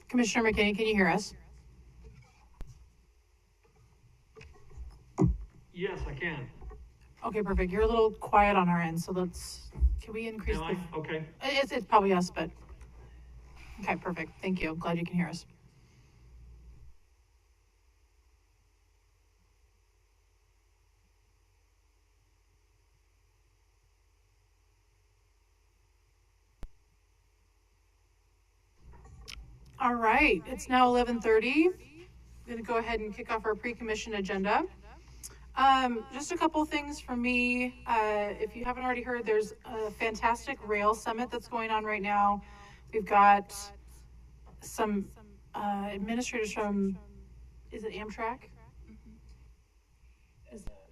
Commissioner McKinney, can you hear us? Yes, I can. Okay, perfect. You're a little quiet on our end, so can we increase Okay. It's probably us, but, okay, perfect. Thank you. Glad you can hear us. All right, it's now 11:30. I'm going to go ahead and kick off our pre-commission agenda. Just a couple things from me. If you haven't already heard, there's a fantastic rail summit that's going on right now. We've got some administrators from, is it Amtrak?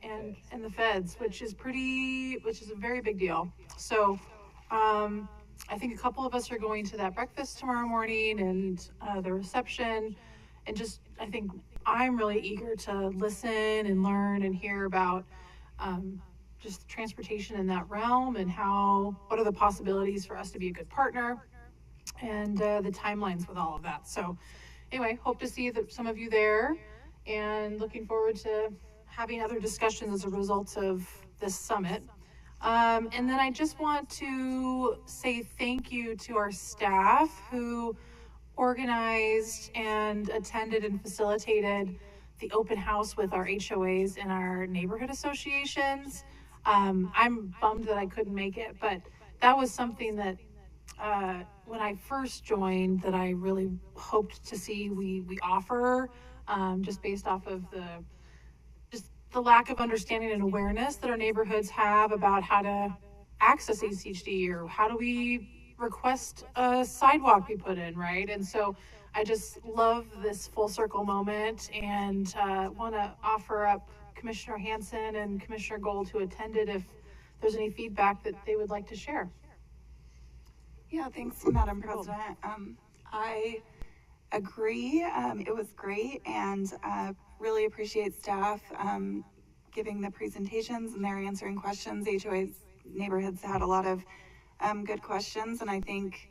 And the feds, which is a very big deal. So, I think a couple of us are going to that breakfast tomorrow morning and the reception, and I think I'm really eager to listen and learn and hear about just transportation in that realm and what are the possibilities for us to be a good partner and the timelines with all of that. So anyway, hope to see some of you there and looking forward to having other discussions as a result of this summit. And then I just want to say thank you to our staff who organized and attended and facilitated the open house with our HOAs and our neighborhood associations. I'm bummed that I couldn't make it, but that was something that when I first joined that I really hoped to see we offer, just based off of the lack of understanding and awareness that our neighborhoods have about how to access ACHD, or how do we request a sidewalk be put in, right? And so I just love this full circle moment and want to offer up Commissioner Hansen and Commissioner Gold, who attended, if there's any feedback that they would like to share. Yeah, thanks, Madam President. I agree. It was great, and really appreciate staff giving the presentations and they're answering questions. HOA's neighborhoods had a lot of good questions, and I think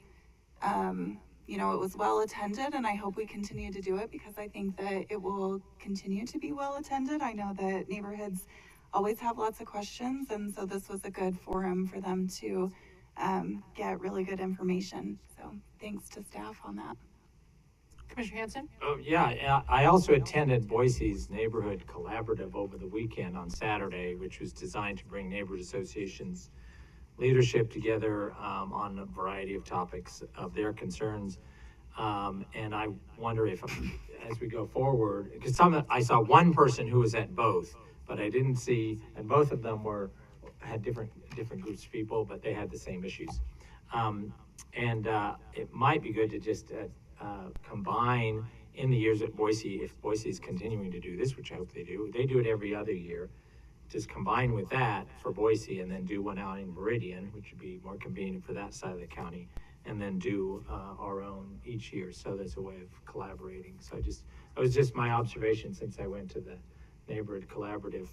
it was well attended, and I hope we continue to do it because I think that it will continue to be well attended. I know that neighborhoods always have lots of questions, and so this was a good forum for them to get really good information. So thanks to staff on that. Commissioner Hansen? Oh, yeah. I also attended Boise's Neighborhood Collaborative over the weekend on Saturday, which was designed to bring neighborhood associations leadership together on a variety of topics of their concerns. And I wonder if, as we go forward, because I saw one person who was at both, but I didn't see, and both of them had different groups of people, but they had the same issues. And it might be good to just combine in the years at Boise, if Boise is continuing to do this, which I hope they do it every other year, just combine with that for Boise and then do one out in Meridian, which would be more convenient for that side of the county, and then do our own each year. So there's a way of collaborating. So it was just my observation since I went to the Neighborhood Collaborative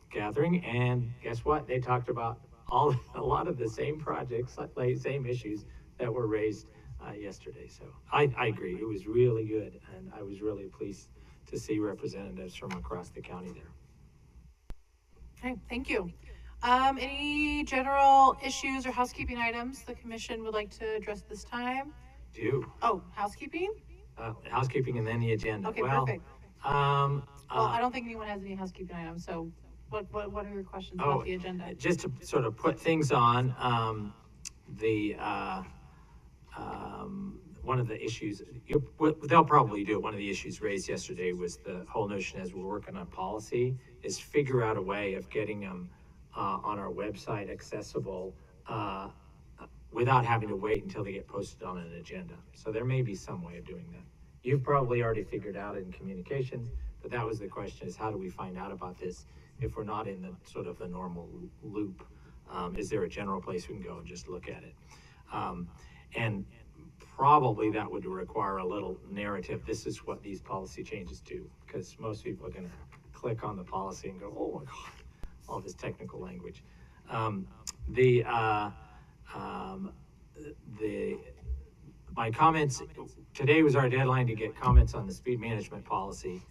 gathering, and guess what? They talked about a lot of the same projects, like same issues that were raised yesterday. So I agree. It was really good, and I was really pleased to see representatives from across the county there. Okay, thank you. Any general issues or housekeeping items the commission would like to address this time? Oh, housekeeping? Housekeeping and then the agenda. Okay, perfect. Well, I don't think anyone has any housekeeping items, so what are your questions about the agenda? Just to sort of put things on, one of the issues, they'll probably do it, one of the issues raised yesterday was the whole notion, as we're working on policy, is figure out a way of getting them on our website accessible without having to wait until they get posted on an agenda. So there may be some way of doing that. You've probably already figured out in communications, but that was the question, is how do we find out about this if we're not in the sort of the normal loop? Is there a general place we can go and just look at it? And probably that would require a little narrative. This is what these policy changes do, because most people are going to click on the policy and go, oh my God, all this technical language. my comments, today was our deadline to get comments on the speed management policy.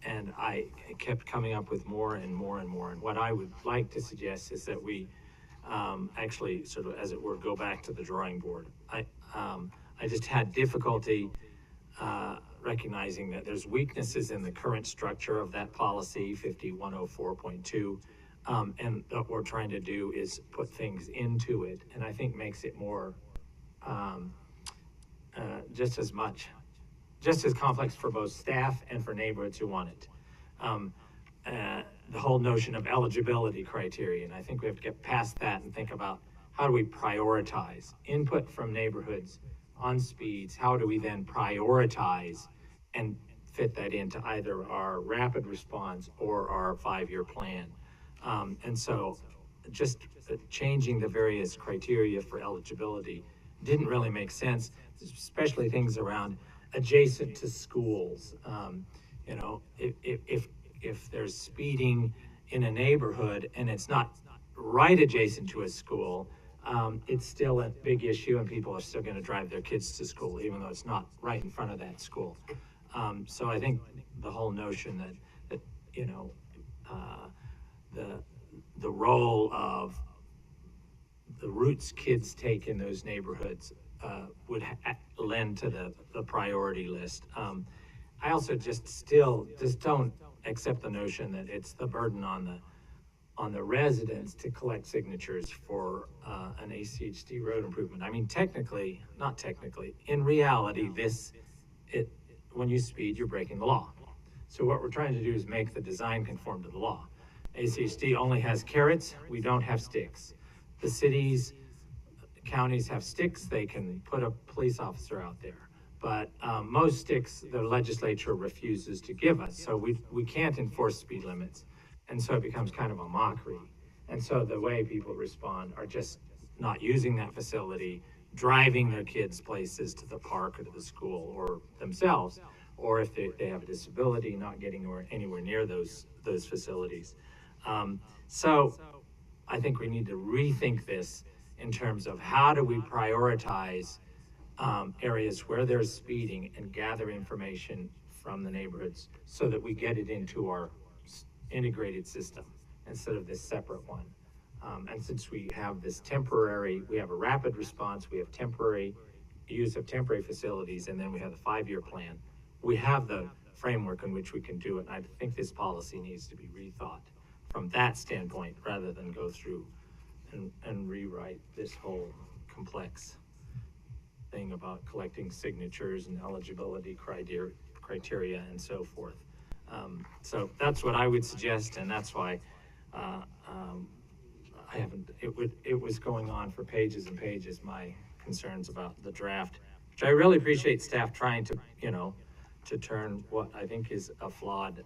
And I kept coming up with more and more and more. And what I would like to suggest is that we actually sort of, as it were, go back to the drawing board. I just had difficulty recognizing that there's weaknesses in the current structure of that policy, 5104.2. And what we're trying to do is put things into it, and I think makes it more just as complex for both staff and for neighborhoods who want it. The whole notion of eligibility criteria, and I think we have to get past that and think about how do we prioritize input from neighborhoods on speeds. How do we then prioritize and fit that into either our rapid response or our 5-year plan? And so just changing the various criteria for eligibility didn't really make sense, especially things around adjacent to schools. You know, if there's speeding in a neighborhood and it's not right adjacent to a school, it's still a big issue, and people are still going to drive their kids to school, even though it's not right in front of that school. So I think the whole notion that you know, the role of the routes kids take in those neighborhoods would lend to the priority list. I also just don't accept the notion that it's the burden on the residents to collect signatures for an ACHD road improvement. I mean, not technically, in reality, when you speed, you're breaking the law. So what we're trying to do is make the design conform to the law. ACHD only has carrots, we don't have sticks. The cities, counties have sticks, they can put a police officer out there. But most sticks, the legislature refuses to give us, so we can't enforce speed limits. And so it becomes kind of a mockery. And so the way people respond are just not using that facility, driving their kids places to the park or to the school or themselves, or if they have a disability, not getting anywhere near those facilities. So I think we need to rethink this in terms of how do we prioritize areas where there's speeding and gather information from the neighborhoods so that we get it into our integrated system instead of this separate one. And since we have we have a rapid response, we have temporary use of temporary facilities, and then we have the 5-year plan. We have the framework in which we can do it. And I think this policy needs to be rethought from that standpoint rather than go through and rewrite this whole complex thing about collecting signatures and eligibility criteria and so forth. So that's what I would suggest, and that's why it was going on for pages and pages, my concerns about the draft, which I really appreciate staff trying to, to turn what I think is a flawed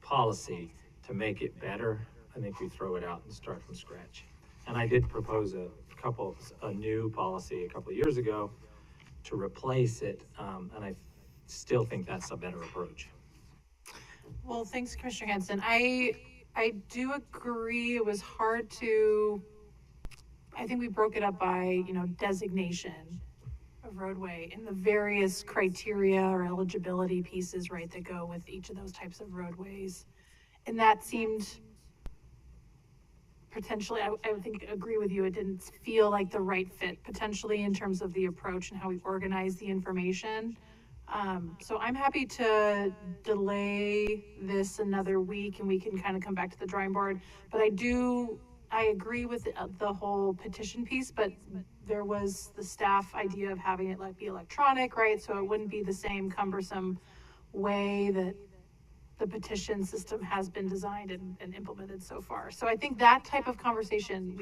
policy to make it better. I think we throw it out and start from scratch. And I did propose a new policy a couple of years ago to replace it, and I still think that's a better approach. Well, thanks, Commissioner Hanson. I do agree it was hard I think we broke it up by, designation of roadway and the various criteria or eligibility pieces, right, that go with each of those types of roadways. And that seemed potentially, I would think, agree with you, it didn't feel like the right fit potentially in terms of the approach and how we organize the information. So I'm happy to delay this another week and we can kind of come back to the drawing board. But I agree with the whole petition piece, but there was the staff idea of having it be electronic, right? So it wouldn't be the same cumbersome way that the petition system has been designed and implemented so far. So I think that type of conversation,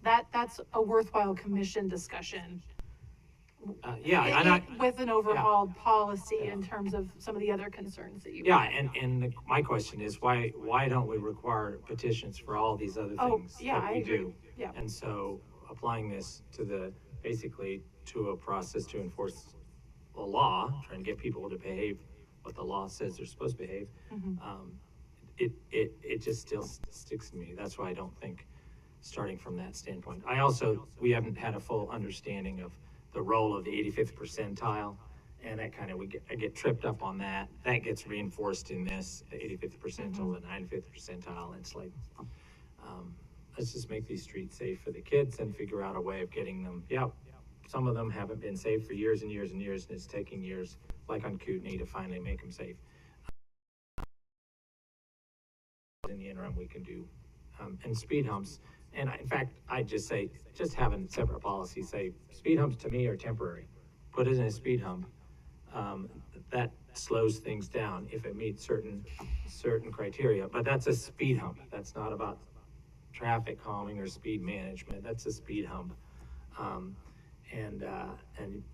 that's a worthwhile commission discussion. With an overhauled policy in terms of some of the other concerns that you and my question is why don't we require petitions for all these other things that we do? Yeah. And so applying this basically to a process to enforce the law, trying to get people to behave what the law says they're supposed to behave, it just still sticks to me. That's why I don't think starting from that standpoint. We haven't had a full understanding of the role of the 85th percentile. And that kind of, I get tripped up on that. That gets reinforced in this, the 85th percentile, the 95th percentile. It's like, let's just make these streets safe for the kids and figure out a way of getting them. Yeah, some of them haven't been safe for years and years and years, and it's taking years, like on Kootenai, to finally make them safe. In the interim, we can do, and speed humps. And in fact, I'd just say, just having separate policies say, speed humps to me are temporary. Put it in a speed hump. That slows things down if it meets certain criteria, but that's a speed hump. That's not about traffic calming or speed management. That's a speed hump. And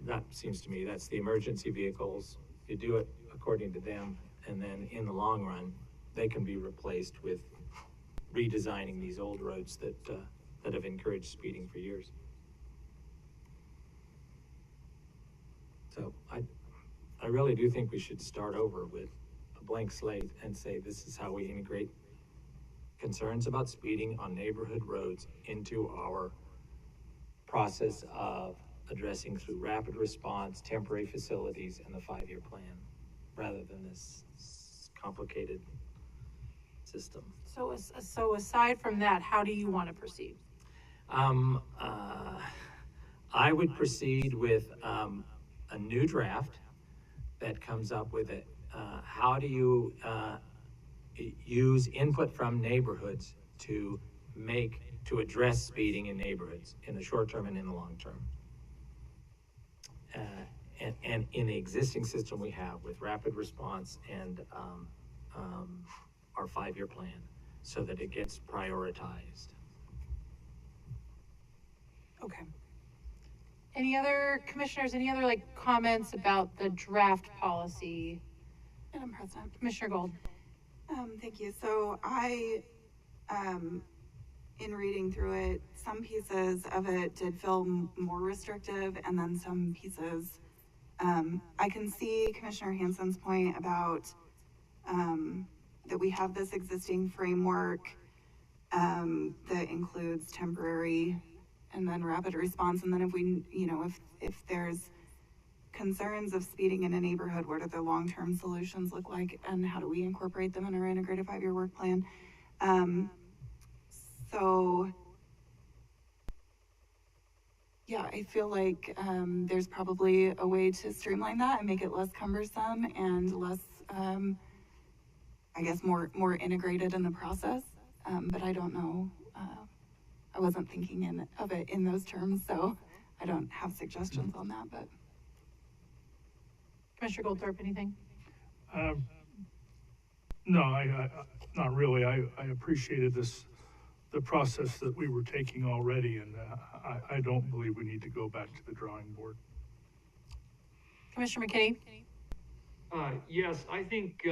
that seems to me, that's the emergency vehicles. You do it according to them, and then in the long run, they can be replaced with redesigning these old roads that have encouraged speeding for years. So I really do think we should start over with a blank slate and say this is how we integrate concerns about speeding on neighborhood roads into our process of addressing through rapid response, temporary facilities, and the 5-year plan, rather than this complicated system. So aside from that, how do you want to proceed? I would proceed with a new draft that comes up with it. How do you use input from neighborhoods to address speeding in neighborhoods in the short term and in the long term? And in the existing system we have with rapid response and our 5-year plan, so that it gets prioritized. Okay. Any other commissioners, any other comments about the draft policy? Madam President. Commissioner Gold. Thank you. So I, in reading through it, some pieces of it did feel more restrictive, and then some pieces, I can see Commissioner Hansen's point about that we have this existing framework that includes temporary and then rapid response. And then if we, if there's concerns of speeding in a neighborhood, what do the long-term solutions look like, and how do we incorporate them in our integrated 5-year work plan? So yeah, I feel like there's probably a way to streamline that and make it less cumbersome and less, I guess, more integrated in the process. But I don't know. I wasn't thinking of it in those terms, so I don't have suggestions on that. But Commissioner Goldthorpe, anything? No, I not really. I appreciated the process that we were taking already, and I don't believe we need to go back to the drawing board. Commissioner McKinney? Yes, I think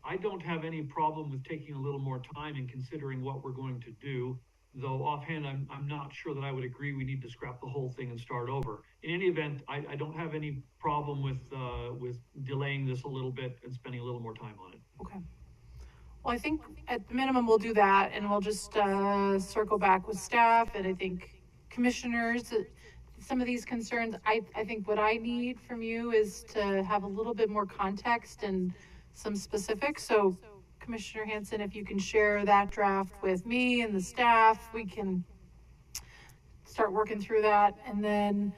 I don't have any problem with taking a little more time and considering what we're going to do, though offhand I'm not sure that I would agree we need to scrap the whole thing and start over. In any event, I don't have any problem with delaying this a little bit and spending a little more time on it. Okay. Well, I think at the minimum we'll do that, and we'll just circle back with staff, and I think commissioners, some of these concerns, I think what I need from you is to have a little bit more context and some specifics. So Commissioner Hansen, if you can share that draft with me and the staff, we can start working through that. And then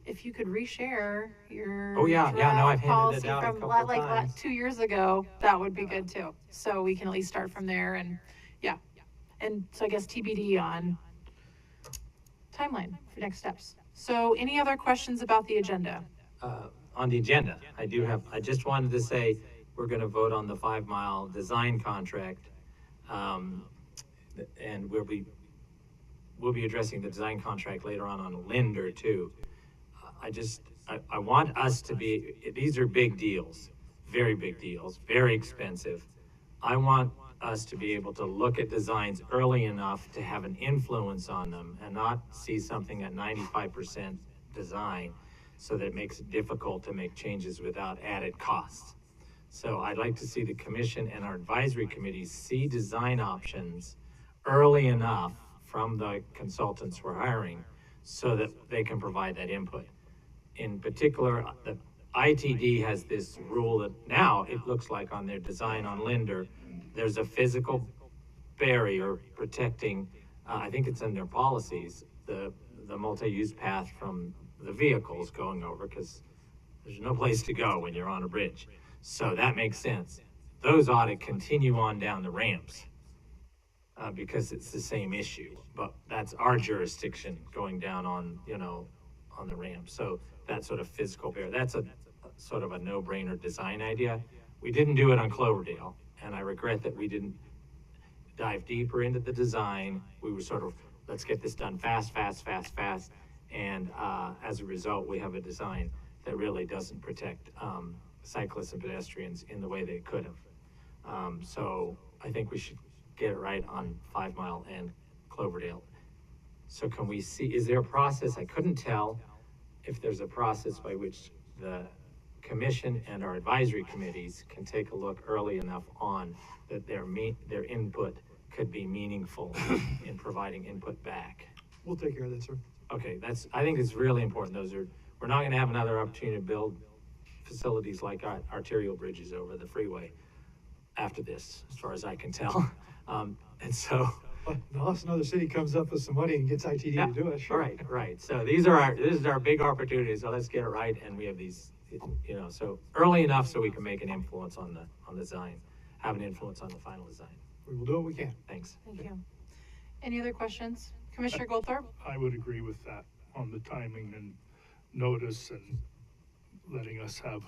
if you could reshare your I've handed policy it out a from couple like times. 2 years ago, that would be good too. So we can at least start from there. And yeah, and so I guess TBD on timeline for next steps. So any other questions about the agenda? On the agenda, I just wanted to say, we're going to vote on the 5-mile design contract, and we'll be addressing the design contract later on Linder too. I want us to be, these are big deals, very big deals, very expensive. I want us to be able to look at designs early enough to have an influence on them and not see something at 95% design so that it makes it difficult to make changes without added costs. So I'd like to see the commission and our advisory committees see design options early enough from the consultants we're hiring so that they can provide that input. In particular, the ITD has this rule that now it looks like on their design on Linder, there's a physical barrier protecting, I think it's in their policies, the multi-use path from the vehicles going over, because there's no place to go when you're on a bridge. So that makes sense. Those ought to continue on down the ramps, because it's the same issue, but that's our jurisdiction going down on, on the ramp. So that sort of physical barrier, that's a sort of a no-brainer design idea. We didn't do it on Cloverdale, and I regret that we didn't dive deeper into the design. We were sort of, let's get this done fast. And as a result, we have a design that really doesn't protect cyclists and pedestrians in the way they could have. So I think we should get it right on 5 Mile and Cloverdale. So can we see, is there a process? I couldn't tell if there's a process by which the commission and our advisory committees can take a look early enough on that their input could be meaningful in providing input back. We'll take care of that, sir. Okay, I think it's really important. We're not gonna have another opportunity to build facilities like arterial bridges over the freeway after this, as far as I can tell. And so. But unless another city comes up with some money and gets ITD to do it, sure. Right. So this is our big opportunity. So let's get it right. And we have these, so early enough so we can make an influence on the design, have an influence on the final design. We will do what we can. Thanks. Thank you. Any other questions? Commissioner Goldthorpe? I would agree with that on the timing and notice and letting us have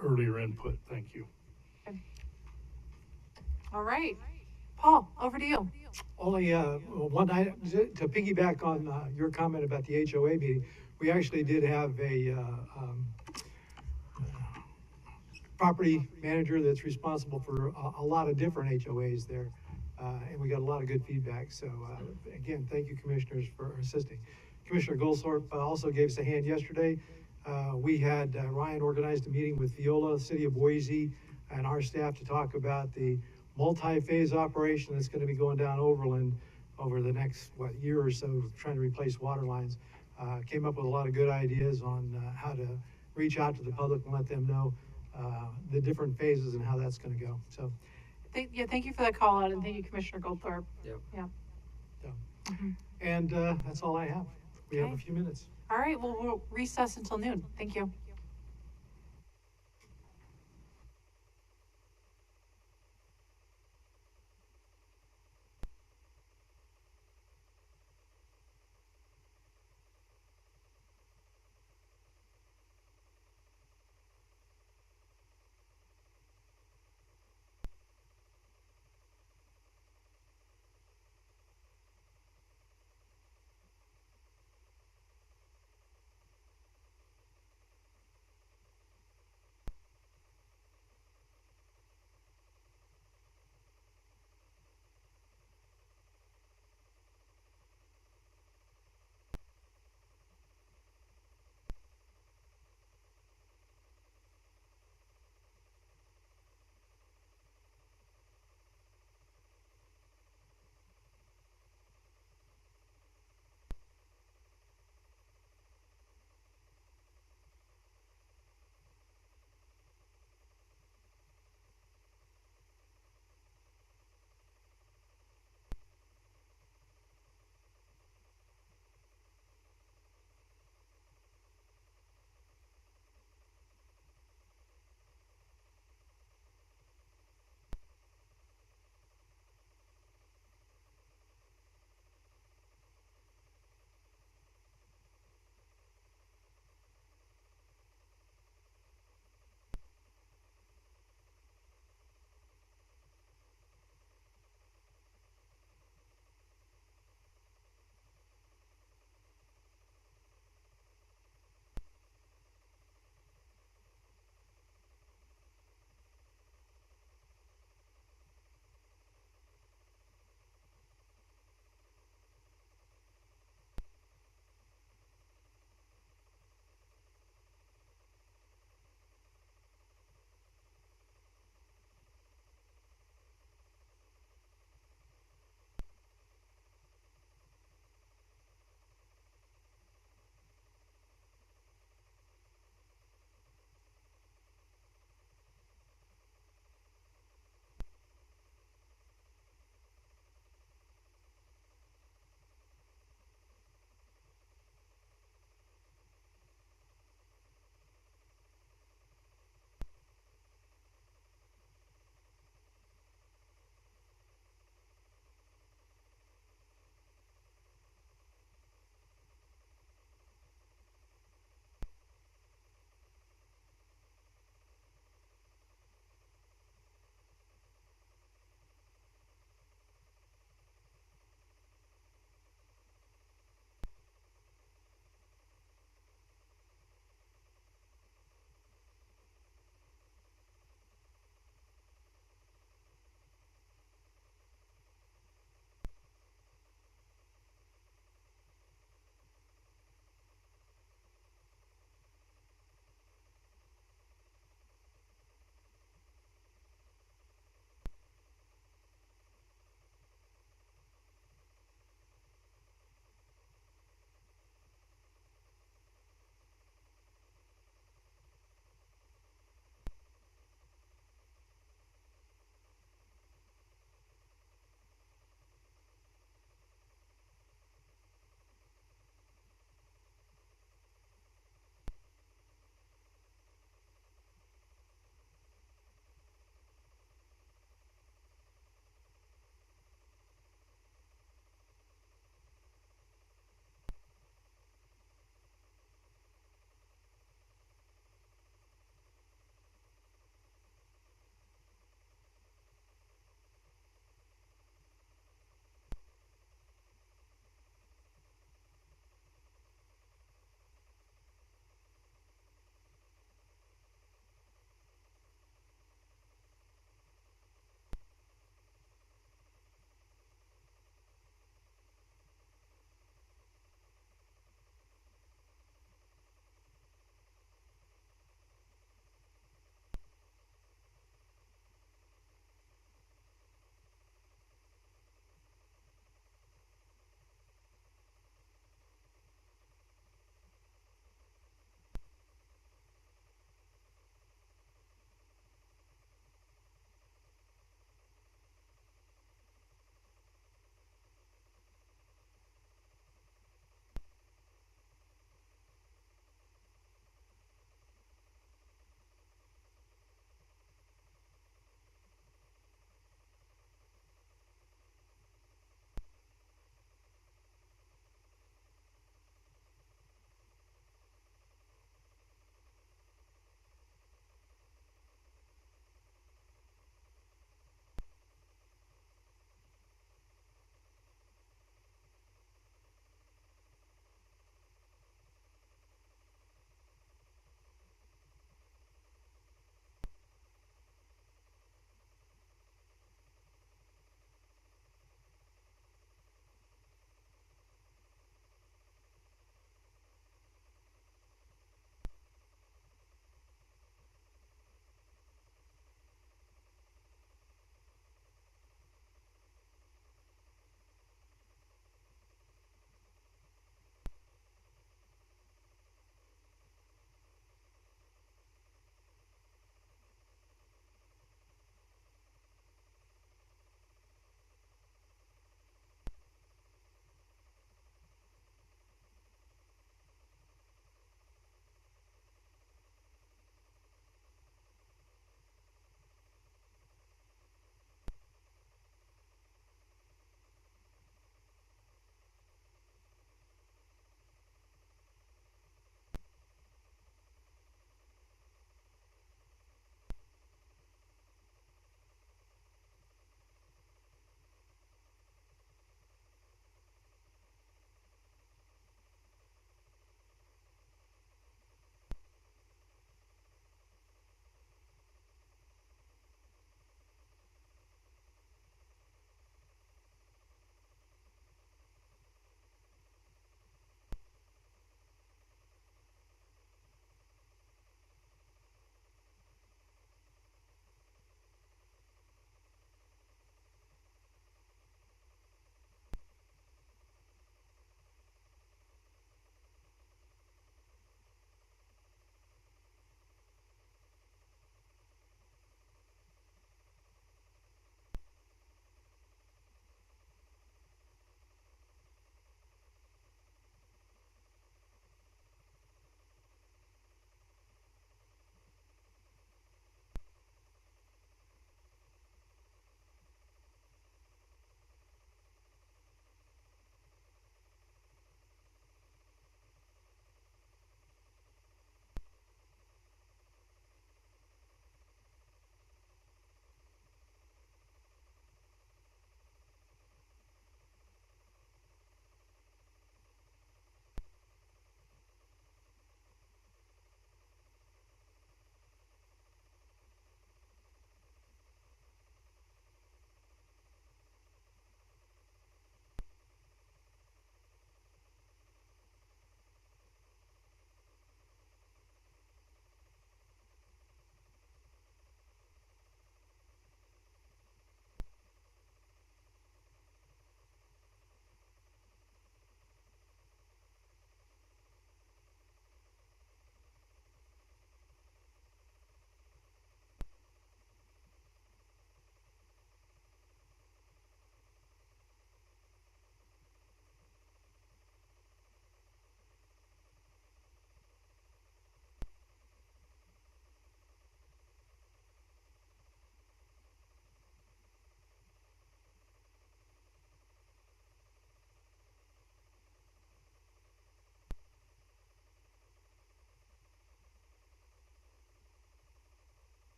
earlier input. Thank you. All right. Paul, over to you. Only one item to piggyback on your comment about the HOA meeting. We actually did have a property manager that's responsible for a lot of different HOAs there, and we got a lot of good feedback. So again, thank you, commissioners, for assisting. Commissioner Goldthorpe also gave us a hand yesterday. We had Ryan organized a meeting with Viola, City of Boise, and our staff to talk about the multi-phase operation that's going to be going down Overland over the next year or so, trying to replace water lines. Came up with a lot of good ideas on how to reach out to the public and let them know the different phases and how that's going to go. So Thank you for that call out, and thank you, Commissioner Goldthorpe. Yep. Yeah. and that's all I have. We have a few minutes. All right, well, we'll recess until noon. Thank you.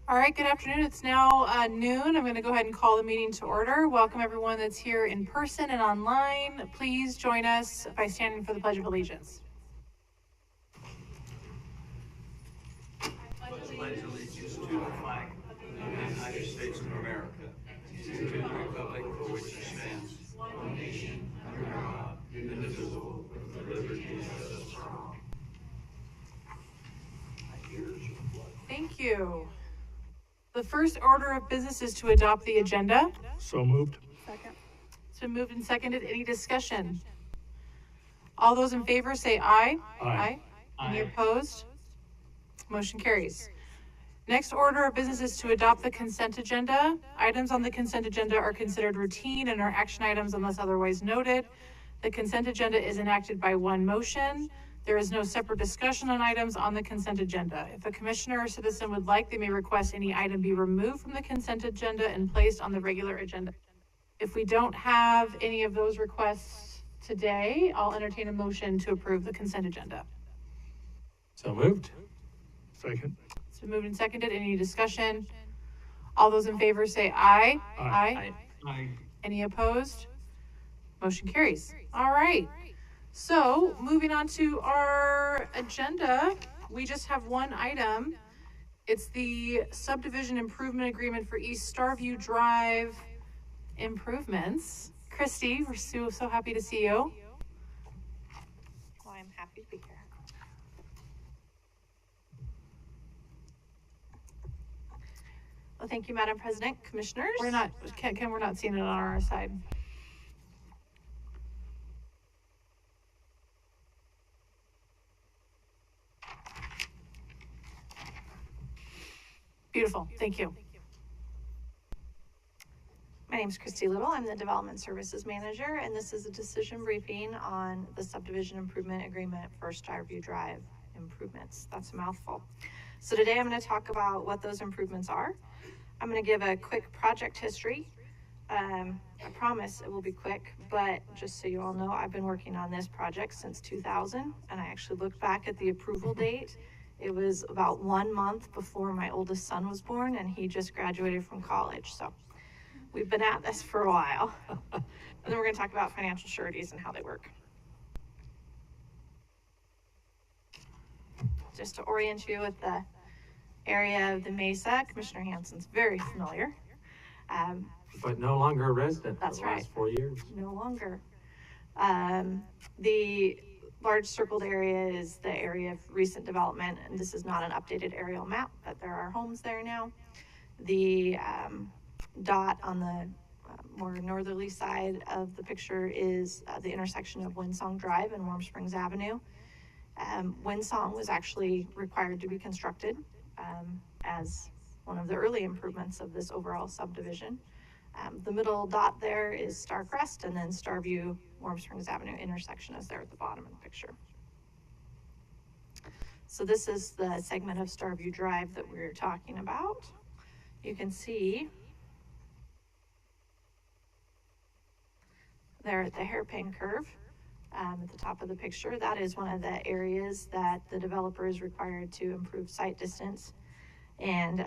All right, good afternoon. It's now noon. I'm going to go ahead and call the meeting to order. Welcome everyone that's here in person and online. Please join us by standing for the Pledge of Allegiance. Pledge allegiance to the flag of the United States of America, to the republic for which it stands, one nation, under God, indivisible, with liberty and justice for all. Thank you. The first order of business is to adopt the agenda. So moved. It's been moved and seconded. Any discussion? All those in favor say aye. Aye. Any opposed? Motion carries. Next order of business is to adopt the consent agenda. Items on the consent agenda are considered routine and are action items unless otherwise noted. The consent agenda is enacted by one motion. There is no separate discussion on items on the consent agenda. If a commissioner or citizen would like, they may request any item be removed from the consent agenda and placed on the regular agenda. If we don't have any of those requests today, I'll entertain a motion to approve the consent agenda. So moved. Second. It's been moved and seconded. Any discussion? All those in favor say aye. Aye. I, Any opposed? Motion carries. All right. So moving on to our agenda, we just have one item. It's the subdivision improvement agreement for East Starview Drive improvements. Christy, we're so happy to see you. Well, I'm happy to be here. Well, thank you, Madam President, Commissioners. We're not seeing it on our side. Beautiful, thank you. My name is Christy Little. I'm the Development Services Manager, and this is a decision briefing on the subdivision improvement agreement for Starview Drive improvements. That's a mouthful. So today I'm going to talk about what those improvements are. I'm going to give a quick project history. I promise it will be quick, but just so you all know, I've been working on this project since 2000, and I actually looked back at the approval date. It was about 1 month before my oldest son was born, and he just graduated from college. So we've been at this for a while. And then we're going to talk about financial sureties and how they work. Just to orient you with the area of the Mesa, Commissioner Hansen's very familiar. But no longer a resident for That's the last right. 4 years. No longer. The large circled area is the area of recent development, and this is not an updated aerial map, but there are homes there now. The dot on the more northerly side of the picture is the intersection of Windsong Drive and Warm Springs Avenue. Windsong was actually required to be constructed as one of the early improvements of this overall subdivision. The middle dot there is Starcrest, and then Starview Warm Springs Avenue intersection is there at the bottom of the picture. So this is the segment of Starview Drive that we're talking about. You can see there at the hairpin curve at the top of the picture, that is one of the areas that the developer is required to improve site distance, and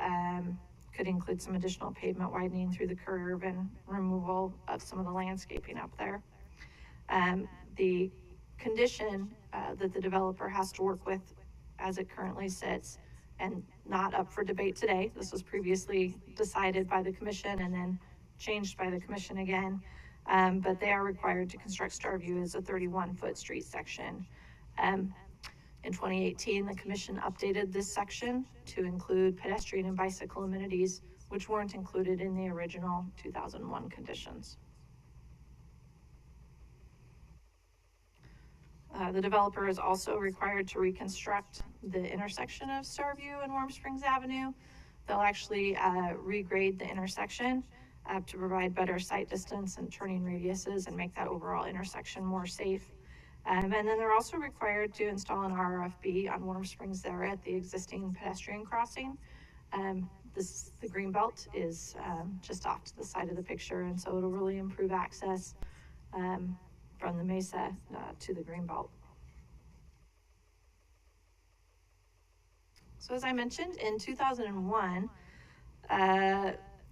could include some additional pavement widening through the curve and removal of some of the landscaping up there. The condition that the developer has to work with as it currently sits, and not up for debate today, this was previously decided by the commission and then changed by the commission again, but they are required to construct Starview as a 31-foot street section. In 2018, the commission updated this section to include pedestrian and bicycle amenities, which weren't included in the original 2001 conditions. The developer is also required to reconstruct the intersection of Starview and Warm Springs Avenue. They'll actually regrade the intersection to provide better sight distance and turning radiuses and make that overall intersection more safe. And then they're also required to install an RFB on Warm Springs there at the existing pedestrian crossing. The green belt is just off to the side of the picture, and so it'll really improve access from the Mesa to the green belt. So as I mentioned, in 2001,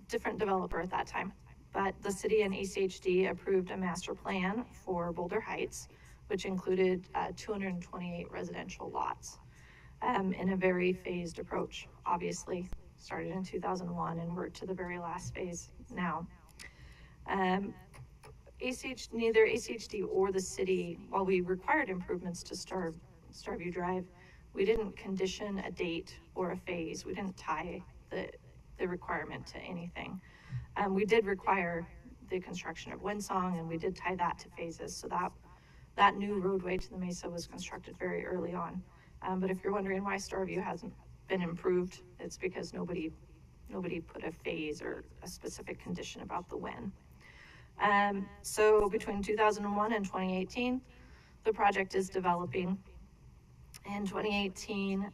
different developer at that time. But the city and ECHD approved a master plan for Boulder Heights, which included 228 residential lots in a very phased approach, obviously. Started in 2001 and worked to the very last phase now. Neither ACHD or the city, while we required improvements to Starview Drive, we didn't condition a date or a phase. We didn't tie the requirement to anything. We did require the construction of Windsong, and we did tie that to phases. So that new roadway to the Mesa was constructed very early on. But if you're wondering why Starview hasn't been improved, it's because nobody put a phase or a specific condition about the when. So between 2001 and 2018, the project is developing. In 2018,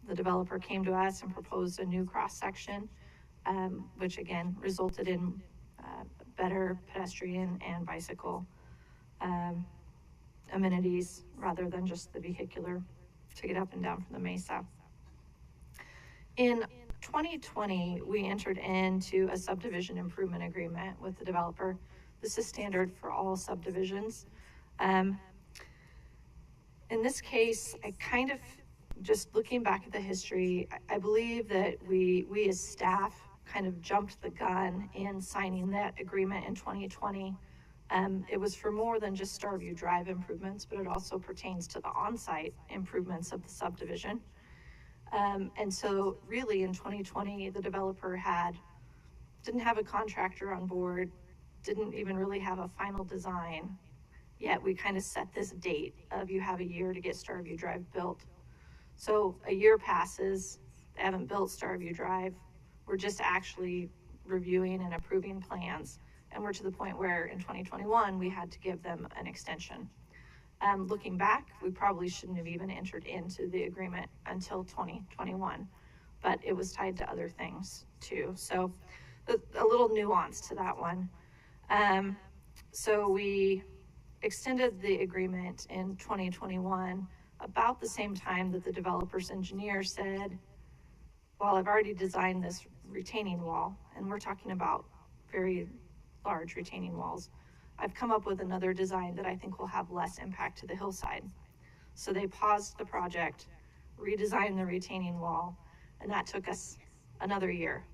the developer came to us and proposed a new cross-section, which again resulted in better pedestrian and bicycle amenities rather than just the vehicular to get up and down from the Mesa. In 2020, we entered into a subdivision improvement agreement with the developer. This is standard for all subdivisions. In this case, I kind of, just looking back at the history, I believe that we as staff kind of jumped the gun in signing that agreement in 2020. It was for more than just Starview Drive improvements, but it also pertains to the on-site improvements of the subdivision. And so really in 2020, the developer didn't have a contractor on board, didn't even really have a final design, yet we kind of set this date of you have a year to get Starview Drive built. So a year passes, they haven't built Starview Drive, we're just actually reviewing and approving plans. And we're to the point where in 2021, we had to give them an extension. Looking back, we probably shouldn't have even entered into the agreement until 2021, but it was tied to other things too. So a little nuance to that one. So we extended the agreement in 2021, about the same time that the developer's engineer said, well, I've already designed this retaining wall, and we're talking about very large retaining walls. I've come up with another design that I think will have less impact to the hillside. So they paused the project, redesigned the retaining wall, and that took us another year,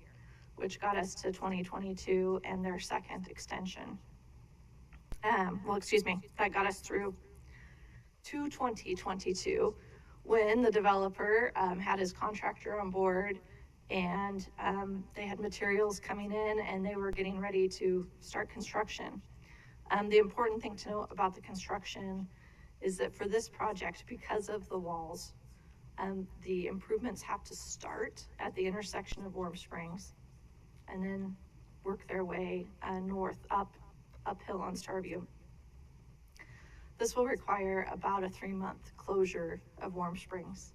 which got us to 2022 and their second extension. That got us through to 2022 when the developer had his contractor on board, and they had materials coming in and they were getting ready to start construction. The important thing to know about the construction is that for this project, because of the walls, the improvements have to start at the intersection of Warm Springs and then work their way north uphill on Starview. This will require about a 3-month closure of Warm Springs.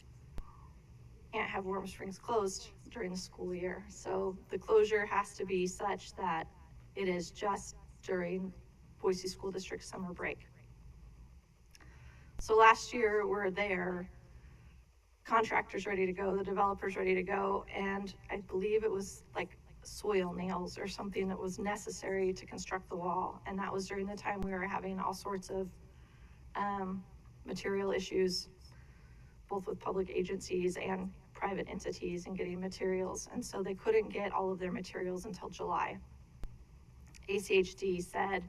Can't have Warm Springs closed during the school year. So the closure has to be such that it is just during Boise School District summer break. So last year we're there, contractors ready to go, the developers ready to go, and I believe it was like soil nails or something that was necessary to construct the wall. And that was during the time we were having all sorts of material issues, both with public agencies and private entities and getting materials. And so they couldn't get all of their materials until July. ACHD said,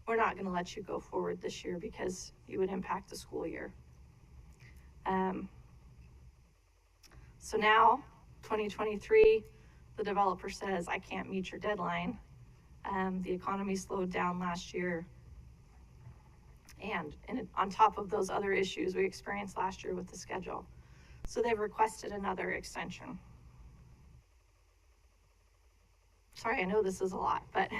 we're not going to let you go forward this year because you would impact the school year. So now, 2023, the developer says, I can't meet your deadline. The economy slowed down last year. And on top of those other issues we experienced last year with the schedule. So they've requested another extension. Sorry, I know this is a lot, but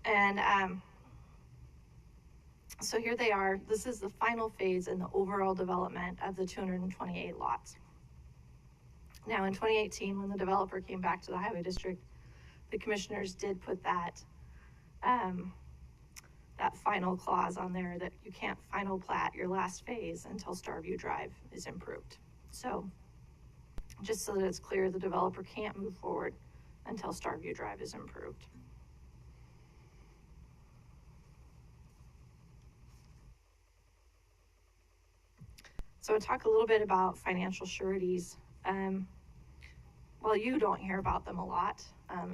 and so here they are. This is the final phase in the overall development of the 228 lots. Now in 2018, when the developer came back to the highway district, the commissioners did put that that final clause on there that you can't final plat your last phase until Starview Drive is improved. So just so that it's clear, the developer can't move forward until Starview Drive is improved. So I'll talk a little bit about financial sureties. Well, you don't hear about them a lot,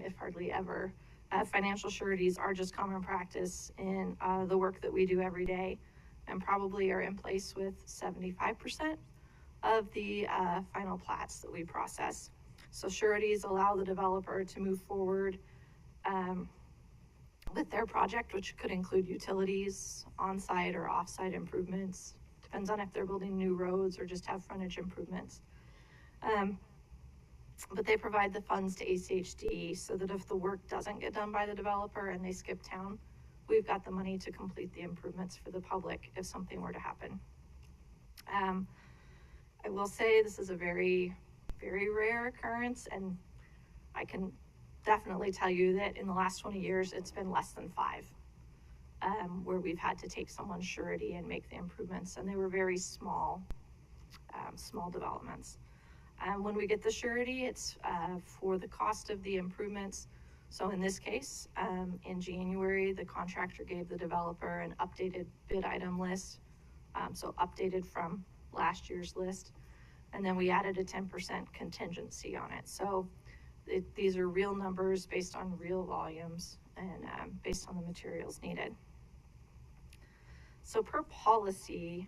if hardly ever. Financial sureties are just common practice in the work that we do every day, and probably are in place with 75% of the final plats that we process. So sureties allow the developer to move forward with their project, which could include utilities, on-site or off-site improvements. Depends on if they're building new roads or just have frontage improvements. But they provide the funds to ACHD so that if the work doesn't get done by the developer and they skip town, we've got the money to complete the improvements for the public if something were to happen. I will say this is a very, very rare occurrence, and I can definitely tell you that in the last 20 years, it's been less than 5 where we've had to take someone's surety and make the improvements, and they were very small, small developments. When we get the surety, it's for the cost of the improvements. So in this case, in January, the contractor gave the developer an updated bid item list, so updated from last year's list, and then we added a 10% contingency on it. So these are real numbers based on real volumes and based on the materials needed. So per policy,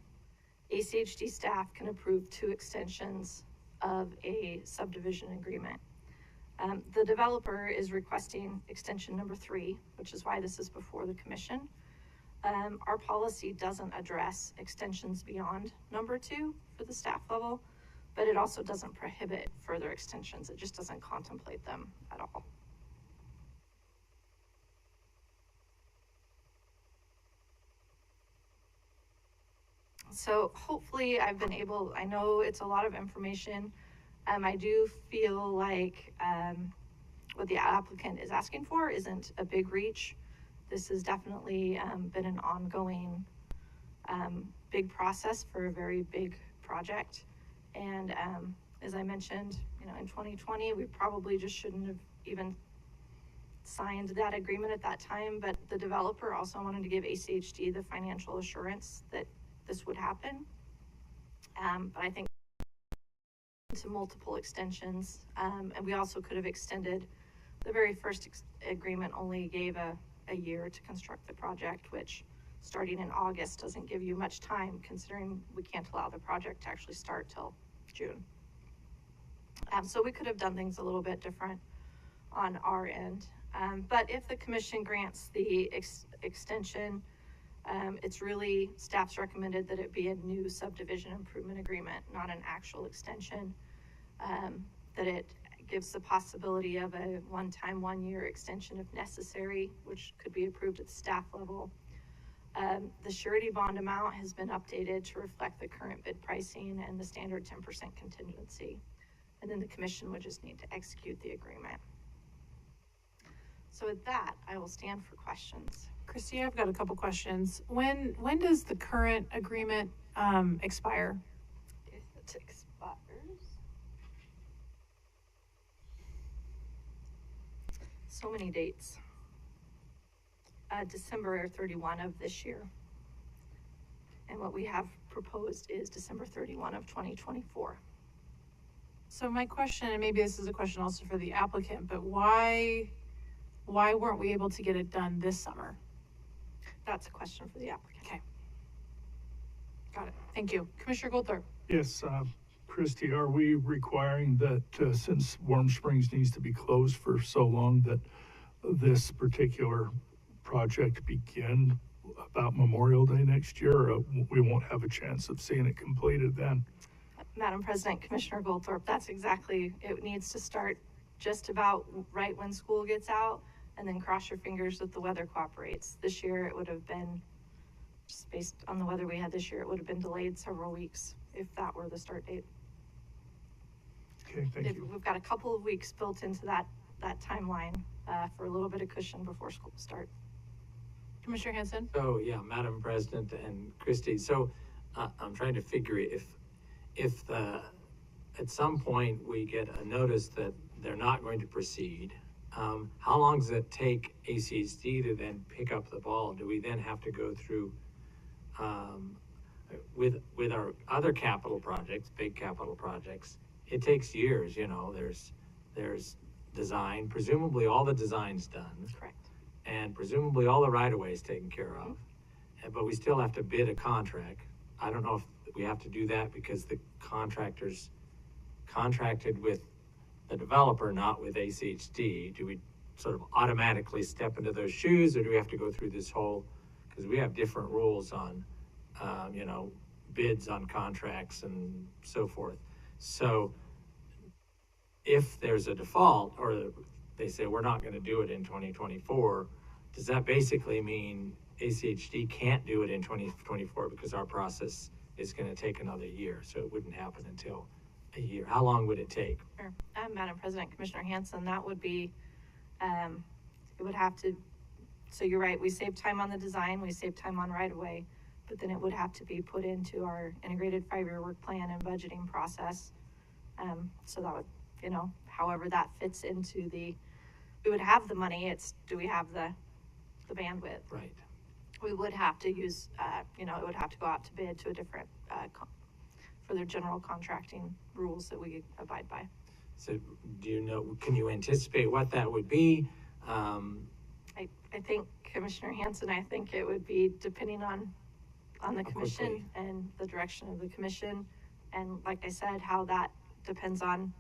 ACHD staff can approve 2 extensions of a subdivision agreement. The developer is requesting extension number 3, which is why this is before the commission. Our policy doesn't address extensions beyond number 2 for the staff level, but it also doesn't prohibit further extensions. It just doesn't contemplate them at all. So hopefully I've been able, I know it's a lot of information. I do feel like what the applicant is asking for isn't a big reach. This has definitely been an ongoing big process for a very big project. And as I mentioned, in 2020, we probably just shouldn't have even signed that agreement at that time, but the developer also wanted to give ACHD the financial assurance that this would happen. But I think to multiple extensions, and we also could have extended the very first agreement only gave a year to construct the project, which starting in August doesn't give you much time considering we can't allow the project to actually start till June. So we could have done things a little bit different on our end. But if the commission grants the extension, it's really, staff's recommended that it be a new subdivision improvement agreement, not an actual extension. That it gives the possibility of a one-time 1-year extension if necessary, which could be approved at the staff level. The surety bond amount has been updated to reflect the current bid pricing and the standard 10% contingency. And then the commission would just need to execute the agreement. So with that, I will stand for questions. Christy, I've got a couple questions. When does the current agreement expire? If it expires. So many dates. December 31 of this year. And what we have proposed is December 31 of 2024. So my question, and maybe this is a question also for the applicant, but why weren't we able to get it done this summer? That's a question for the applicant. Okay. Got it. Thank you. Commissioner Goldthorpe. Yes, Christy, are we requiring that since Warm Springs needs to be closed for so long that this particular project begin about Memorial Day next year, or we won't have a chance of seeing it completed then? Madam President, Commissioner Goldthorpe, that's exactly, it needs to start just about right when school gets out, and then cross your fingers that the weather cooperates. This year it would have been, just based on the weather we had this year, it would have been delayed several weeks if that were the start date. Okay, thank you. We've got a couple of weeks built into that timeline for a little bit of cushion before school start. Commissioner Hanson? So, yeah, Madam President and Christie, so I'm trying to figure if at some point we get a notice that they're not going to proceed, how long does it take ACHD to then pick up the ball? Do we then have to go through, with our other capital projects, big capital projects, it takes years, you know, there's design, presumably all the design's done. Correct. And presumably all the right-of-way is taken care of, but we still have to bid a contract. I don't know if we have to do that because the contractor's contracted with the developer, not with ACHD. Do we sort of automatically step into those shoes, or do we have to go through this whole, because we have different rules on, you know, bids on contracts and so forth. So if there's a default, or they say we're not gonna do it in 2024, does that basically mean ACHD can't do it in 2024 because our process is gonna take another year, so it wouldn't happen until a year? How long would it take? Sure. Madam President, Commissioner Hanson, that would be, it would have to, so you're right, we save time on the design, we save time on right-of-way, but then it would have to be put into our integrated 5-year work plan and budgeting process. So that would, you know, however that fits into the, we would have the money, it's, do we have the bandwidth? Right. We would have to use, you know, it would have to go out to bid to a different, for their general contracting rules that we abide by. So do you know, can you anticipate what that would be? I think Commissioner Hanson, I think it would be depending on the commission quickly. and the direction of the commission. And like I said, how that depends on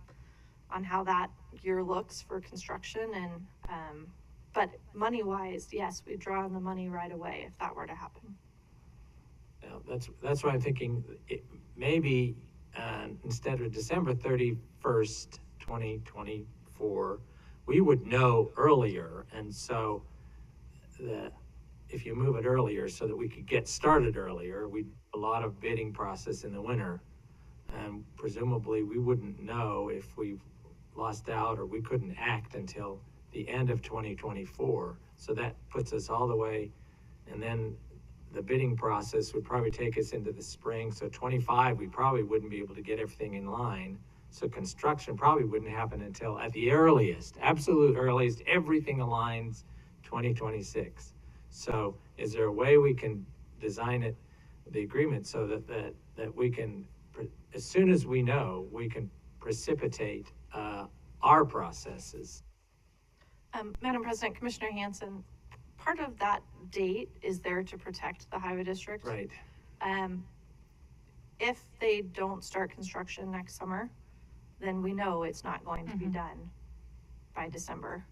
how that year looks for construction and, but money-wise, yes, we draw on the money right away if that were to happen. Now, that's why I'm thinking, maybe, instead of December 31st, 2024, we would know earlier, and so if you move it earlier so that we could get started earlier, a lot of bidding process in the winter, and presumably we wouldn't know if we lost out or we couldn't act until the end of 2024. So that puts us all the way, and then the bidding process would probably take us into the spring. So 25, we probably wouldn't be able to get everything in line. So construction probably wouldn't happen until, at the earliest, absolute earliest, everything aligns 2026. So is there a way we can design it, the agreement, so that we can, as soon as we know, we can precipitate our processes? Madam President, Commissioner Hanson, part of that date is there to protect the highway district. Right. If they don't start construction next summer, then we know it's not going to be done by December.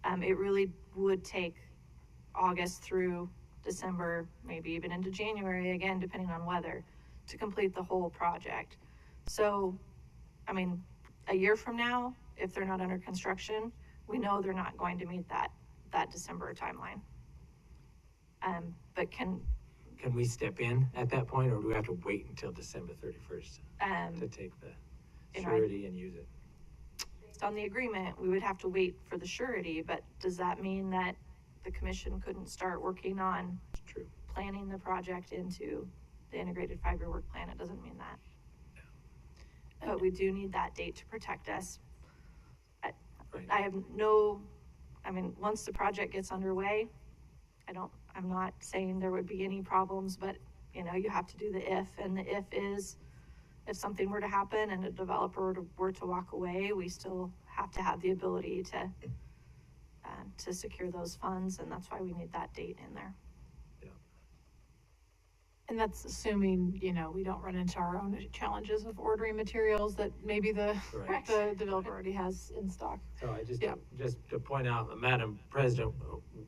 It really would take August through December, maybe even into January, again, depending on weather, to complete the whole project. So, I mean, a year from now, if they're not under construction, we know they're not going to meet that December timeline. But can we step in at that point, or do we have to wait until December 31st to take the surety and use it? Based on the agreement, we would have to wait for the surety, but does that mean that the commission couldn't start working on It's true. planning the project into the integrated 5-year work plan? It doesn't mean that. But we do need that date to protect us. Right. I have once the project gets underway, I'm not saying there would be any problems, but, you know, you have to do the if, and the if is, if something were to happen and a developer were to walk away, we still have to have the ability to secure those funds, and that's why we need that date in there. And that's assuming, you know, we don't run into our own challenges of ordering materials that maybe the Correct. the developer already has in stock. So I just, Yeah. just to point out, Madam President,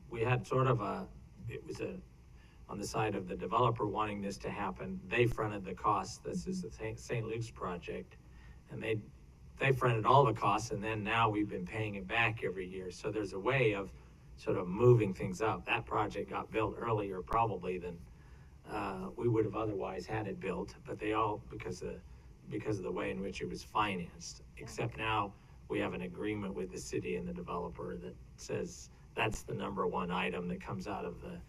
we had sort of on the side of the developer wanting this to happen, they fronted the costs. This is the St. Luke's project, and they fronted all the costs, and then now we've been paying it back every year. So there's a way of sort of moving things up. That project got built earlier probably than we would have otherwise had it built, but they all, because of the way in which it was financed, except now we have an agreement with the city and the developer that says that's the number one item that comes out of the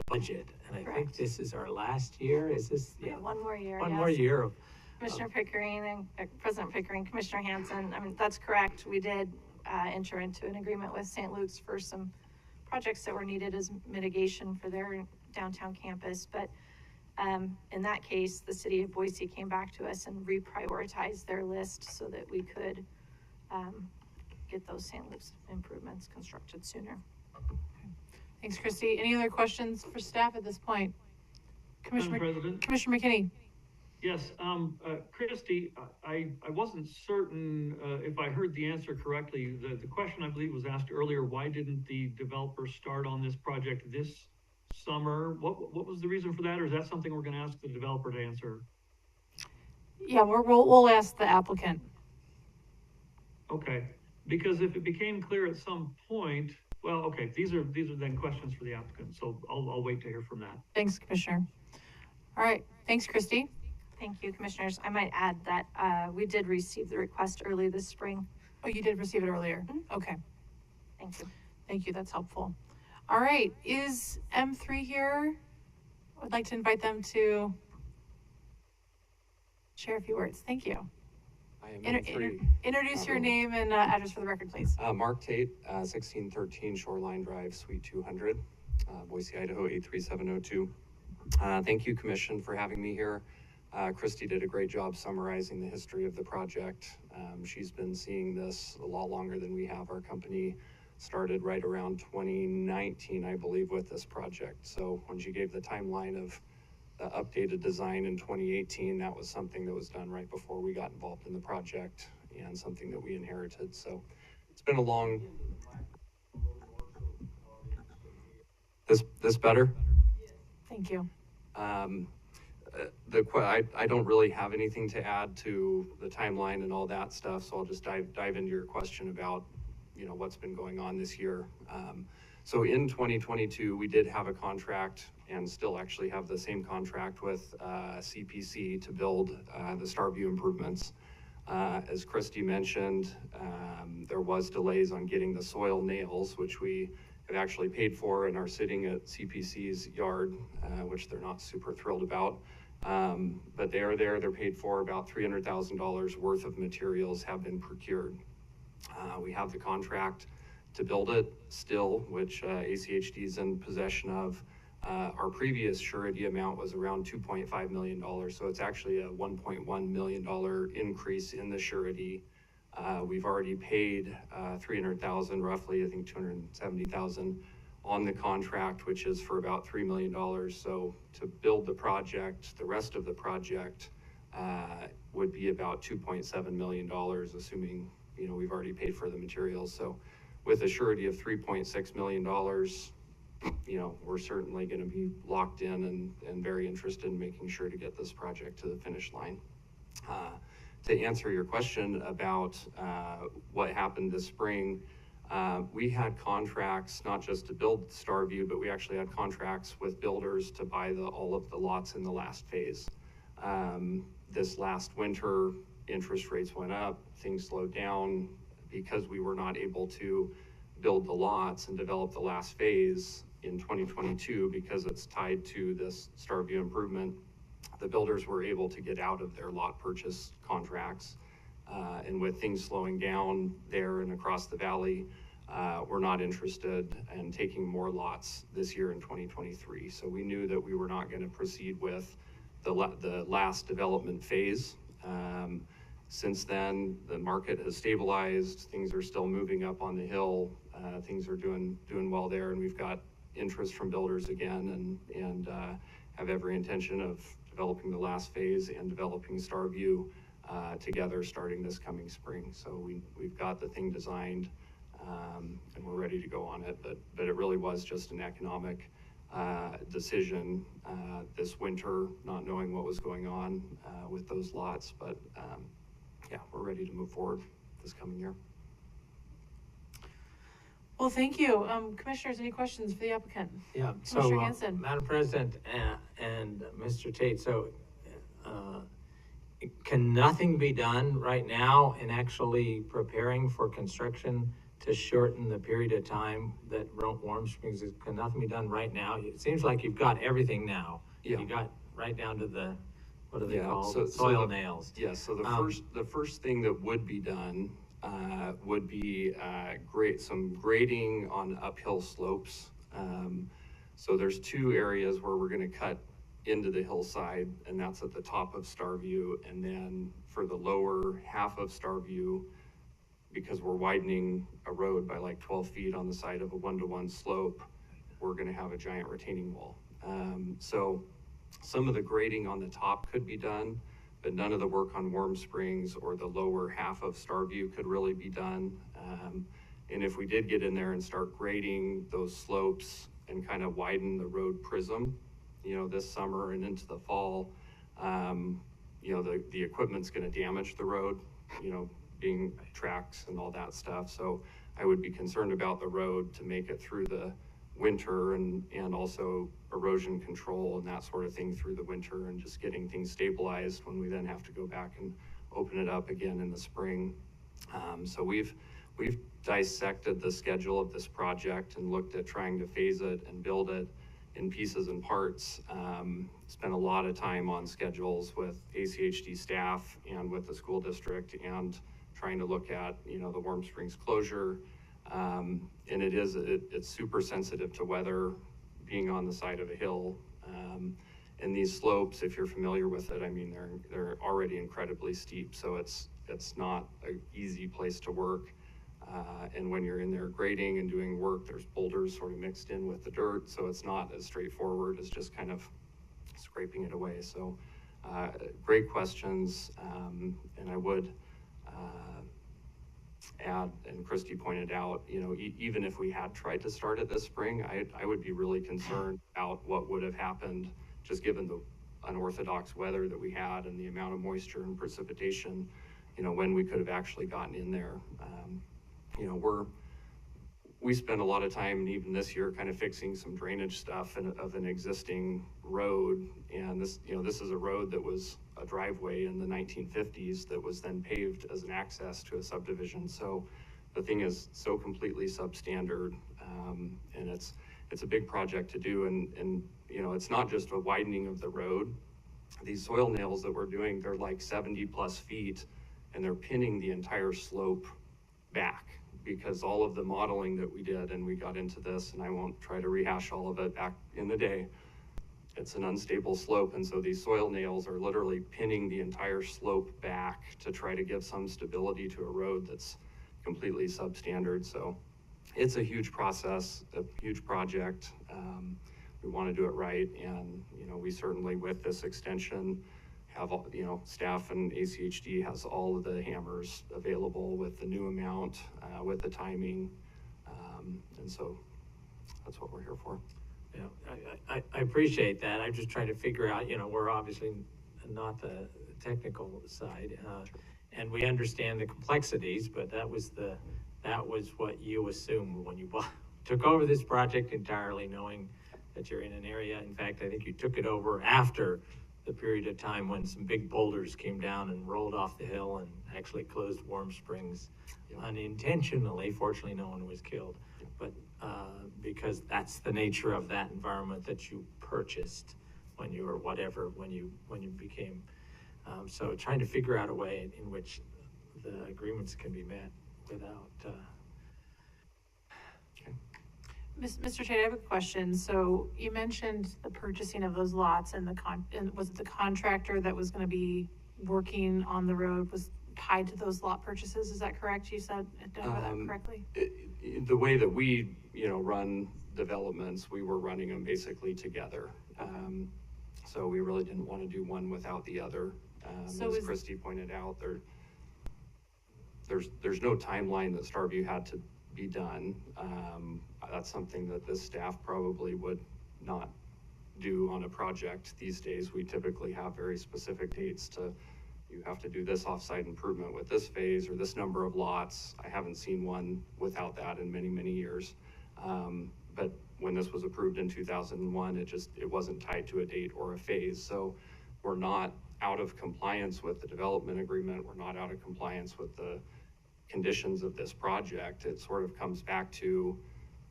budget. And I think Correct. this is our last year. Is this? We have one more year. One yes. more year of. Commissioner Pickering and President Pickering, Commissioner Hanson, I mean, that's correct. We did enter into an agreement with St. Luke's for some projects that were needed as mitigation for their downtown campus. But in that case, the city of Boise came back to us and reprioritized their list so that we could get those St. Luke's improvements constructed sooner. Thanks, Christy. Any other questions for staff at this point? Madam President? Commissioner McKinney? Yes, Christy, I wasn't certain if I heard the answer correctly. The question I believe was asked earlier, why didn't the developer start on this project this summer? What was the reason for that, or is that something we're gonna ask the developer to answer? Yeah, we'll ask the applicant. Okay, because if it became clear at some point, well, okay, these are then questions for the applicant, so I'll wait to hear from that. Thanks, Commissioner. All right, thanks, Christy. Thank you, Commissioners. I might add that we did receive the request early this spring. Oh, you did receive it earlier? Okay, Thank you. thank you, that's helpful. All right, is M3 here? I'd like to invite them to share a few words. Thank you. I am M3. Introduce your name and address for the record, please. Mark Tate, 1613 Shoreline Drive, Suite 200, Boise, Idaho 83702. Thank you, Commission, for having me here. Christy did a great job summarizing the history of the project. She's been seeing this a lot longer than we have. Our company started right around 2019, I believe, with this project. So when she gave the timeline of the updated design in 2018, that was something that was done right before we got involved in the project and something that we inherited. So it's been a long. This better? Thank you. I don't really have anything to add to the timeline and all that stuff, so I'll just dive into your question about, what's been going on this year. So in 2022, we did have a contract and still actually have the same contract with CPC to build the Starview improvements. As Christy mentioned, there was delays on getting the soil nails, which we have actually paid for and are sitting at CPC's yard, which they're not super thrilled about. But they are there, they're paid for. About $300,000 worth of materials have been procured. We have the contract to build it still, which ACHD is in possession of. Our previous surety amount was around $2.5 million, so it's actually a $1.1 million increase in the surety. We've already paid $300,000, roughly, I think $270,000 on the contract, which is for about $3 million. So to build the project, the rest of the project would be about $2.7 million, assuming, we've already paid for the materials. So with a surety of $3.6 million, we're certainly going to be locked in and very interested in making sure to get this project to the finish line. To answer your question about what happened this spring, we had contracts not just to build Starview, but we actually had contracts with builders to buy all of the lots in the last phase. This last winter, interest rates went up, things slowed down because we were not able to build the lots and develop the last phase in 2022 because it's tied to this Starview improvement. The builders were able to get out of their lot purchase contracts. And with things slowing down there and across the valley, we're not interested in taking more lots this year in 2023. So we knew that we were not going to proceed with the last development phase. Since then, the market has stabilized. Things are still moving up on the hill. Things are doing well there, and we've got interest from builders again, and have every intention of developing the last phase and developing Starview together starting this coming spring. So we've got the thing designed, and we're ready to go on it, but it really was just an economic decision this winter, not knowing what was going on with those lots, but yeah, we're ready to move forward this coming year. Well, thank you. Commissioners, any questions for the applicant? Yeah, so, Commissioner Hanson. Madam President and Mr. Tate, so can nothing be done right now in actually preparing for construction to shorten the period of time that Warm Springs can nothing be done right now? It seems like you've got everything now. Yeah. You got right down to the, what are they Yeah, called? so Soil the- nails. Yeah, so Um, the first thing that would be done, would be, some grading on uphill slopes. So there's two areas where we're gonna cut into the hillside, and that's at the top of Starview, and then for the lower half of Starview, because we're widening a road by like 12 feet on the side of a 1-to-1 slope, we're gonna have a giant retaining wall. So some of the grading on the top could be done, but none of the work on Warm Springs or the lower half of Starview could really be done. And if we did get in there and start grading those slopes and kind of widen the road prism, this summer and into the fall, the equipment's gonna damage the road, being tracks and all that stuff. So I would be concerned about the road to make it through the winter and also erosion control and that sort of thing through the winter, and just getting things stabilized when we then have to go back and open it up again in the spring. So we've dissected the schedule of this project and looked at trying to phase it and build it in pieces and parts. Spent a lot of time on schedules with ACHD staff and with the school district, and trying to look at, the Warm Springs closure. And it's super sensitive to weather, being on the side of a hill. And these slopes, if you're familiar with it, I mean, they're already incredibly steep, so it's not an easy place to work. And when you're in there grading and doing work, there's boulders sort of mixed in with the dirt, so it's not as straightforward as just kind of scraping it away. So great questions, and I would add, and Christy pointed out, even if we had tried to start it this spring, I would be really concerned about what would have happened, just given the unorthodox weather that we had and the amount of moisture and precipitation, when we could have actually gotten in there. We spent a lot of time, and even this year, kind of fixing some drainage stuff of an existing road. And this is a road that was a driveway in the 1950s that was then paved as an access to a subdivision. So the thing is so completely substandard, and it's a big project to do. And it's not just a widening of the road. These soil nails that we're doing, they're like 70+ feet, and they're pinning the entire slope back, because all of the modeling that we did, and we got into this, and I won't try to rehash all of it back in the day, it's an unstable slope, and so these soil nails are literally pinning the entire slope back to try to give some stability to a road that's completely substandard. So it's a huge process, a huge project. We want to do it right, and we certainly, with this extension, have all, staff and ACHD has all of the hammers available with the new amount, with the timing, and so that's what we're here for. Yeah, I appreciate that. I'm just trying to figure out, we're obviously not the technical side, and we understand the complexities, but that was what you assumed when you took over this project entirely, knowing that you're in an area. In fact, I think you took it over after the period of time when some big boulders came down and rolled off the hill and actually closed Warm Springs unintentionally. Fortunately, no one was killed, but because that's the nature of that environment that you purchased when you were when you became. So trying to figure out a way in which the agreements can be met without. Mr. Tate, I have a question. So you mentioned the purchasing of those lots, and was it the contractor that was going to be working on the road was tied to those lot purchases? Is that correct? You said, did I hear that correctly? The way that we, run developments, we were running them basically together. So we really didn't want to do one without the other. So as Christy pointed out, there's no timeline that Starview had to be done. That's something that this staff probably would not do on a project these days. We typically have very specific dates you have to do this offsite improvement with this phase or this number of lots. I haven't seen one without that in many, many years. But when this was approved in 2001, it wasn't tied to a date or a phase. So we're not out of compliance with the development agreement. We're not out of compliance with the conditions of this project, it sort of comes back to,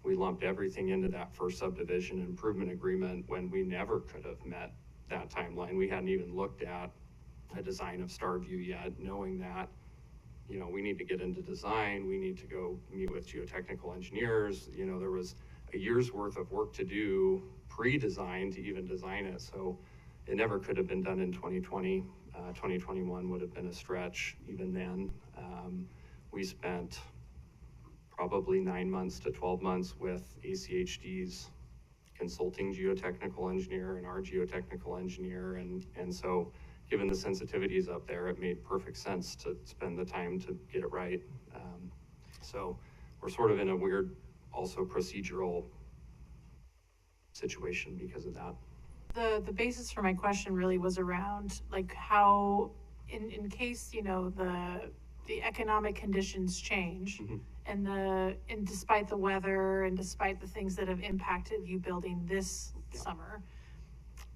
we lumped everything into that first subdivision improvement agreement when we never could have met that timeline. We hadn't even looked at a design of Starview yet, knowing that, you know, we need to get into design, we need to go meet with geotechnical engineers. You know, there was a year's worth of work to do pre-design to even design it. So it never could have been done in 2020. 2021 would have been a stretch even then. We spent probably 9 months to 12 months with ACHD's consulting geotechnical engineer and our geotechnical engineer. And so given the sensitivities up there, it made perfect sense to spend the time to get it right. So we're sort of in a weird, also procedural situation because of that. The basis for my question really was around like how, in case, you know, the economic conditions change and despite the weather and despite the things that have impacted you building this summer,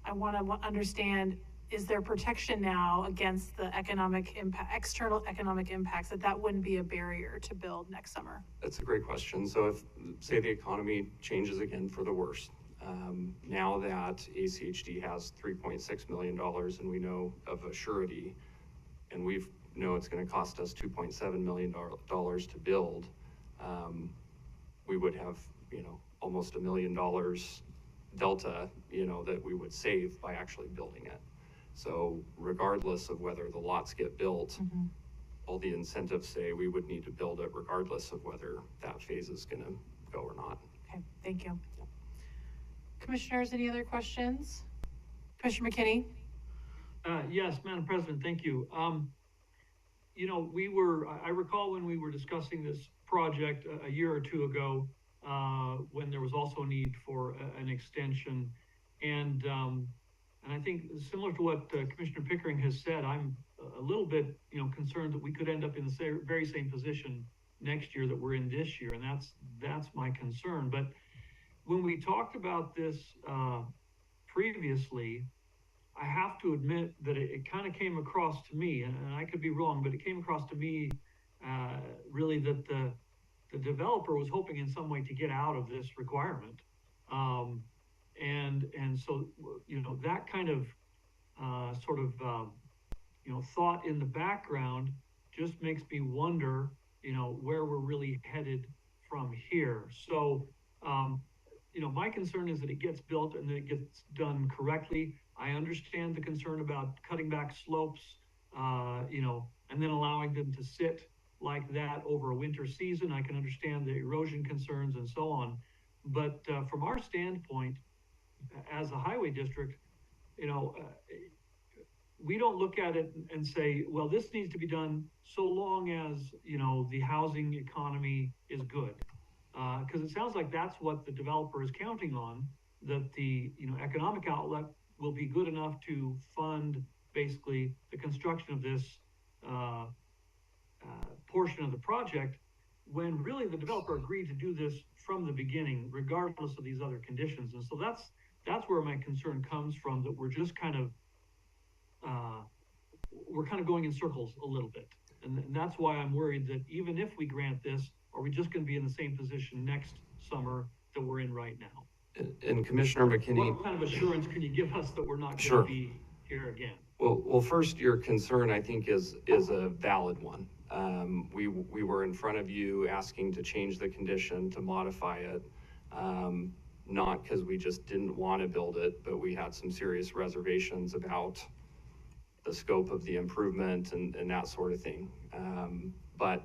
I want to understand, is there protection now against the economic impact, external economic impacts, that wouldn't be a barrier to build next summer? That's a great question. So if, say, the economy changes again for the worse, now that ACHD has $3.6 million and we know of a surety, and we know it's going to cost us $2.7 million to build, we would have, you know, almost $1 million delta, you know, that we would save by actually building it. So regardless of whether the lots get built, all the incentives say we would need to build it regardless of whether that phase is going to go or not. Okay, thank you. Commissioners, any other questions? Commissioner McKinney? Yes, Madam President, thank you. You know, I recall when we were discussing this project a year or two ago, when there was also need for an extension. And I think similar to what Commissioner Pickering has said, I'm a little bit, you know, concerned that we could end up in the very same position next year that we're in this year. And that's my concern. But when we talked about this previously, I have to admit that it kind of came across to me, and I could be wrong, but it came across to me really that the developer was hoping in some way to get out of this requirement. And so, you know, that kind of you know, thought in the background just makes me wonder, you know, where we're really headed from here. So, you know, my concern is that it gets built and that it gets done correctly. I understand the concern about cutting back slopes, you know, and then allowing them to sit like that over a winter season. I can understand the erosion concerns and so on. But from our standpoint, as a highway district, you know, we don't look at it and say, well, this needs to be done so long as, you know, the housing economy is good. Because it sounds like that's what the developer is counting on, that the, you know, economic outlet will be good enough to fund basically the construction of this portion of the project, when really the developer agreed to do this from the beginning, regardless of these other conditions. And so that's where my concern comes from, that we're just kind of going in circles a little bit. And that's why I'm worried that even if we grant this, are we just going to be in the same position next summer that we're in right now? And Commissioner McKinney, What kind of assurance can you give us that we're not going Sure. to be here again? Well, first, your concern, I think, is a valid one. We were in front of you asking to change the condition, to modify it, not because we just didn't want to build it, but we had some serious reservations about the scope of the improvement and that sort of thing. But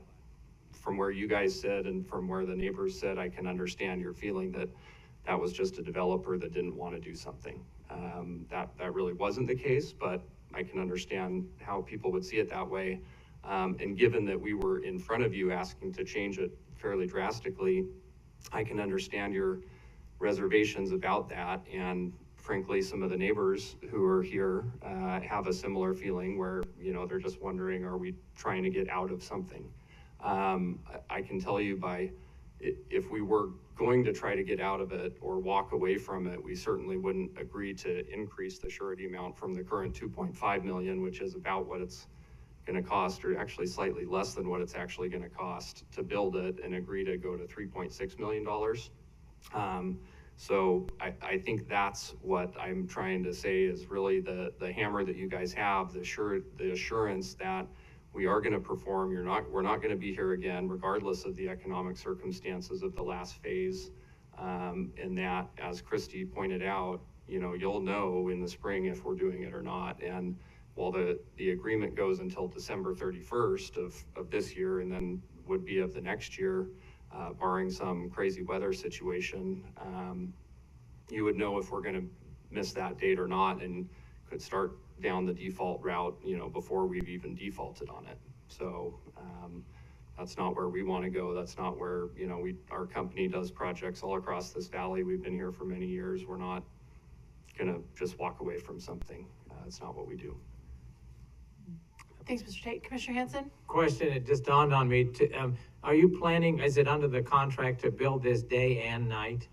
from where you guys sit and from where the neighbors sit, I can understand your feeling that that was just a developer that didn't want to do something. That really wasn't the case, but I can understand how people would see it that way. And given that we were in front of you asking to change it fairly drastically, I can understand your reservations about that. And frankly, some of the neighbors who are here have a similar feeling where, you know, they're just wondering, are we trying to get out of something? I can tell you if we were going to try to get out of it or walk away from it, we certainly wouldn't agree to increase the surety amount from the current 2.5 million, which is about what it's gonna cost, or actually slightly less than what it's actually gonna cost to build it, and agree to go to $3.6 million. So I think that's what I'm trying to say is really the hammer that you guys have, the assurance that we are gonna perform. We're not gonna be here again, regardless of the economic circumstances of the last phase. And that, as Christy pointed out, you know, you'll know in the spring if we're doing it or not. And while the agreement goes until December 31st of this year, and then would be of the next year, barring some crazy weather situation, you would know if we're gonna miss that date or not, and could start down the default route, you know, before we've even defaulted on it. So, that's not where we wanna go. That's not where, you know, our company does projects all across this valley. We've been here for many years. We're not gonna just walk away from something. It's not what we do. Thanks, Mr. Tate. Commissioner Hanson? Question, it just dawned on me, are you planning, is it under the contract to build this day and night?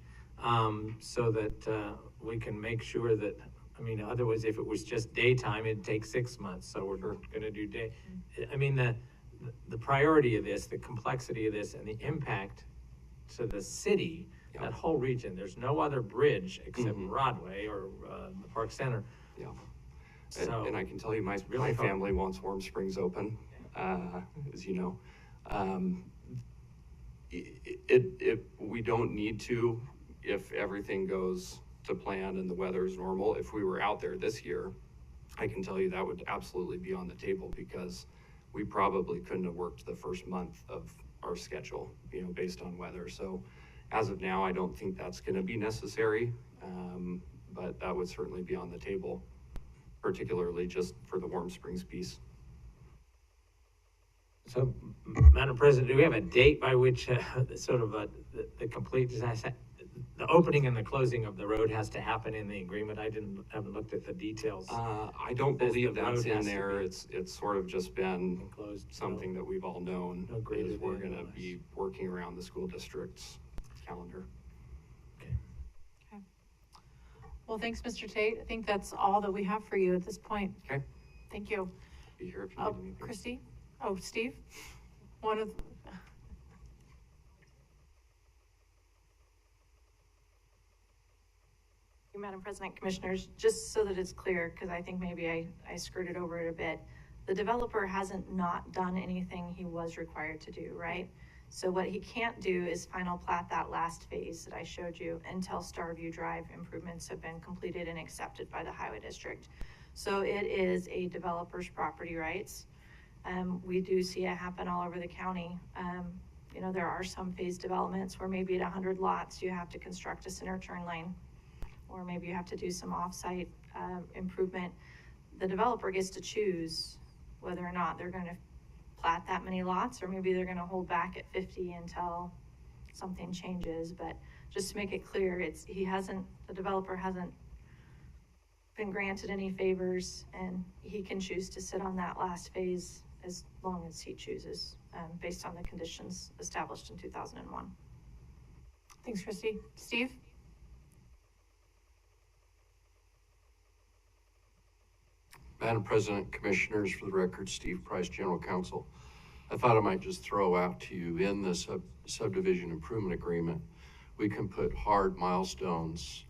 So that, we can make sure that, I mean, otherwise if it was just daytime, it'd take 6 months, so we're gonna do day. I mean, the priority of this, the complexity of this, and the impact to the city, that whole region, there's no other bridge except Broadway or, the Park Center. Yeah. So, And I can tell you, my family wants Warm Springs open, as you know. We don't need to, if everything goes to plan and the weather is normal. If we were out there this year, I can tell you that would absolutely be on the table, because we probably couldn't have worked the first month of our schedule, you know, based on weather. So as of now, I don't think that's gonna be necessary, but that would certainly be on the table, particularly just for the Warm Springs piece. So, Madam President, do we have a date by which, the complete, the opening and the closing of the road has to happen in the agreement? I haven't looked at the details. I don't believe that's in there. It's sort of just been Enclosed, something that we've all known, No greater is we're than gonna or less. be working around the school district's calendar. Well, thanks, Mr. Tate. I think that's all that we have for you at this point. Okay. Thank you. Be here if you Oh, need anything. Christy? Oh, Steve? Thank you, Madam President, Commissioners, just so that it's clear, because I think maybe I skirted over it a bit. The developer hasn't not done anything he was required to do, right? So what he can't do is final plat that last phase that I showed you until Starview Drive improvements have been completed and accepted by the Highway District. So it is a developer's property rights. We do see it happen all over the county. You know, there are some phase developments where maybe at 100 lots, you have to construct a center turn lane, or maybe you have to do some off-site improvement. The developer gets to choose whether or not they're gonna plat that many lots, or maybe they're gonna hold back at 50 until something changes. But just to make it clear, the developer hasn't been granted any favors, and he can choose to sit on that last phase as long as he chooses, based on the conditions established in 2001. Thanks, Christy. Steve? Madam President, Commissioners, for the record, Steve Price, General Counsel. I thought I might just throw out to you, in the subdivision improvement agreement, we can put hard milestones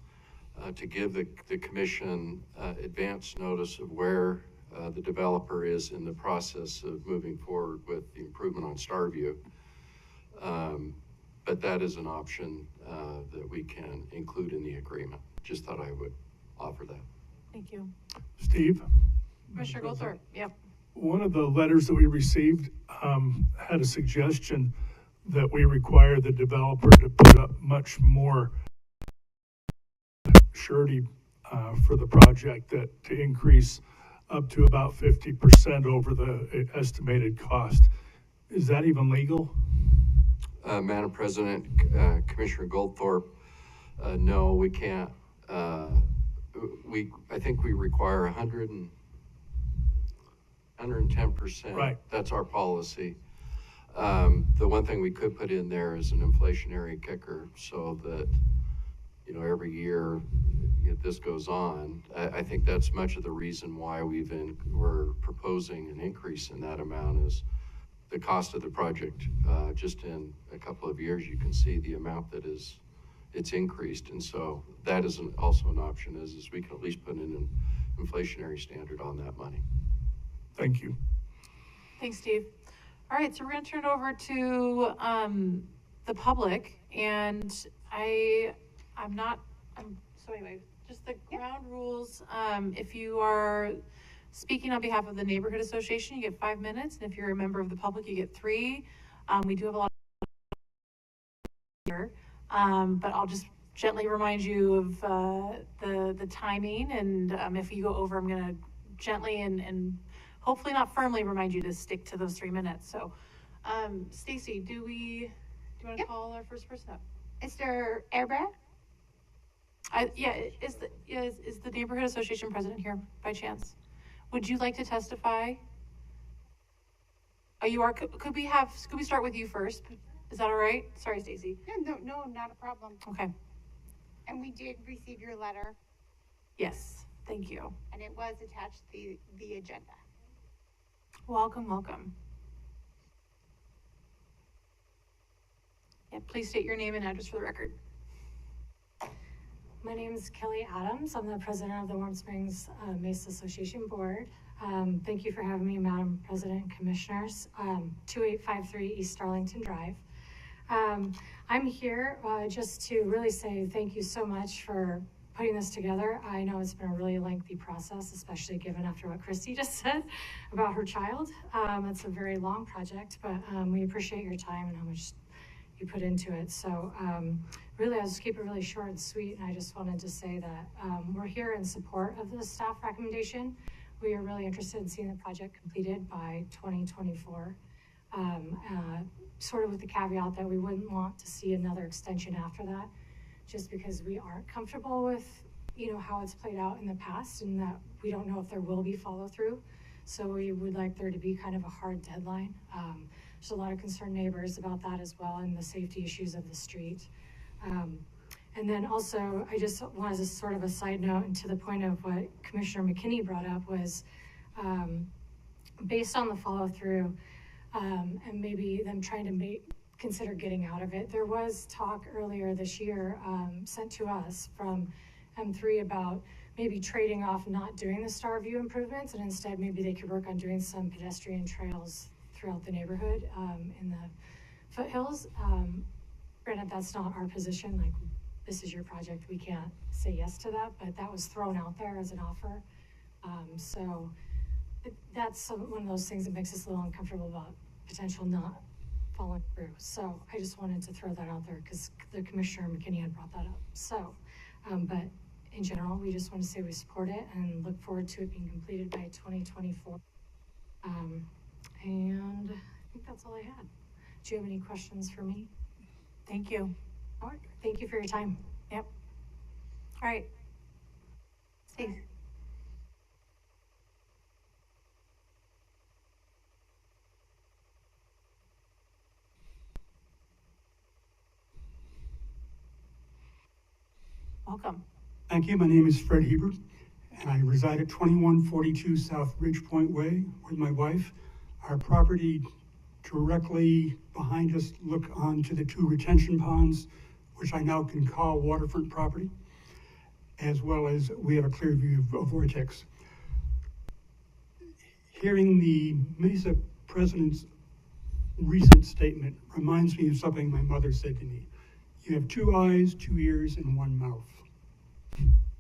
to give the commission advance notice of where the developer is in the process of moving forward with the improvement on Starview. But that is an option that we can include in the agreement. Just thought I would offer that. Thank you. Steve? Commissioner Goldthorpe? Yep. One of the letters that we received had a suggestion that we require the developer to put up much more surety for the project, that to increase up to about 50% over the estimated cost. Is that even legal? Madam President, Commissioner Goldthorpe, no, we can't. I think we require 110%. Right. That's our policy. The one thing we could put in there is an inflationary kicker, so that, you know, every year, if this goes on, I think that's much of the reason why we're proposing an increase in that amount is the cost of the project. Just in a couple of years, you can see the amount that it's increased. And so that is also an option is we can at least put in an inflationary standard on that money. Thank you. Thanks, Steve. All right, so we're going to turn it over to the public, and so anyway, just the ground rules. If you are speaking on behalf of the neighborhood association, you get 5 minutes, and if you're a member of the public, you get 3. We do have a lot here, but I'll just gently remind you of the timing, and if you go over, I'm going to gently and hopefully not firmly remind you to stick to those 3 minutes. So, Stacy, do you want to call our first person up? Mr. Erbert? Is the neighborhood association president here by chance? Would you like to testify? Oh, you are. Could we start with you first? Is that all right? Sorry, Stacy. No, not a problem. Okay. And we did receive your letter, Yes. Thank you. and it was attached to the agenda. Welcome. Yeah, please state your name and address for the record. My name is Kelly Adams. I'm the president of the Warm Springs Mesa Association Board. Thank you for having me, Madam President and Commissioners. 2853 East Arlington Drive. I'm here just to really say thank you so much for putting this together. I know it's been a really lengthy process, especially given after what Christy just said about her child. It's a very long project, but we appreciate your time and how much you put into it. So really, I'll just keep it really short and sweet. And I just wanted to say that we're here in support of the staff recommendation. We are really interested in seeing the project completed by 2024, sort of with the caveat that we wouldn't want to see another extension after that, just because we aren't comfortable with, how it's played out in the past, and that we don't know if there will be follow through. So we would like there to be kind of a hard deadline. There's a lot of concerned neighbors about that as well, and the safety issues of the street. And then also, I just wanted to sort of a side note, and to the point of what Commissioner McKinney brought up was, based on the follow through, and maybe them trying to consider getting out of it. There was talk earlier this year sent to us from M3 about maybe trading off not doing the Star View improvements, and instead maybe they could work on doing some pedestrian trails throughout the neighborhood in the foothills. Granted, that's not our position. Like, this is your project. We can't say yes to that, but that was thrown out there as an offer. So that's one of those things that makes us a little uncomfortable about potential not following through. So I just wanted to throw that out there because the Commissioner McKinney had brought that up. So, but in general, we just want to say we support it and look forward to it being completed by 2024. And I think that's all I had. Do you have any questions for me? Thank you. All right. Thank you for your time. Yep. All right. Steve. Welcome. Thank you. My name is Fred Hebert, and I reside at 2142 South Ridgepoint Way with my wife. Our property directly behind us look onto the 2 retention ponds, which I now can call waterfront property, as well as we have a clear view of Vortex. Hearing the Mesa president's recent statement reminds me of something my mother said to me. You have 2 eyes, 2 ears, and 1 mouth.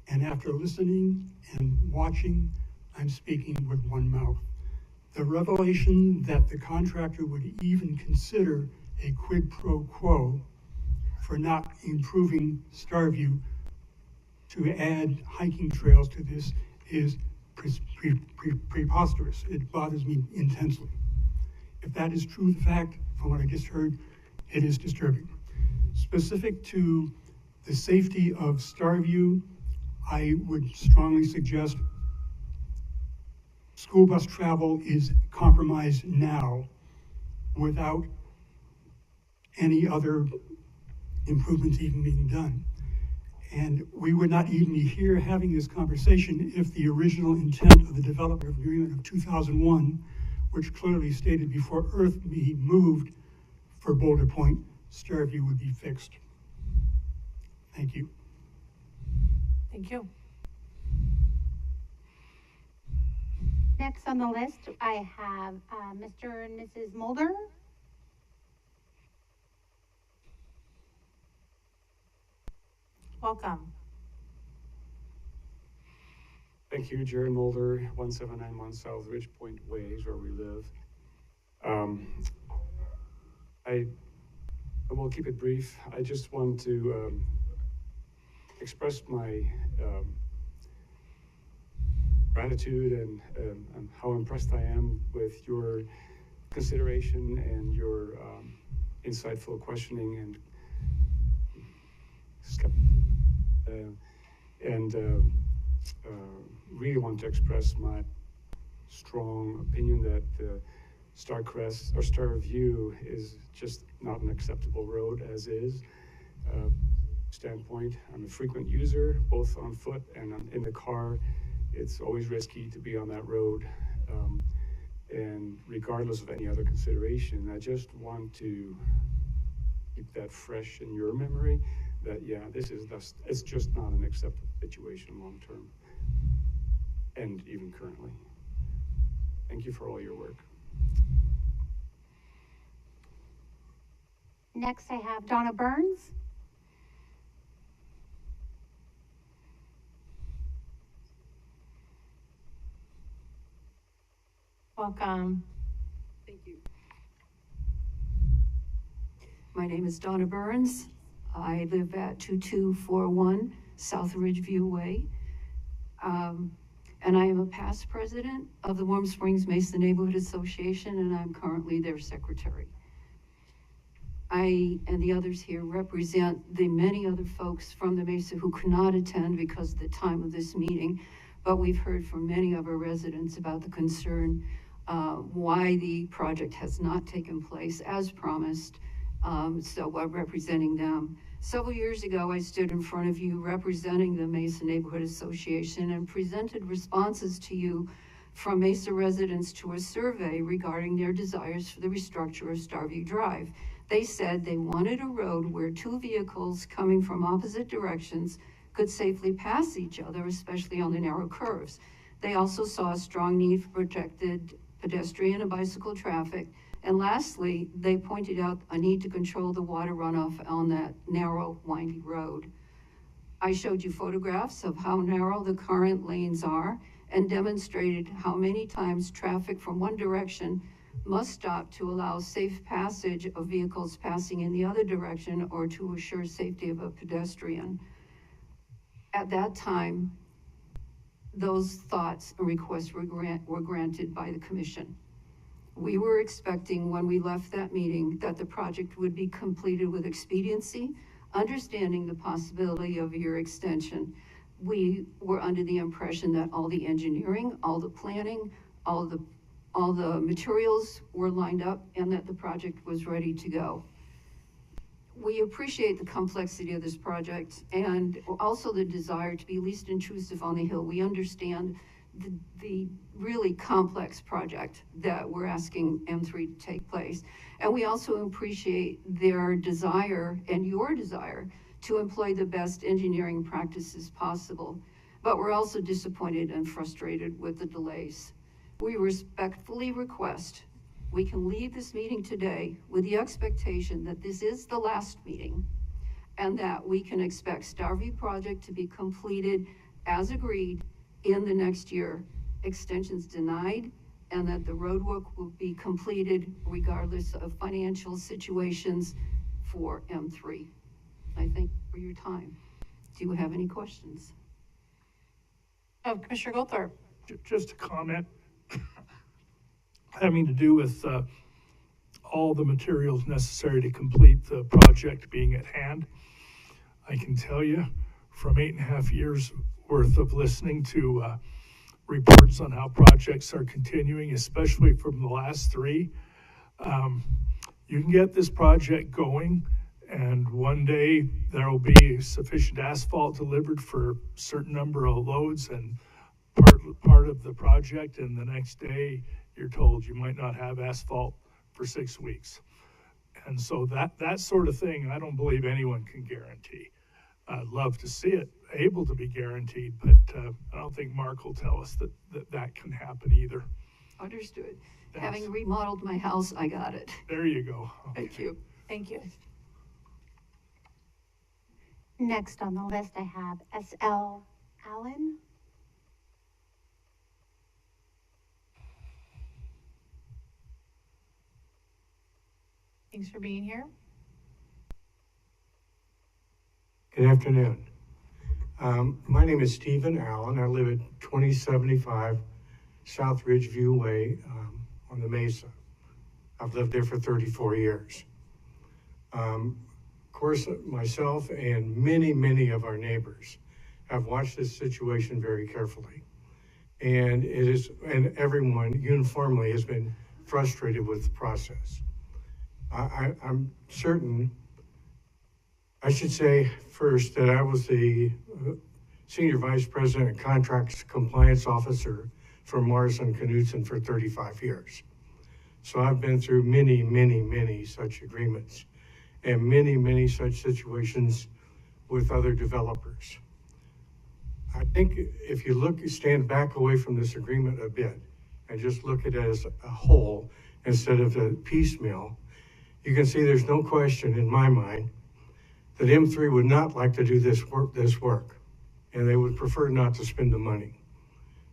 And after listening and watching, I'm speaking with 1 mouth. The revelation that the contractor would even consider a quid pro quo for not improving Starview to add hiking trails to this is preposterous. It bothers me intensely. If that is true, the fact, from what I just heard, it is disturbing. Specific to the safety of Starview, I would strongly suggest school bus travel is compromised now without any other improvements even being done. And we would not even be here having this conversation if the original intent of the developer agreement of 2001, which clearly stated before earth be moved for Boulder Point, Starview would be fixed. Thank you. Thank you. Next on the list, I have Mr. and Mrs. Mulder. Welcome. Thank you, Jerry Mulder, 1791 South Ridge Point Way is where we live. I will keep it brief. I just want to express my gratitude and how impressed I am with your consideration and your insightful questioning and really want to express my strong opinion that Starcrest or Starview is just not an acceptable road as is. Standpoint, I'm a frequent user, both on foot and in the car. It's always risky to be on that road. And regardless of any other consideration, I just want to keep that fresh in your memory that, yeah, it's just not an acceptable situation long term and even currently. Thank you for all your work. Next, I have Donna Burns. Welcome. Thank you. My name is Donna Burns. I live at 2241 South Ridgeview Way. And I am a past president of the Warm Springs Mesa Neighborhood Association, and I'm currently their secretary. I and the others here represent the many other folks from the Mesa who could not attend because of the time of this meeting, but we've heard from many of our residents about the concern why the project has not taken place as promised. So we're representing them. Several years ago, I stood in front of you representing the Mesa Neighborhood Association and presented responses to you from Mesa residents to a survey regarding their desires for the restructure of Starview Drive. They said they wanted a road where two vehicles coming from opposite directions could safely pass each other, especially on the narrow curves. They also saw a strong need for protected pedestrian and bicycle traffic. And lastly, they pointed out a need to control the water runoff on that narrow, windy road. I showed you photographs of how narrow the current lanes are and demonstrated how many times traffic from one direction must stop to allow safe passage of vehicles passing in the other direction or to assure safety of a pedestrian. At that time, those thoughts and requests were granted by the commission. We were expecting when we left that meeting that the project would be completed with expediency, understanding the possibility of your extension. We were under the impression that all the engineering, all the planning, all the materials were lined up and that the project was ready to go. We appreciate the complexity of this project and also the desire to be least intrusive on the hill. We understand the really complex project that we're asking M3 to take place. And we also appreciate their desire and your desire to employ the best engineering practices possible. But we're also disappointed and frustrated with the delays. We respectfully request we can leave this meeting today with the expectation that this is the last meeting and that we can expect Starview project to be completed as agreed in the next year, extensions denied, and that the roadwork will be completed regardless of financial situations for M3. I thank you for your time. Do you have any questions? Oh, Commissioner Goldthorpe. Just a comment having to do with all the materials necessary to complete the project being at hand. I can tell you from 8.5 years worth of listening to reports on how projects are continuing, especially from the last 3. You can get this project going And one day there will be sufficient asphalt delivered for a certain number of loads and part of the project, and the next day you're told you might not have asphalt for 6 weeks. And so that sort of thing, I don't believe anyone can guarantee. I'd love to see it able to be guaranteed, but I don't think Mark will tell us that can happen either. Understood. Thanks. Having remodeled my house, I got it. There you go. Thank you. Thank you. Next on the list, I have S.L. Allen. Thanks for being here. Good afternoon. My name is Stephen Allen. I live at 2075 South Ridgeview Way on the Mesa. I've lived there for 34 years. Of course, myself and many of our neighbors have watched this situation very carefully. And everyone uniformly has been frustrated with the process. I'm certain, I should say first that I was the Senior Vice President and Contracts Compliance Officer for Morrison Knudsen for 35 years. So I've been through many such agreements and many such situations with other developers. I think if you stand back away from this agreement a bit and just look at it as a whole instead of a piecemeal, you can see there's no question in my mind that M3 would not like to do this work, and they would prefer not to spend the money.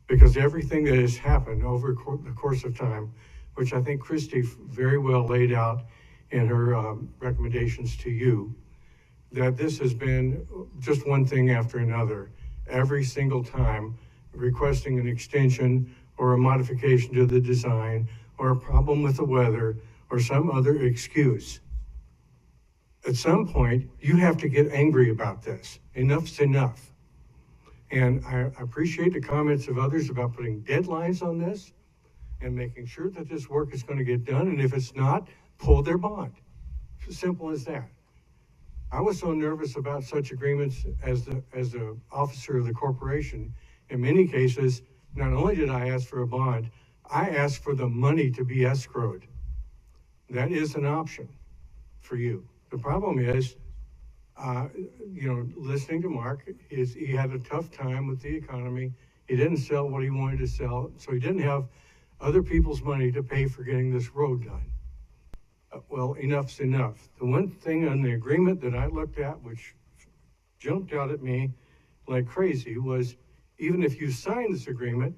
Because everything that has happened over the course of time, which I think Christy very well laid out in her recommendations to you, that this has been just one thing after another, every single time requesting an extension or a modification to the design or a problem with the weather or some other excuse. At some point, you have to get angry about this. Enough's enough. And I appreciate the comments of others about putting deadlines on this and making sure that this work is going to get done. And if it's not, pull their bond. It's as simple as that. I was so nervous about such agreements as the officer of the corporation. In many cases, not only did I ask for a bond, I asked for the money to be escrowed. That is an option for you. The problem is, listening to Mark, he had a tough time with the economy. He didn't sell what he wanted to sell, so he didn't have other people's money to pay for getting this road done. Well, enough's enough. The one thing on the agreement that I looked at, which jumped out at me like crazy, was even if you sign this agreement,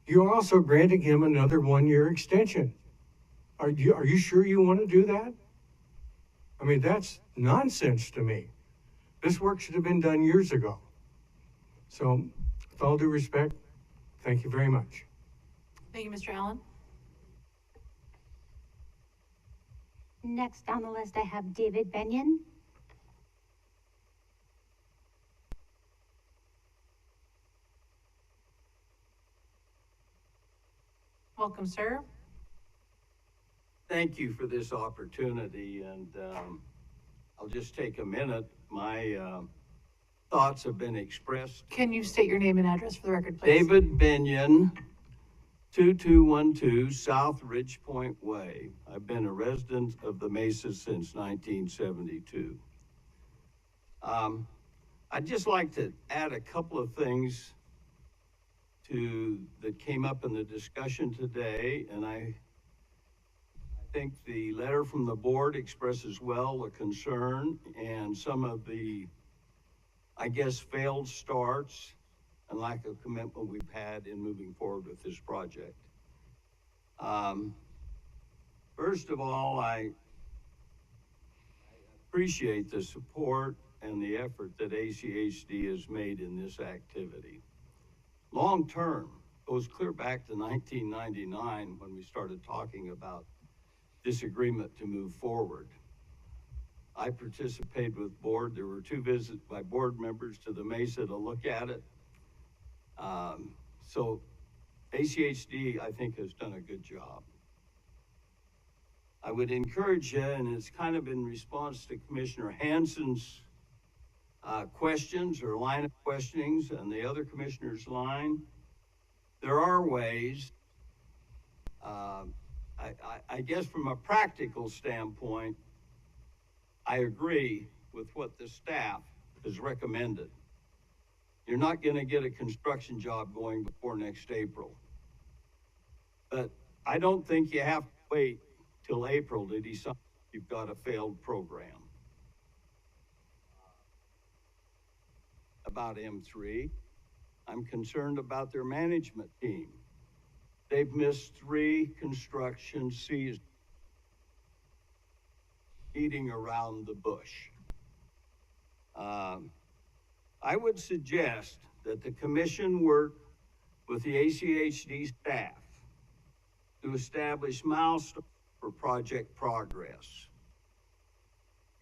you're also granting him another 1-year extension. Are you sure you want to do that? I mean, that's nonsense to me. This work should have been done years ago. So, with all due respect, thank you very much. Thank you, Mr. Allen. Next on the list, I have David Benyon. Welcome, sir. Thank you for this opportunity, and I'll just take a minute. My thoughts have been expressed. Can you state your name and address for the record, please? David Benyon, 2212 South Ridge Point Way. I've been a resident of the Mesa since 1972. I'd just like to add a couple of things that came up in the discussion today, and I think the letter from the board expresses well a concern and some of the, I guess, failed starts and lack of commitment we've had in moving forward with this project. First of all, I appreciate the support and the effort that ACHD has made in this activity. Long term, goes clear back to 1999 when we started talking about this agreement to move forward. I participated with board. There were 2 visits by board members to the Mesa to look at it. So ACHD, I think, has done a good job. I would encourage you, and it's kind of in response to Commissioner Hansen's questions or line of questionings and the other commissioner's line. There are ways, I guess from a practical standpoint, I agree with what the staff has recommended. You're not going to get a construction job going before next April. But I don't think you have to wait till April to decide you've got a failed program. About M3, I'm concerned about their management team. They've missed 3 construction seasons, beating around the bush. I would suggest that the commission work with the ACHD staff to establish milestones for project progress.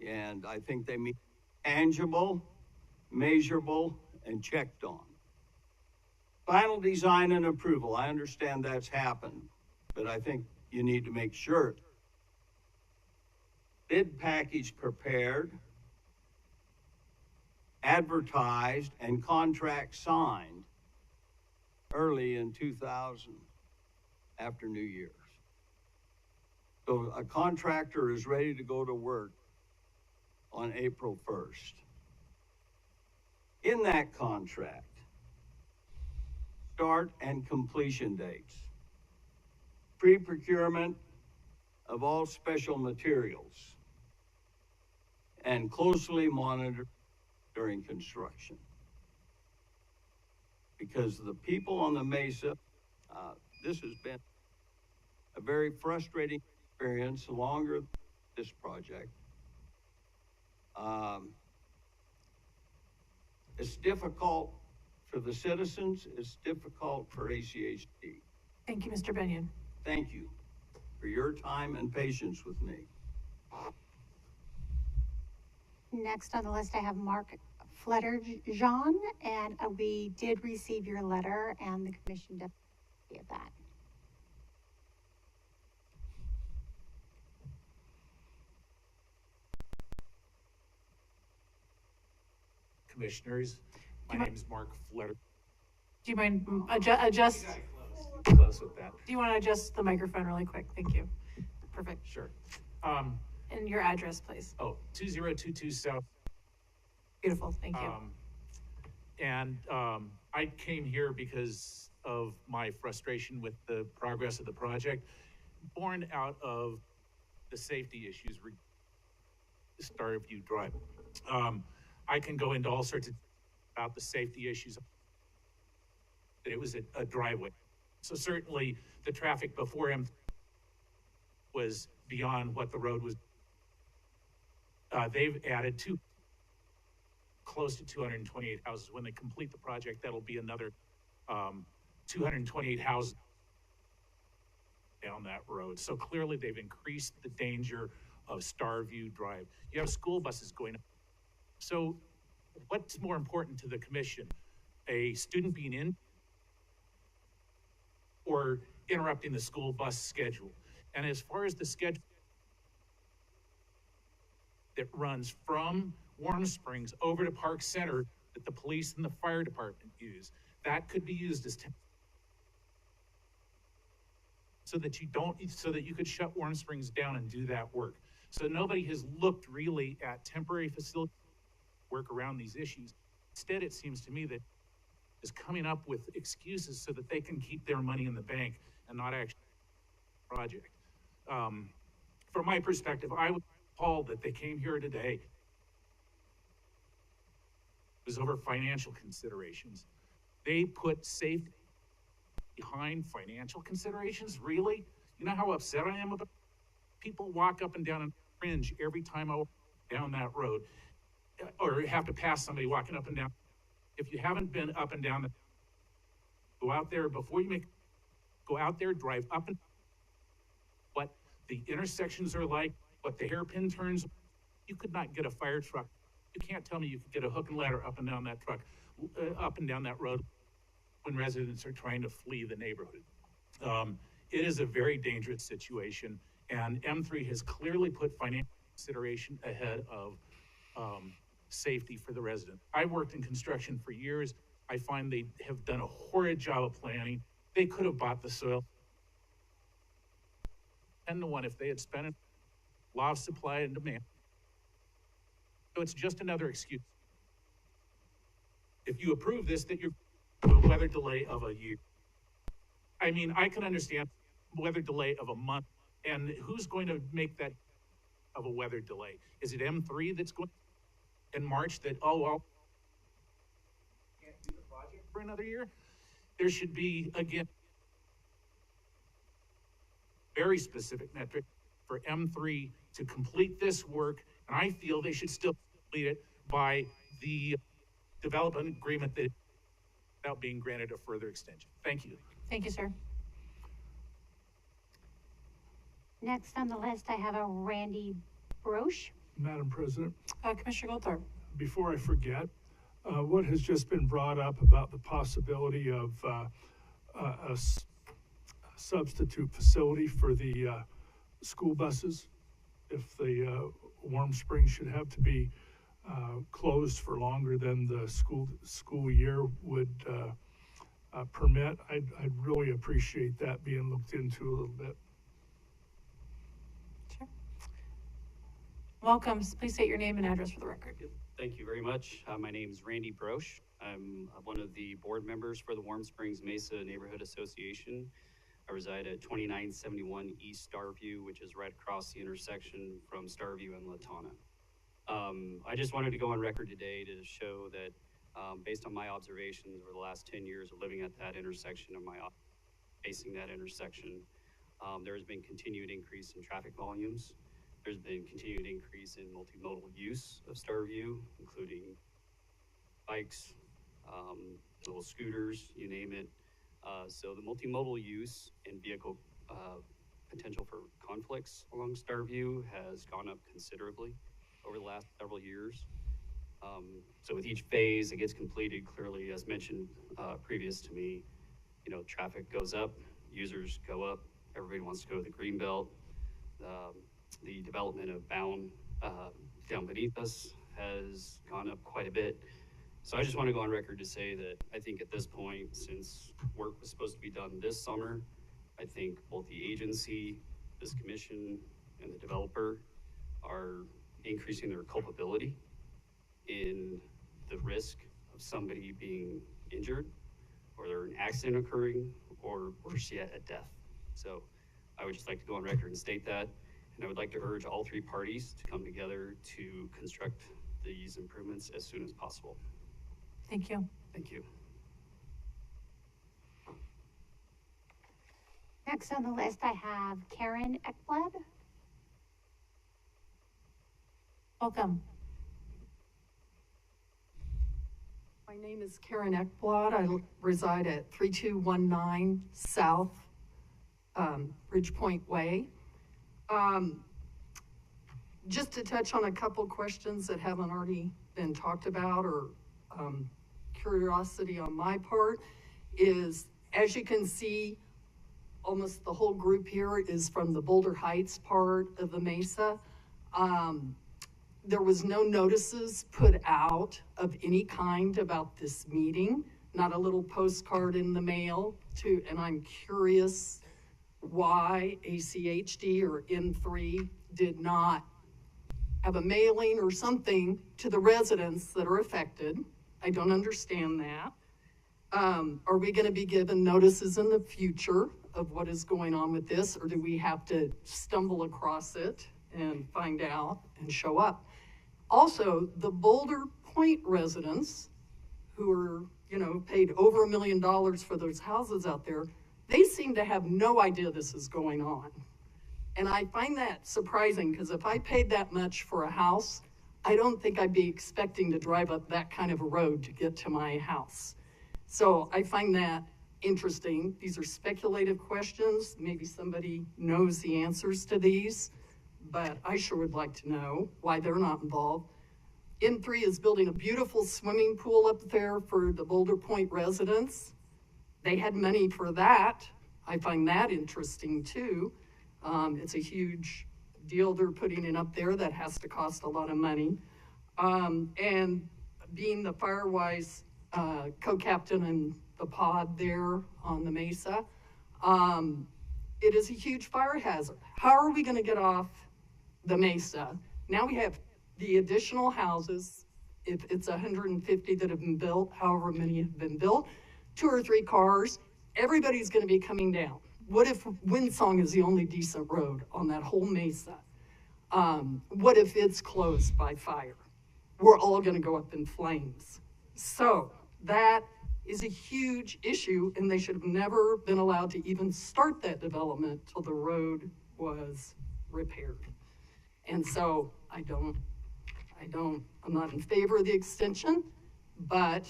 And I think they mean tangible, measurable, and checked on. Final design and approval, I understand that's happened, but I think you need to make sure. Bid package prepared, advertised, and contract signed early in 2000 after New Year's. So a contractor is ready to go to work on April 1st. In that contract, start and completion dates, pre-procurement of all special materials, and closely monitored during construction. Because the people on the Mesa, this has been a very frustrating experience longer than this project. It's difficult for the citizens, it's difficult for ACHD. Thank you, Mr. Benyon. Thank you for your time and patience with me. Next on the list, I have Mark Fletcher-Jean, and we did receive your letter, and the commission definitely of that. Commissioners, my name is Mark Fletcher. Do you mind adjust? Close with that. Do you want to adjust the microphone really quick? Thank you. Perfect. Sure. And your address, please. 2022 South. Beautiful, thank you. I came here because of my frustration with the progress of the project, born out of the safety issues Starview Drive. I can go into all sorts of about the safety issues. It was a driveway. So certainly the traffic before him was beyond what the road was. They've added close to 228 houses. When they complete the project, that'll be another 228 houses down that road. So clearly they've increased the danger of Starview Drive. You have school buses going up. So what's more important to the commission? A student being in or interrupting the school bus schedule? And as far as the schedule that runs from Warm Springs over to Park Center that the police and the fire department use, that could be used as so that you could shut Warm Springs down and do that work. So nobody has looked really at temporary facility work around these issues. Instead, it seems to me that is coming up with excuses so that they can keep their money in the bank and not actually project. From my perspective, I was appalled that they came here today. It was over financial considerations. They put safety behind financial considerations? Really? You know how upset I am about people walk up and down and cringe every time I walk down that road, or have to pass somebody walking up and down. If you haven't been up and down, go out there before you go out there, drive up and what the intersections are like, what the hairpin turns. You could not get a fire truck. You can't tell me you could get a hook and ladder up and down that truck, up and down that road when residents are trying to flee the neighborhood. It is a very dangerous situation, And M3 has clearly put financial consideration ahead of safety for the resident. I've worked in construction for years. I find they have done a horrid job of planning. They could have bought the soil 10-to-1 if they had spent it. Law of supply and demand. So it's just another excuse. If you approve this, that you're a weather delay of a year. I mean, I can understand weather delay of a month, and who's going to make that of a weather delay? Is it M3 that's going in March that, oh, well, can't do the project for another year? There should be, again, very specific metric for M3 to complete this work, and I feel they should still complete it by the development agreement that without being granted a further extension. Thank you. Thank you, sir. Next on the list, I have a Randy Broche. Madam President, Commissioner Goldthorpe. before I forget, what has just been brought up about the possibility of a substitute facility for the school buses, if the Warm Springs should have to be closed for longer than the school year would permit, I'd really appreciate that being looked into a little bit. Sure. Welcome. Please state your name and address for the record. Thank you very much. My name is Randy Broche. I'm one of the board members for the Warm Springs Mesa Neighborhood Association. I reside at 2971 East Starview, which is right across the intersection from Starview and Latona. I just wanted to go on record today to show that based on my observations over the last 10 years of living at that intersection and facing that intersection, there has been continued increase in traffic volumes. There's been continued increase in multimodal use of Starview, including bikes, little scooters, you name it. So the multimodal use and vehicle potential for conflicts along Starview has gone up considerably over the last several years. So with each phase, it gets completed clearly, as mentioned previous to me, you know, traffic goes up, users go up, everybody wants to go to the Greenbelt. The development of Bound down beneath us has gone up quite a bit. So I just want to go on record to say that I think at this point, since work was supposed to be done this summer, I think both the agency, this commission, and the developer are increasing their culpability in the risk of somebody being injured, or an accident occurring, or worse yet, a death. So I would just like to go on record and state that. And I would like to urge all three parties to come together to construct these improvements as soon as possible. Thank you. Thank you. Next on the list, I have Karen Ekblad. Welcome. My name is Karen Ekblad. I reside at 3219 South Ridgepoint Way. Just to touch on a couple questions that haven't already been talked about, or curiosity on my part, is, as you can see, almost the whole group here is from the Boulder Heights part of the Mesa. There was no notices put out of any kind about this meeting, not a little postcard in the mail and I'm curious why ACHD or M3 did not have a mailing or something to the residents that are affected. I don't understand that. Are we going to be given notices in the future of what is going on with this, or do we have to stumble across it and find out and show up? Also, the Boulder Point residents who are, you know, paid over $1 million for those houses out there, they seem to have no idea this is going on. And I find that surprising, because if I paid that much for a house, I don't think I'd be expecting to drive up that kind of a road to get to my house. So I find that interesting. These are speculative questions. Maybe somebody knows the answers to these, but I sure would like to know why they're not involved. M3 is building a beautiful swimming pool up there for the Boulder Point residents. They had money for that. I find that interesting too. It's a huge deal they're putting in up there that has to cost a lot of money. And being the Firewise co-captain in the pod there on the Mesa, it is a huge fire hazard. How are we going to get off the Mesa? Now we have the additional houses, if it's 150 that have been built, however many have been built, 2 or 3 cars, everybody's going to be coming down. What if Windsong is the only decent road on that whole Mesa? What if it's closed by fire? We're all going to go up in flames. So that is a huge issue, and they should have never been allowed to even start that development till the road was repaired. And so I'm not in favor of the extension, but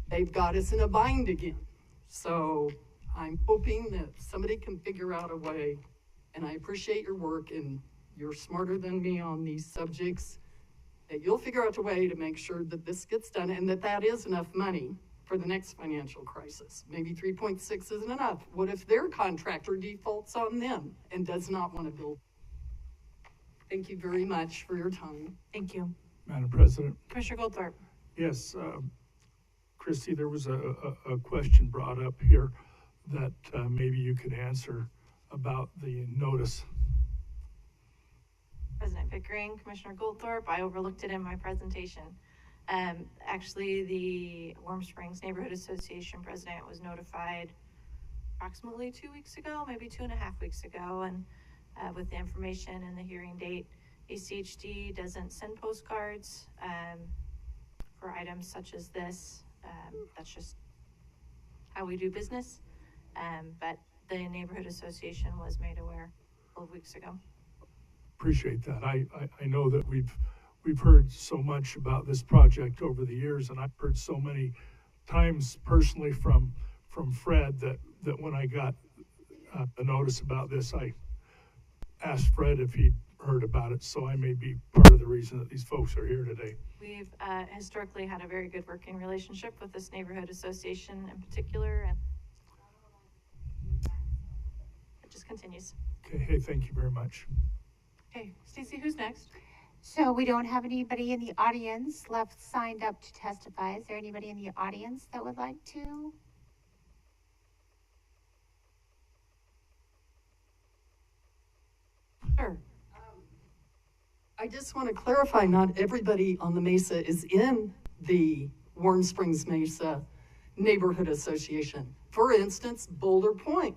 they've got us in a bind again. So I'm hoping that somebody can figure out a way, and I appreciate your work, and you're smarter than me on these subjects, that you'll figure out a way to make sure that this gets done and that is enough money for the next financial crisis. Maybe 3.6 isn't enough. What if their contractor defaults on them and does not want to build? Thank you very much for your time. Thank you. Madam President. Commissioner Goldthorpe. Yes, Christy, there was a question brought up here that maybe you could answer about the notice. President Pickering, Commissioner Goldthorpe, I overlooked it in my presentation. Actually, the Warm Springs Neighborhood Association president was notified approximately 2 weeks ago, maybe 2.5 weeks ago, and with the information and the hearing date. ACHD doesn't send postcards for items such as this. That's just how we do business. But the neighborhood association was made aware a couple of weeks ago. Appreciate that. I know that we've heard so much about this project over the years, and I've heard so many times personally from Fred that when I got a notice about this, I asked Fred if he'd heard about it, so I may be part of the reason that these folks are here today. We've historically had a very good working relationship with this neighborhood association in particular, and it just continues. Okay, hey, thank you very much. Okay, Stacy, who's next? So we don't have anybody in the audience left signed up to testify. Is there anybody in the audience that would like to? Sure. I just want to clarify, not everybody on the Mesa is in the Warm Springs Mesa Neighborhood Association. For instance, Boulder Point,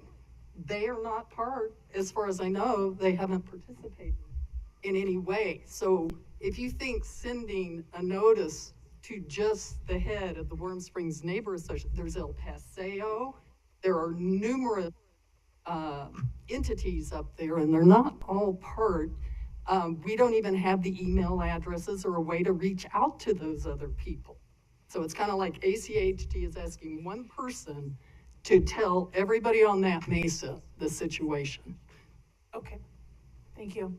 they are not part, as far as I know, they haven't participated in any way. So if you think sending a notice to just the head of the Warm Springs Neighborhood Association, there's El Paseo, there are numerous entities up there, and they're not all part. We don't even have the email addresses or a way to reach out to those other people. So it's kind of like ACHD is asking one person to tell everybody on that Mesa the situation. Okay, thank you.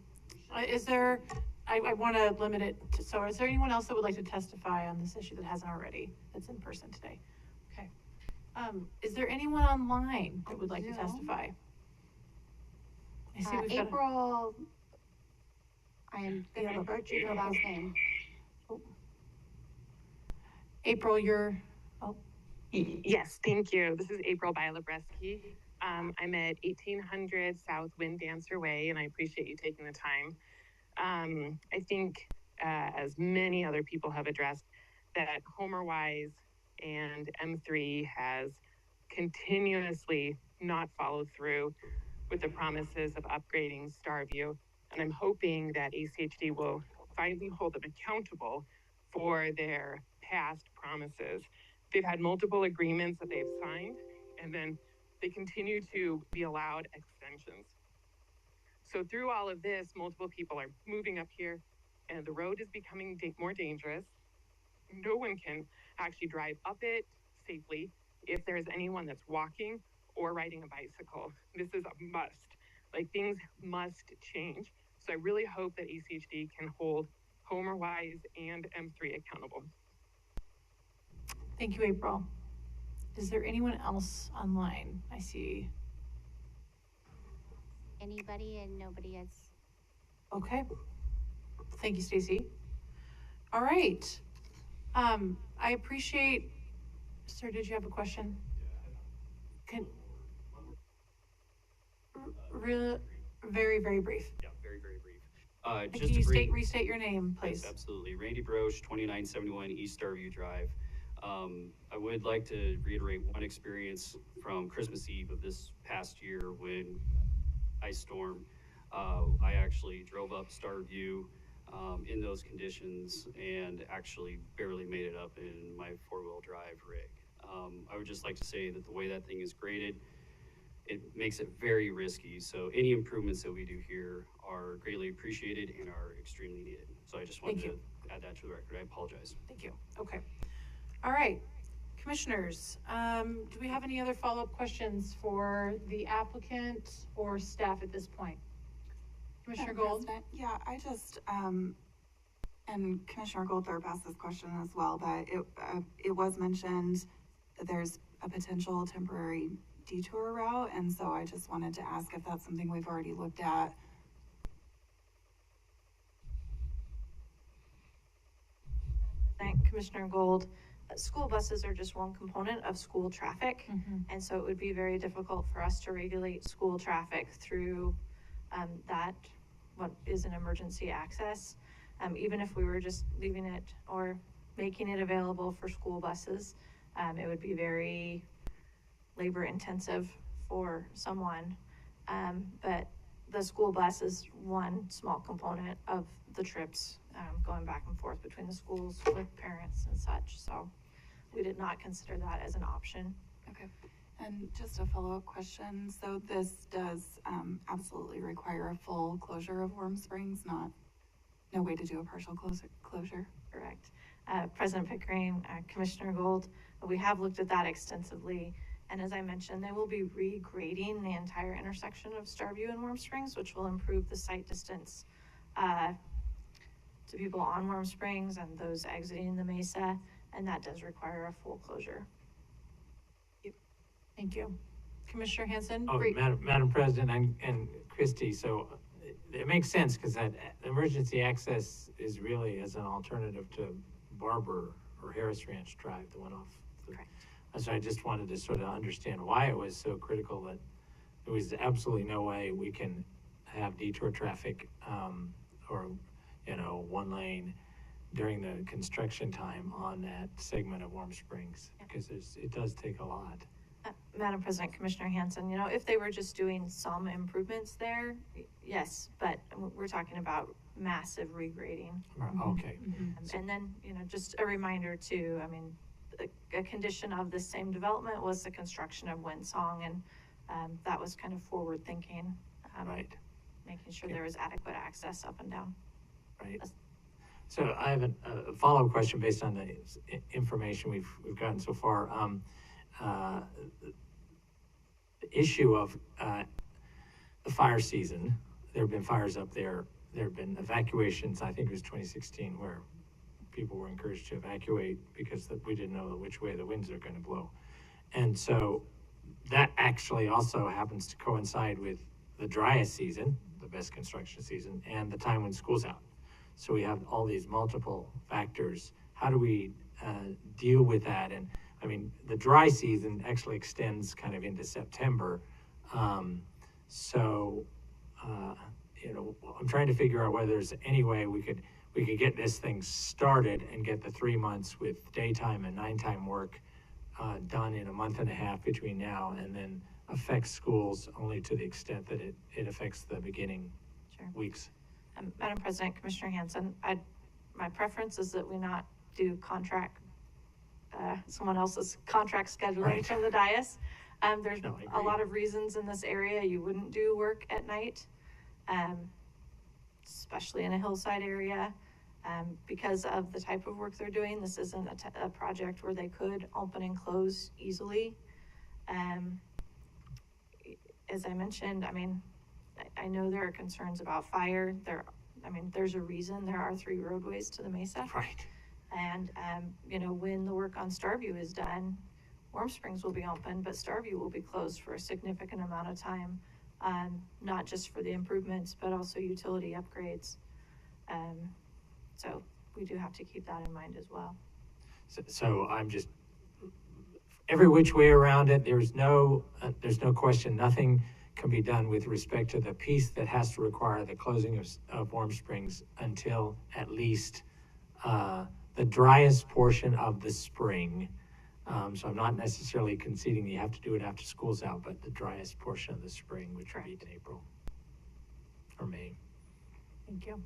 Is there, I want to limit it to, so is there anyone else that would like to testify on this issue that hasn't already, that's in person today? Okay. Is there anyone online that would like to testify? I see we've got April, I am going to butcher your last name. April, you're, Yes, thank you. This is April Bilabreski. I'm at 1800 South Wind Dancer Way, and I appreciate you taking the time. I think, as many other people have addressed, that Homer Wise and M3 has continuously not followed through with the promises of upgrading Starview, and I'm hoping that ACHD will finally hold them accountable for their past promises. They've had multiple agreements that they've signed, and then they continue to be allowed extensions. So through all of this, multiple people are moving up here, and the road is becoming more dangerous. No one can actually drive up it safely if there's anyone that's walking or riding a bicycle. This is a must. Like, things must change. So I really hope that ACHD can hold Homer Wise and M3 accountable. thank you, April. Is there anyone else online? I see. anybody and nobody has. Okay. Thank you, Stacy. All right. I appreciate, sir, did you have a question? Can, very, very brief. Yeah, very, very brief. And Just can you to restate your name, please? Yes, absolutely. Randy Broche, 2971 East Starview Drive. I would like to reiterate one experience from Christmas Eve of this past year when ice storm. I actually drove up Starview in those conditions and actually barely made it up in my four-wheel drive rig. I would just like to say that the way that thing is graded, it makes it very risky. So any improvements that we do here are greatly appreciated and are extremely needed. So I just wanted to add that to the record. I apologize. Thank you. Okay. All right. Commissioners, do we have any other follow-up questions for the applicant or staff at this point? Commissioner Madam Gold? President, yeah, I just, and Commissioner Goldthorpe asked this question as well, but it was mentioned that there's a potential temporary detour route, and so I just wanted to ask if that's something we've already looked at. Thank Commissioner Gold. School buses are just one component of school traffic, and so it would be very difficult for us to regulate school traffic through that, what is an emergency access. Even if we were just leaving it or making it available for school buses, it would be very labor intensive for someone. But the school bus is one small component of the trips going back and forth between the schools with parents and such. So we did not consider that as an option. Okay. And just a follow-up question. So this does absolutely require a full closure of Warm Springs, no way to do a partial closure? Correct. President Pickering, Commissioner Gold, we have looked at that extensively. And as I mentioned, they will be regrading the entire intersection of Starview and Warm Springs, which will improve the sight distance to people on Warm Springs and those exiting the Mesa. And that does require a full closure. Thank you. Commissioner Hanson? Oh, Madam President and Christie, so it makes sense because that emergency access is really as an alternative to Barber or Harris Ranch Drive, the one off. So I just wanted to sort of understand why it was so critical that there was absolutely no way we can have detour traffic or, one lane during the construction time on that segment of Warm Springs, because it does take a lot. Madam President, Commissioner Hanson, if they were just doing some improvements there, yes, but we're talking about massive regrading. Okay. And then, just a reminder too, a condition of this same development was the construction of Windsong, and that was kind of forward thinking. Right. Making sure there was adequate access up and down. Right. So I have a follow-up question based on the information we've gotten so far. The issue of the fire season, there have been fires up there. There have been evacuations, I think it was 2016, where people were encouraged to evacuate because we didn't know which way the winds are going to blow. And so that actually also happens to coincide with the driest season, the best construction season, and the time when school's out. So we have all these multiple factors. How do we deal with that? And the dry season actually extends kind of into September. I'm trying to figure out whether there's any way we could get this thing started and get the 3 months with daytime and nighttime work done in a month and a half between now and then affect schools only to the extent that it affects the beginning weeks. Madam President, Commissioner Hanson, my preference is that we not do someone else's contract scheduling from the dais. There's a lot of reasons in this area you wouldn't do work at night, especially in a hillside area, because of the type of work they're doing. This isn't a project where they could open and close easily. As I mentioned, I know there are concerns about fire. There's a reason there are 3 roadways to the Mesa. Right. And, when the work on Starview is done, Warm Springs will be open, but Starview will be closed for a significant amount of time not just for the improvements, but also utility upgrades. So we do have to keep that in mind as well. So I'm just, every which way around it, there's no question, nothing can be done with respect to the piece that has to require the closing of Warm Springs until at least the driest portion of the spring. So I'm not necessarily conceding that you have to do it after school's out, but the driest portion of the spring, which would be in April or May. Thank you.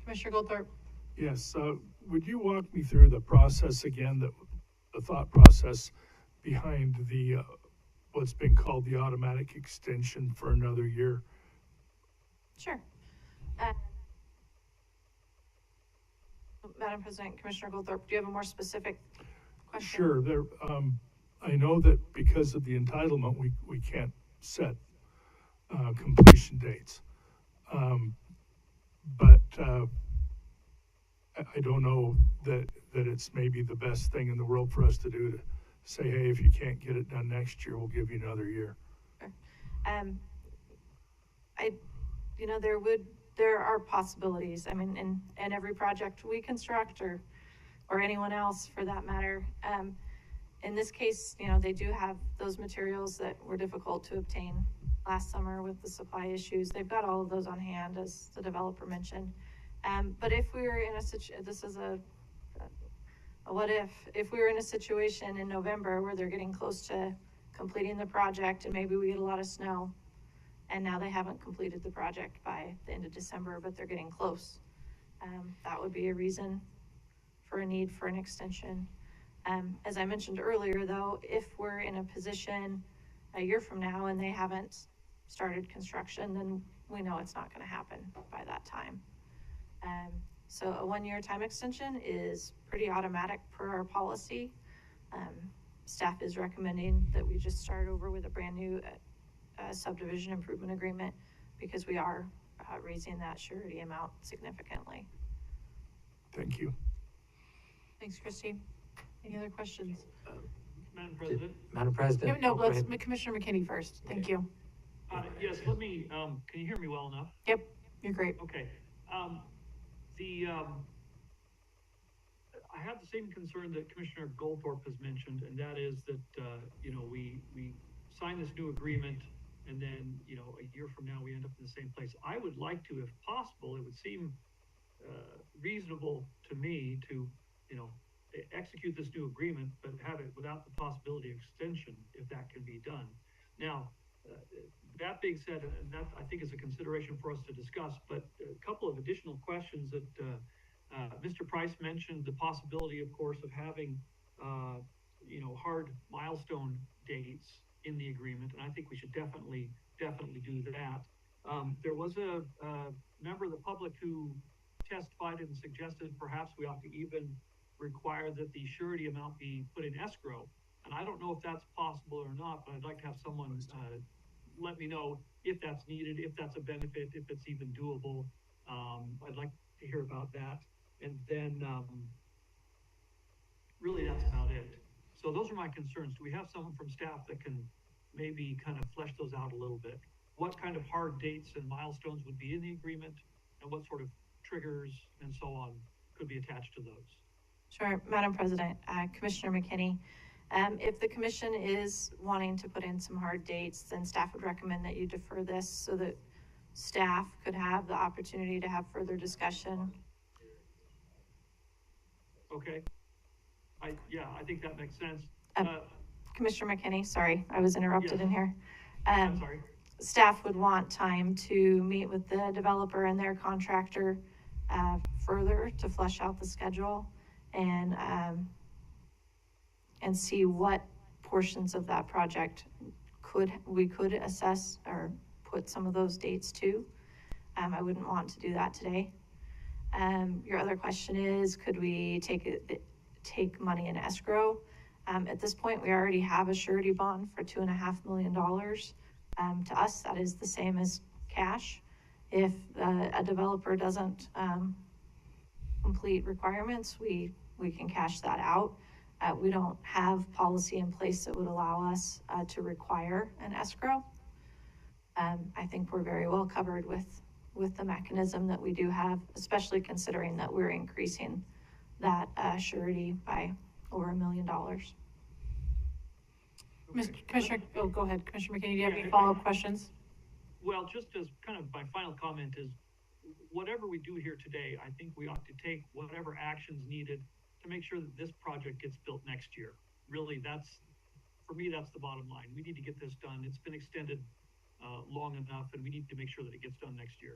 Commissioner Goldthorpe. Yes, would you walk me through the process again, the thought process behind the what's been called the automatic extension for another year? Sure. Madam President, Commissioner Goldthorpe, do you have a more specific question? Sure. There, I know that because of the entitlement, we can't set completion dates. But I don't know that it's maybe the best thing in the world for us to do, to say, hey, if you can't get it done next year, we'll give you another year. There are possibilities. I mean, in every project we construct, or anyone else for that matter. In this case, they do have those materials that were difficult to obtain last summer with the supply issues. They've got all of those on hand, as the developer mentioned. But if we were in this is a what if we were in a situation in November where they're getting close to completing the project and maybe we get a lot of snow and now they haven't completed the project by the end of December, but they're getting close. That would be a reason for a need for an extension. As I mentioned earlier, though, if we're in a position a year from now and they haven't started construction, then we know it's not going to happen by that time. So a 1-year time extension is pretty automatic per our policy. Staff is recommending that we just start over with a brand new subdivision improvement agreement because we are raising that surety amount significantly. Thank you. Thanks, Christy. Any other questions? Madam President? Madam President? No, let's Commissioner McKinney first. Thank you. Yes, let me, can you hear me well enough? Yep, you're great. Okay. I have the same concern that Commissioner Goldthorpe has mentioned, and that is that, we sign this new agreement and then, a year from now we end up in the same place. I would like to, if possible, it would seem reasonable to me to, execute this new agreement, but have it without the possibility of extension, if that can be done. Now, that being said, and that I think is a consideration for us to discuss, but a couple of additional questions that Mr. Price mentioned, the possibility, of course, of having, hard milestone dates in the agreement, and I think we should definitely do that. There was a member of the public who testified and suggested perhaps we ought to even require that the surety amount be put in escrow. And I don't know if that's possible or not, but I'd like to have someone let me know if that's needed, if that's a benefit, if it's even doable. I'd like to hear about that. And then really that's about it. So those are my concerns. Do we have someone from staff that can maybe kind of flesh those out a little bit? What kind of hard dates and milestones would be in the agreement, and what sort of triggers and so on could be attached to those? Sure, Madam President, Commissioner McKinney. If the commission is wanting to put in some hard dates, then staff would recommend that you defer this so that staff could have the opportunity to have further discussion. Okay. I think that makes sense. Commissioner McKinney, sorry, I was interrupted Yes. in here. I'm sorry. Staff would want time to meet with the developer and their contractor further to flesh out the schedule and see what portions of that project we could assess or put some of those dates to. I wouldn't want to do that today. Your other question is, could we take money in escrow? At this point, we already have a surety bond for $2.5 million. To us, that is the same as cash. If a developer doesn't complete requirements, we can cash that out. We don't have policy in place that would allow us to require an escrow. I think we're very well covered with the mechanism that we do have, especially considering that we're increasing that surety by over $1 million. Commissioner, oh, go ahead. Commissioner McKinney, do you have any follow-up questions? Well, just as kind of my final comment is, whatever we do here today, I think we ought to take whatever actions needed to make sure that this project gets built next year. Really, for me, that's the bottom line. We need to get this done. It's been extended long enough, and we need to make sure that it gets done next year.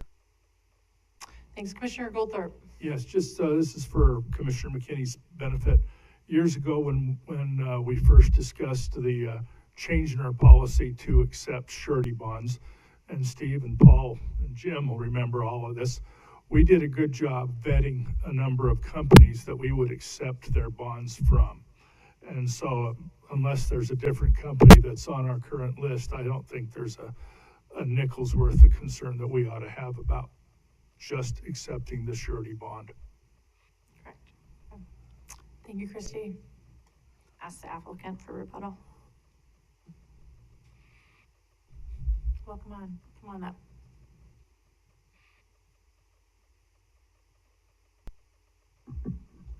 Thanks. Commissioner Goldthorpe. Yes, just this is for Commissioner McKinney's benefit. Years ago, when we first discussed the change in our policy to accept surety bonds, and Steve and Paul and Jim will remember all of this, we did a good job vetting a number of companies that we would accept their bonds from. And so unless there's a different company that's on our current list, I don't think there's a nickel's worth of concern that we ought to have about just accepting the surety bond. Correct. Thank you, Christy. Ask the applicant for rebuttal. Well, come on up.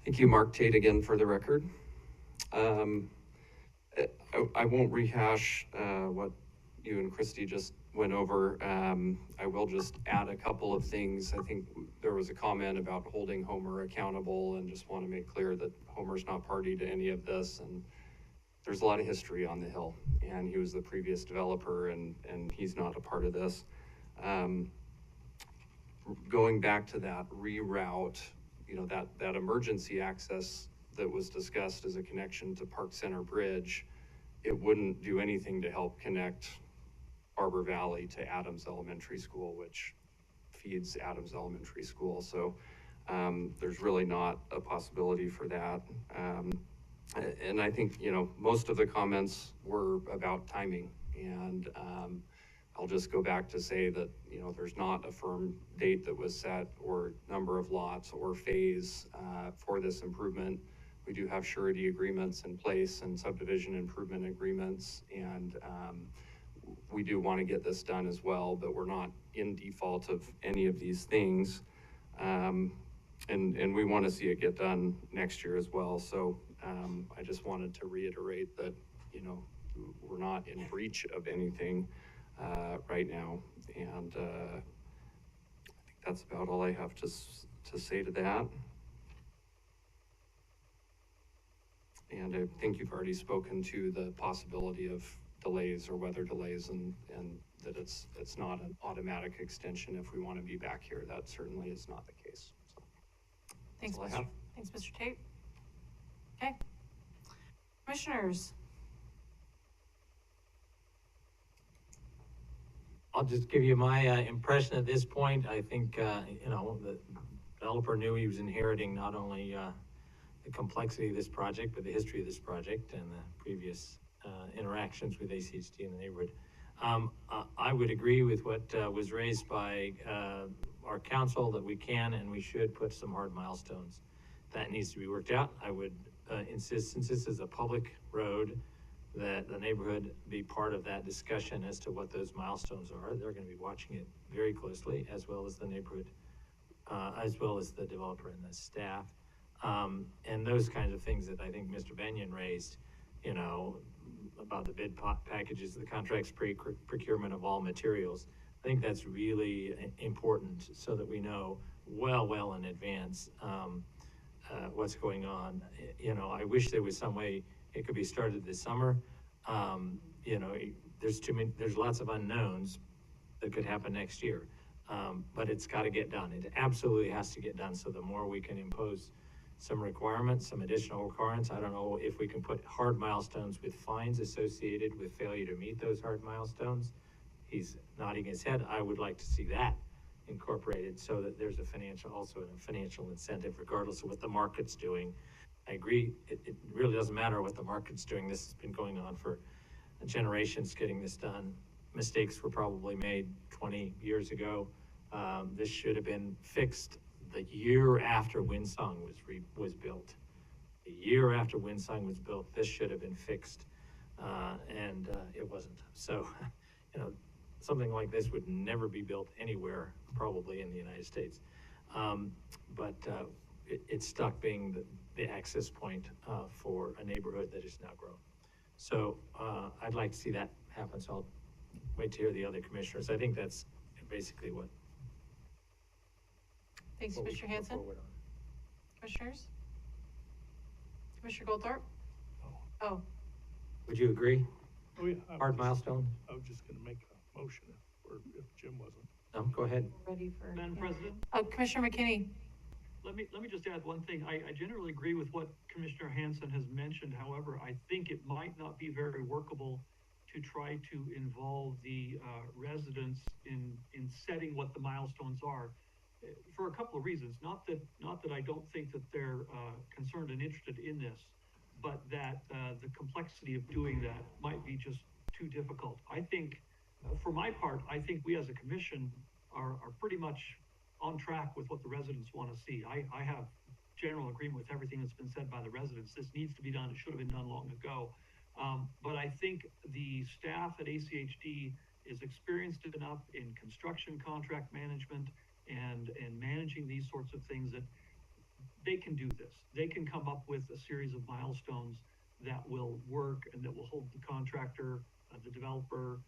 Thank you, Mark Tate, again for the record. I won't rehash what you and Christy just went over. I will just add a couple of things. I think there was a comment about holding Homer accountable, and just want to make clear that Homer's not party to any of this. And there's a lot of history on the Hill, and he was the previous developer, and he's not a part of this. Going back to that reroute, you know, that emergency access that was discussed as a connection to Park Center Bridge, it wouldn't do anything to help connect Arbor Valley to Adams Elementary School, which feeds Adams Elementary School. So there's really not a possibility for that. And I think, you know, most of the comments were about timing, and I'll just go back to say that, you know, there's not a firm date that was set, or number of lots or phase for this improvement. We do have surety agreements in place and subdivision improvement agreements, and we do want to get this done as well, but we're not in default of any of these things. And we want to see it get done next year as well. So I just wanted to reiterate that, you know, we're not in breach of anything right now. And I think that's about all I have to say to that. And I think you've already spoken to the possibility of delays or weather delays, and that it's not an automatic extension if we want to be back here. That certainly is not the case. So, thanks, that's all I have. Thanks, Mr. Tate. Okay. Commissioners. I'll just give you my impression at this point. I think, you know, the developer knew he was inheriting not only the complexity of this project, but the history of this project and the previous interactions with ACHD in the neighborhood. I would agree with what was raised by our council, that we can and we should put some hard milestones. That needs to be worked out. I would insist, since this is a public road, that the neighborhood be part of that discussion as to what those milestones are. They're going to be watching it very closely, as well as the neighborhood, as well as the developer and the staff. And those kinds of things that I think Mr. Benyon raised, you know, about the bid packages, the contracts, procurement of all materials. I think that's really important, so that we know well in advance what's going on. You know, I wish there was some way it could be started this summer. You know, there's lots of unknowns that could happen next year, but it's got to get done. It absolutely has to get done. So the more we can impose some requirements, some additional requirements. I don't know if we can put hard milestones with fines associated with failure to meet those hard milestones. He's nodding his head. I would like to see that incorporated, so that there's a financial incentive, regardless of what the market's doing. I agree, it really doesn't matter what the market's doing. This has been going on for generations, getting this done. Mistakes were probably made 20 years ago. This should have been fixed the year after Windsong was built. A year after Windsong was built, this should have been fixed, and it wasn't. So, you know, something like this would never be built anywhere, probably in the United States. But it's stuck being the access point for a neighborhood that is now grown. So I'd like to see that happen, so I'll wait to hear the other commissioners. I think that's basically what. Thanks, what we Commissioner can go Hanson. forward on. Commissioners? Commissioner Goldthorpe? Oh, Would you agree? Oh, yeah. Hard milestone? I was just gonna make a motion if Jim wasn't. No, go ahead. ready for. Madam President? Commissioner McKinney? Let me just add one thing. I generally agree with what Commissioner Hanson has mentioned. However, I think it might not be very workable to try to involve the residents in setting what the milestones are, for a couple of reasons. Not that I don't think that they're concerned and interested in this, but that the complexity of doing that might be just too difficult. I think, for my part, I think we as a commission are pretty much on track with what the residents want to see. I have general agreement with everything that's been said by the residents. This needs to be done. It should have been done long ago. But I think the staff at ACHD is experienced enough in construction contract management and managing these sorts of things that they can do this. They can come up with a series of milestones that will work and that will hold the contractor, the developer,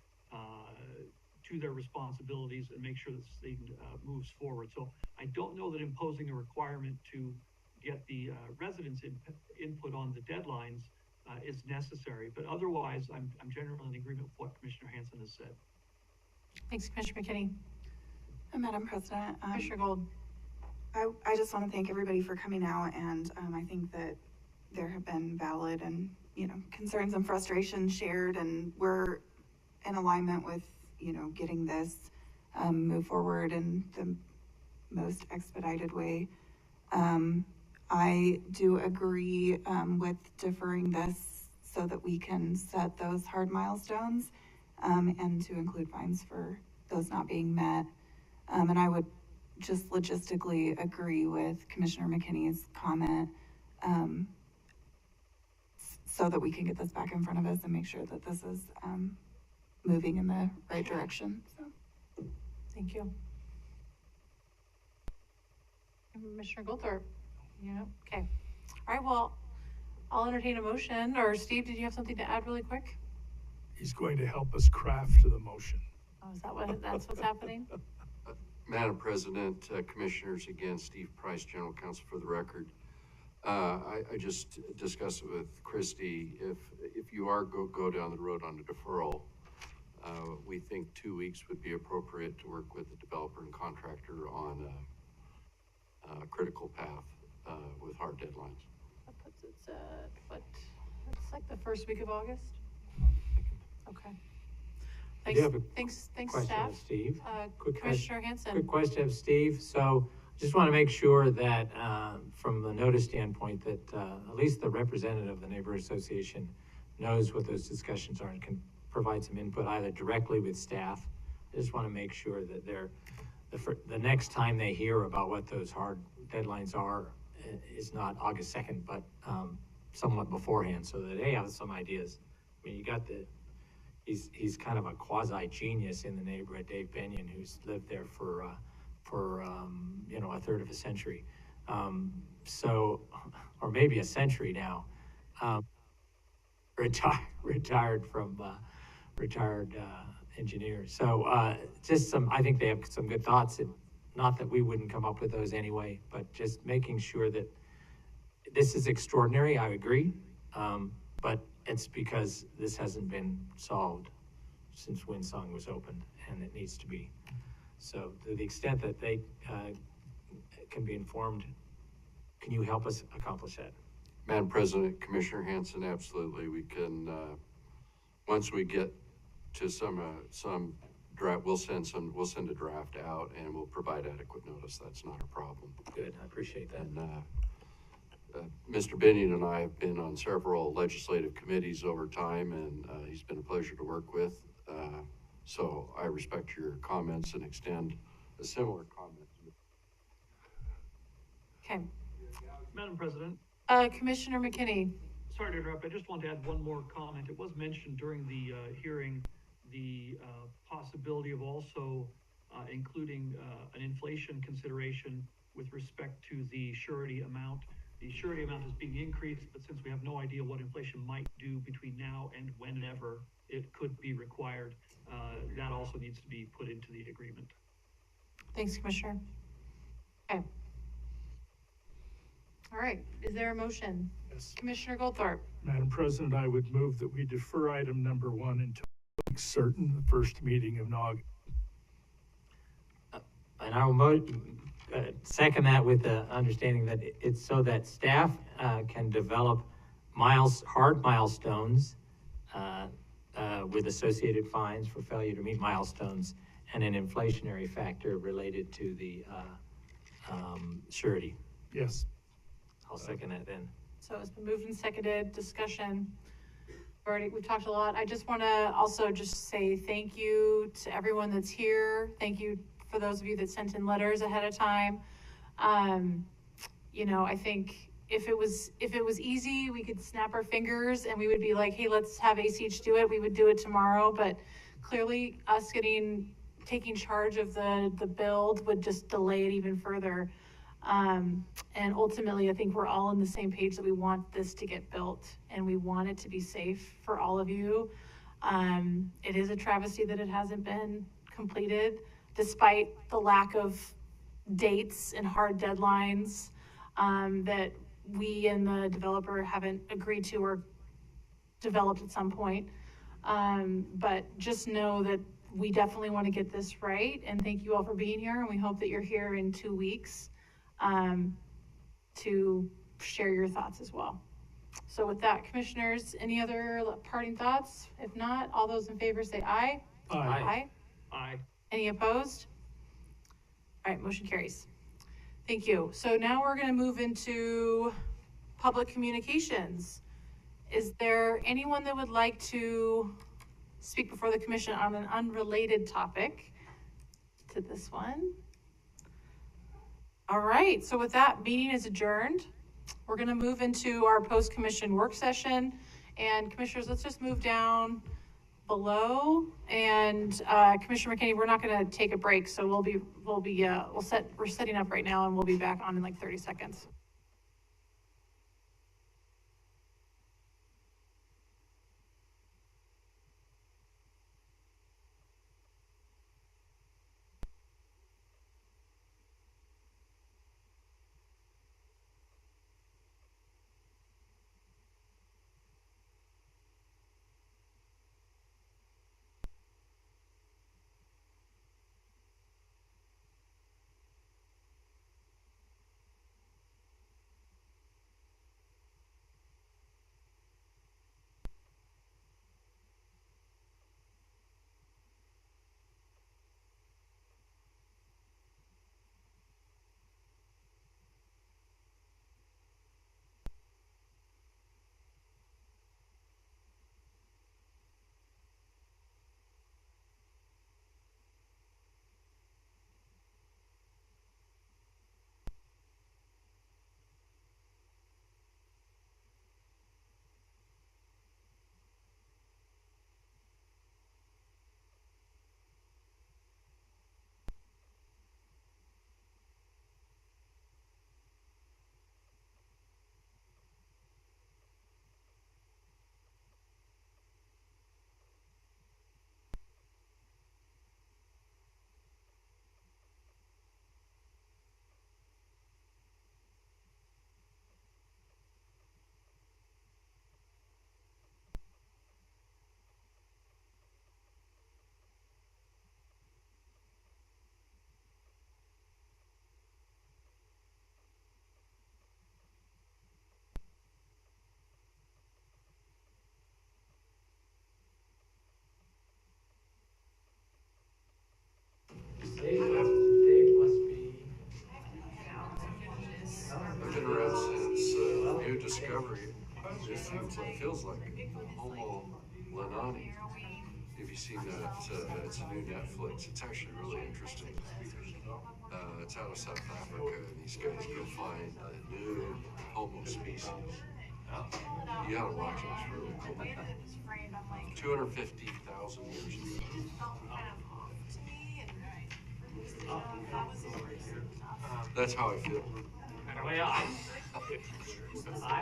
to their responsibilities and make sure that this thing moves forward. So I don't know that imposing a requirement to get the residents' input on the deadlines is necessary, but otherwise, I'm generally in agreement with what Commissioner Hanson has said. Thanks, Commissioner McKinney. Madam President. Commissioner Gold. I just want to thank everybody for coming out, and I think that there have been valid and, concerns and frustrations shared, and we're in alignment with, getting this move forward in the most expedited way. I do agree with deferring this so that we can set those hard milestones and to include fines for those not being met. And I would just logistically agree with Commissioner McKinney's comment so that we can get this back in front of us and make sure that this is moving in the right direction. So. Thank you. Commissioner Goldthorpe? Yeah, okay. All right, well, I'll entertain a motion, or Steve, did you have something to add really quick? He's going to help us craft the motion. Oh, is that that's what's happening? Madam President, Commissioners, again, Steve Price, General Counsel for the record. I just discussed it with Christy. If you are go down the road on a deferral, we think 2 weeks would be appropriate to work with the developer and contractor on a critical path with hard deadlines. That puts it at what? It's like the first week of August. Okay. Thanks. Thanks, Question staff. of Steve. Quick Commissioner Hanson. Quick question of Steve. So just want to make sure that from the notice standpoint that at least the representative of the neighborhood association knows what those discussions are and can provide some input either directly with staff. I just want to make sure that the next time they hear about what those hard deadlines are is not August 2nd, but somewhat beforehand, so that they have some ideas. I mean, you got he's kind of a quasi genius in the neighborhood, Dave Benyon, who's lived there for a third of a century, or maybe a century now. Retired engineer. So I think they have some good thoughts. Not that we wouldn't come up with those anyway, but just making sure that this is extraordinary. I agree, but it's because this hasn't been solved since Windsong was opened, and it needs to be. So to the extent that they can be informed, can you help us accomplish that? Madam President, Commissioner Hanson, absolutely. We can, once we get to some draft, we'll send a draft out and we'll provide adequate notice. That's not a problem. Good, I appreciate that. And Mr. Benyon and I have been on several legislative committees over time, and he's been a pleasure to work with. So I respect your comments and extend a similar comment. Okay. Madam President. Commissioner McKinney. Sorry to interrupt. I just want to add one more comment. It was mentioned during the hearing, the possibility of also including an inflation consideration with respect to the surety amount. The surety amount is being increased, but since we have no idea what inflation might do between now and whenever it could be required, that also needs to be put into the agreement. Thanks, Commissioner. Okay. All right, is there a motion? Yes. Commissioner Goldthorpe. Madam President, I would move that we defer item number 1 until certain the first meeting of August. And I will second that with the understanding that it's so that staff can develop hard milestones with associated fines for failure to meet milestones and an inflationary factor related to the surety. Yes. I'll second that then. So it's been moved and seconded, discussion. We've talked a lot. I just want to also just say thank you to everyone that's here. Thank you for those of you that sent in letters ahead of time. You know, I think if it was easy, we could snap our fingers and we would be like, hey, let's have ACH do it. We would do it tomorrow. But clearly us taking charge of the build would just delay it even further. And ultimately, I think we're all on the same page that we want this to get built and we want it to be safe for all of you. It is a travesty that it hasn't been completed, despite the lack of dates and hard deadlines that we and the developer haven't agreed to or developed at some point. But just know that we definitely want to get this right. And thank you all for being here. And we hope that you're here in 2 weeks to share your thoughts as well. So with that, commissioners, any other parting thoughts? If not, all those in favor say aye. Aye. Aye. Aye. Any opposed? All right, motion carries. Thank you. So now we're going to move into public communications. Is there anyone that would like to speak before the commission on an unrelated topic to this one? All right, so with that, meeting is adjourned. We're going to move into our post-commission work session. And commissioners, let's just move down below. And Commissioner McKinney, we're not going to take a break, so we're setting up right now, and we'll be back on in like 30 seconds. I've been around since New Discovery. It seems like, feels like Homo Lenani. Have you seen that? It's a new Netflix. It's actually really interesting. It's out of South Africa, and these guys go find a new Homo species. You gotta watch it. It's really cool. 250,000 years ago. That's how I feel. I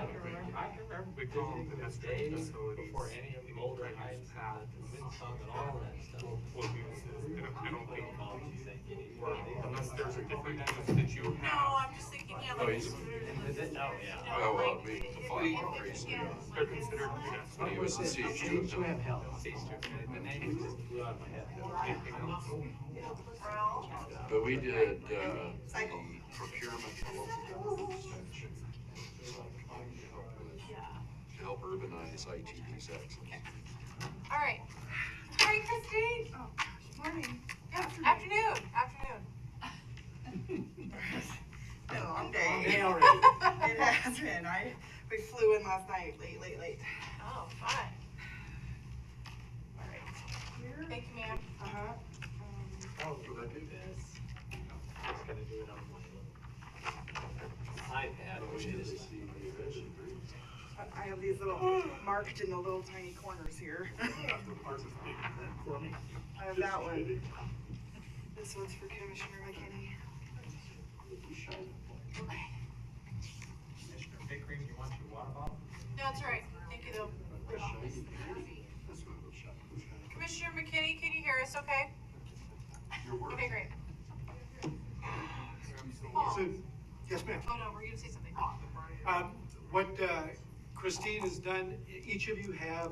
can remember we called them pedestrian facilities before any of the older heights had wind song and all that stuff. Well, I don't think, unless there's a different use that you have. No, I'm just thinking, yeah, Oh, like. he's- Oh, yeah. Oh, well, I mean, the flag increase. They're considered pedestrian. He was the CH2. You have help. The name just blew out of my head. But we did, the procurement for local government extension. To help urbanize ITD's excellence. All right. Hi, Christine. Oh, morning. Afternoon. Been a long day. Day already. It has been. We flew in last night, late. Oh, fun. All right. Thank you, ma'am. Oh, you would do this. Just gotta do it on my iPad, which is. I have these little marked in the little tiny corners here. I have that one. This one's for Commissioner McKinney. Commissioner Pickering, you want your water bottle? No, it's all right. Thank you, though. Commissioner McKinney, can you hear us okay? Okay, great. So, yes, ma'am. Oh, no, we're gonna say something. What Christine has done, each of you have,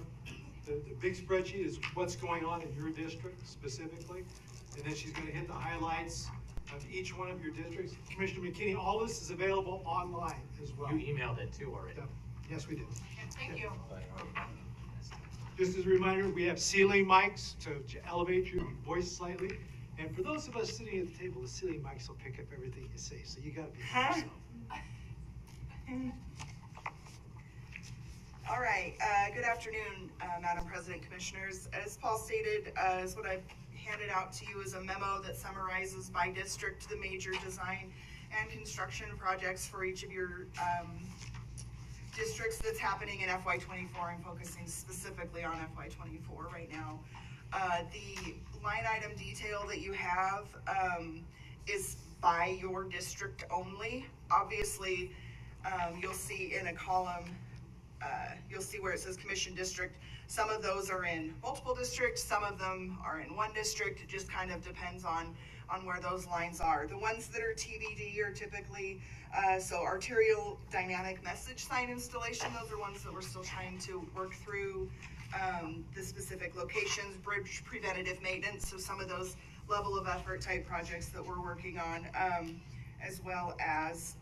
the big spreadsheet is what's going on in your district specifically. And then she's gonna hit the highlights of each one of your districts. Commissioner McKinney, all this is available online as well. You emailed it too already. Yes, we did. Thank you. Just as a reminder, we have ceiling mics to elevate your voice slightly. And for those of us sitting at the table, the ceiling mics will pick up everything you say, so you gotta be yourself. All right, good afternoon, Madam President, Commissioners. As Paul stated, is what I've handed out to you is a memo that summarizes by district the major design and construction projects for each of your districts that's happening in FY24 and focusing specifically on FY24 right now. The line item detail that you have is by your district only. Obviously, you'll see in a column, you'll see where it says Commission District. Some of those are in multiple districts, some of them are in one district. It just kind of depends on where those lines are. The ones that are TBD are typically, so arterial dynamic message sign installation, those are ones that we're still trying to work through. The specific locations, bridge preventative maintenance, so some of those level of effort type projects that we're working on, as well as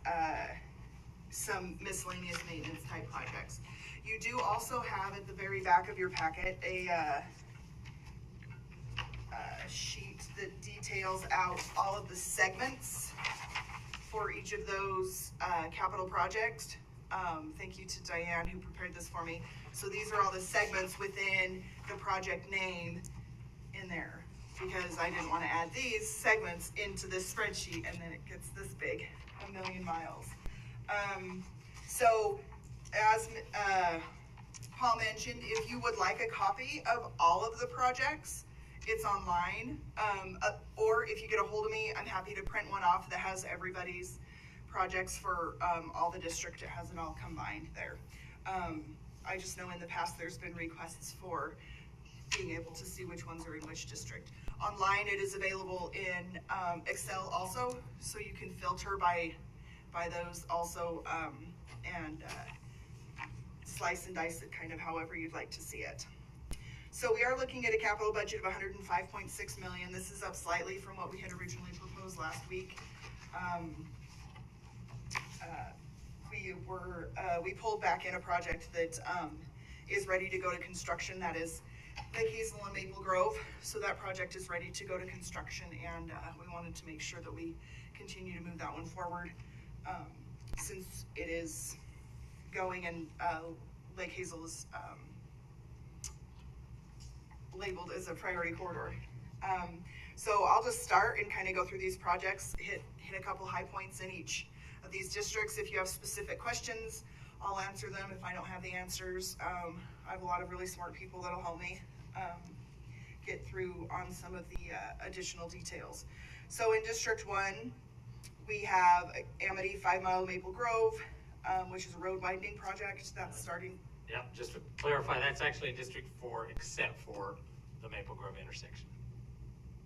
some miscellaneous maintenance type projects. You do also have at the very back of your packet a sheet that details out all of the segments for each of those capital projects. Thank you to Diane who prepared this for me. So these are all the segments within the project name in there, because I didn't want to add these segments into this spreadsheet and then it gets this big, a million miles. So as Paul mentioned, if you would like a copy of all of the projects, it's online, or if you get a hold of me, I'm happy to print one off that has everybody's projects for all the district. It has it all combined there. I just know in the past there's been requests for being able to see which ones are in which district. Online it is available in Excel also, so you can filter by those also, and slice and dice it kind of however you'd like to see it. So we are looking at a capital budget of $105.6 million. This is up slightly from what we had originally proposed last week. We pulled back in a project that is ready to go to construction. That is Lake Hazel and Maple Grove. So that project is ready to go to construction, and we wanted to make sure that we continue to move that one forward since it is going, and Lake Hazel is labeled as a priority corridor. So I'll just start and kind of go through these projects, hit a couple high points in each of these districts. If you have specific questions, I'll answer them. If I don't have the answers, I have a lot of really smart people that'll help me get through on some of the additional details. So in District 1, We have Amity 5 Mile Maple Grove, which is a road widening project that's starting. Yep, just to clarify, that's actually District 4 except for the Maple Grove intersection.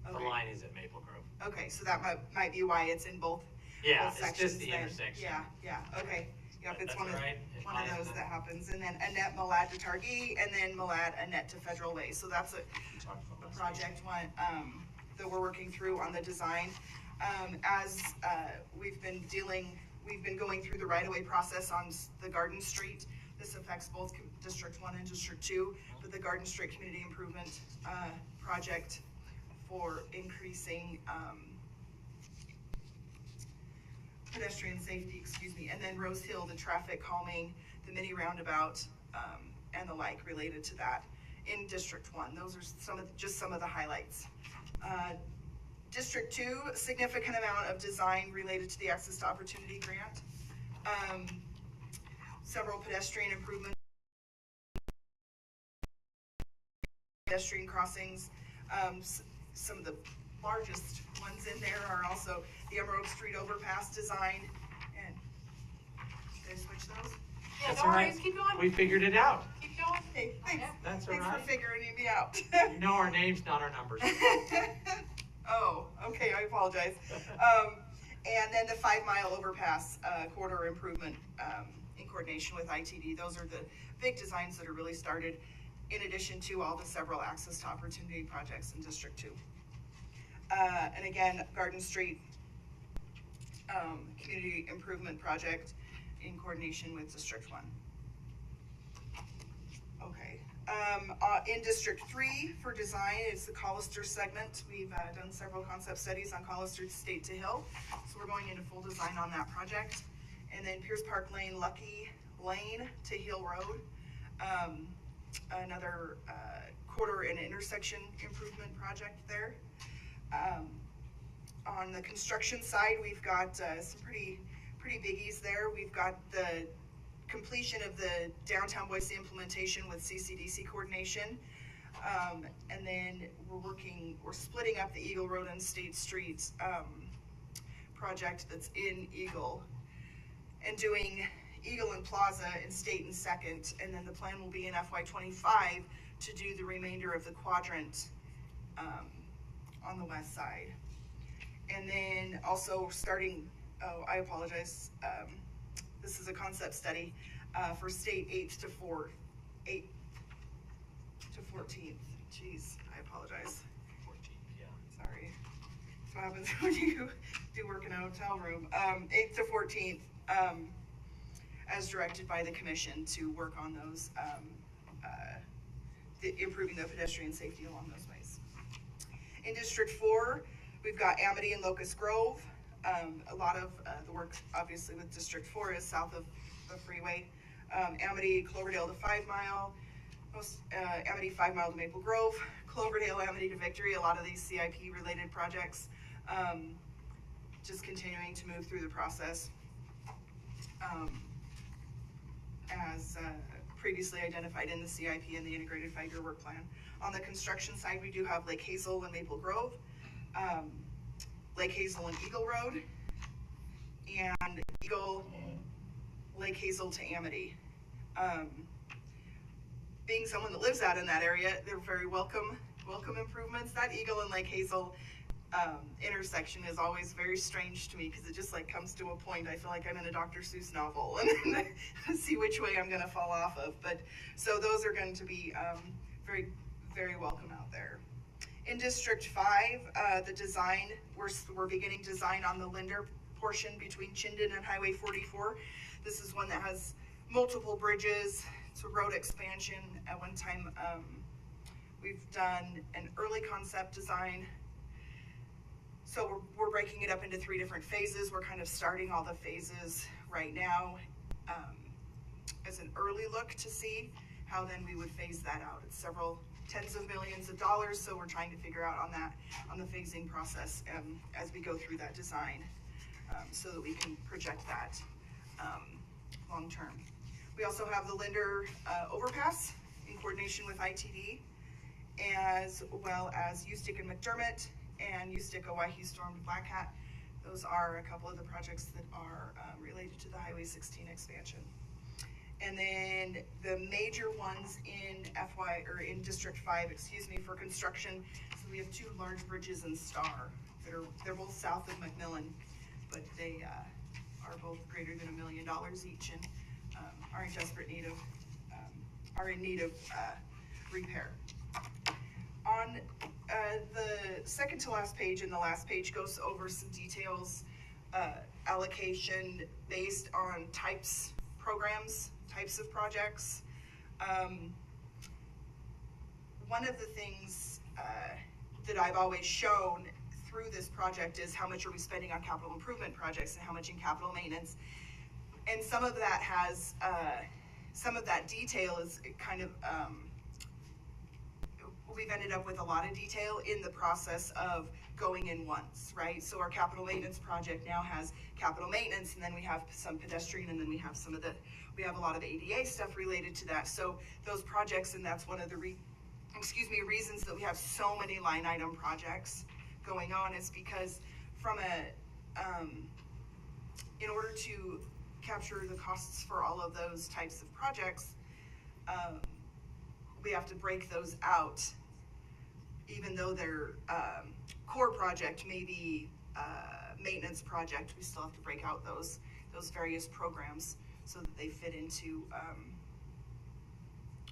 The Okay. line is at Maple Grove. Okay, so that might be why it's in both. Yeah, both it's just sections the then. intersection. Yeah, okay. Yep, it's That's one of, right. one of those that happens. And then Annette Malad to Targhee, and then Malad Annette to Federal Way. So that's a project one, that we're working through on the design. As we've been going through the right-of-way process on the Garden Street. This affects both District 1 and District 2, but the Garden Street Community Improvement project for increasing pedestrian safety, and then Rose Hill, the traffic calming, the mini roundabout, and the like related to that in District 1. Those are just some of the highlights. District 2, significant amount of design related to the Access to Opportunity Grant. Several pedestrian improvements, pedestrian crossings. Some of the largest ones in there are also the Emerald Street overpass design. And did I switch those? Yeah, That's no all worries, right. keep going. We figured it out. Keep going. Hey, thanks. That's all Thanks right. for figuring me out. You know our names, not our numbers. Oh, okay, I apologize. And then the 5 Mile overpass corridor improvement in coordination with ITD. Those are the big designs that are really started, in addition to all the several access to opportunity projects in District 2. And again, Garden Street community improvement project in coordination with District 1. Okay. In District 3 for design, it's the Collister segment. We've done several concept studies on Collister State to Hill, so we're going into full design on that project. And then Pierce Park Lane, Lucky Lane to Hill Road, another quarter and intersection improvement project there. On the construction side, we've got some pretty biggies there. We've got the completion of the downtown Boise implementation with CCDC coordination. And then we're splitting up the Eagle Road and State Street project that's in Eagle, and doing Eagle and Plaza in State and Second. And then the plan will be in FY25 to do the remainder of the quadrant on the west side. And then also starting, I apologize, this is a concept study for State 8th to 14th. Jeez, I apologize. 14th, yeah. Sorry. That's what happens when you do work in a hotel room. 8th to 14th, as directed by the commission to work on those, improving the pedestrian safety along those ways. In District 4, we've got Amity and Locust Grove. A lot of the work, obviously, with District 4 is south of the freeway. Amity, Cloverdale to 5 Mile, Amity 5 Mile to Maple Grove, Cloverdale, Amity to Victory, a lot of these CIP-related projects. Just continuing to move through the process as previously identified in the CIP and the Integrated 5-Year Work Plan. On the construction side, we do have Lake Hazel and Maple Grove, Lake Hazel and Eagle Road, and Eagle, Lake Hazel to Amity. Being someone that lives out in that area, they're very welcome improvements. That Eagle and Lake Hazel intersection is always very strange to me because it just like comes to a point. I feel like I'm in a Dr. Seuss novel and see which way I'm going to fall off of. But so those are going to be very, very welcome out there. In District 5, the design, we're beginning design on the Linder portion between Chinden and Highway 44. This is one that has multiple bridges. It's a road expansion. At one time, we've done an early concept design. So we're breaking it up into 3 different phases. We're kind of starting all the phases right now as an early look to see how then we would phase that out. It's several tens of millions of dollars, so we're trying to figure out on the phasing process as we go through that design so that we can project that long term. We also have the Linder overpass in coordination with ITD, as well as USTIC and McDermott and USTIC Owyhee Storm to Black Hat. Those are a couple of the projects that are related to the Highway 16 expansion. And then the major ones in in District 5, for construction. So we have two large bridges in Star they're both south of McMillan, but they are both greater than $1 million each and are in desperate need of repair. On the second to last page, and the last page goes over some details, allocation based on types of projects. One of the things that I've always shown through this project is how much are we spending on capital improvement projects and how much in capital maintenance. And some of that has, some of that detail is kind of, we've ended up with a lot of detail in the process of going in once, right? So our capital maintenance project now has capital maintenance, and then we have some pedestrian, and then we have we have a lot of ADA stuff related to that. So those projects, and that's one of the reasons that we have so many line item projects going on, is because from in order to capture the costs for all of those types of projects, we have to break those out. Even though their core project may be maintenance project, we still have to break out those various programs so that they fit into,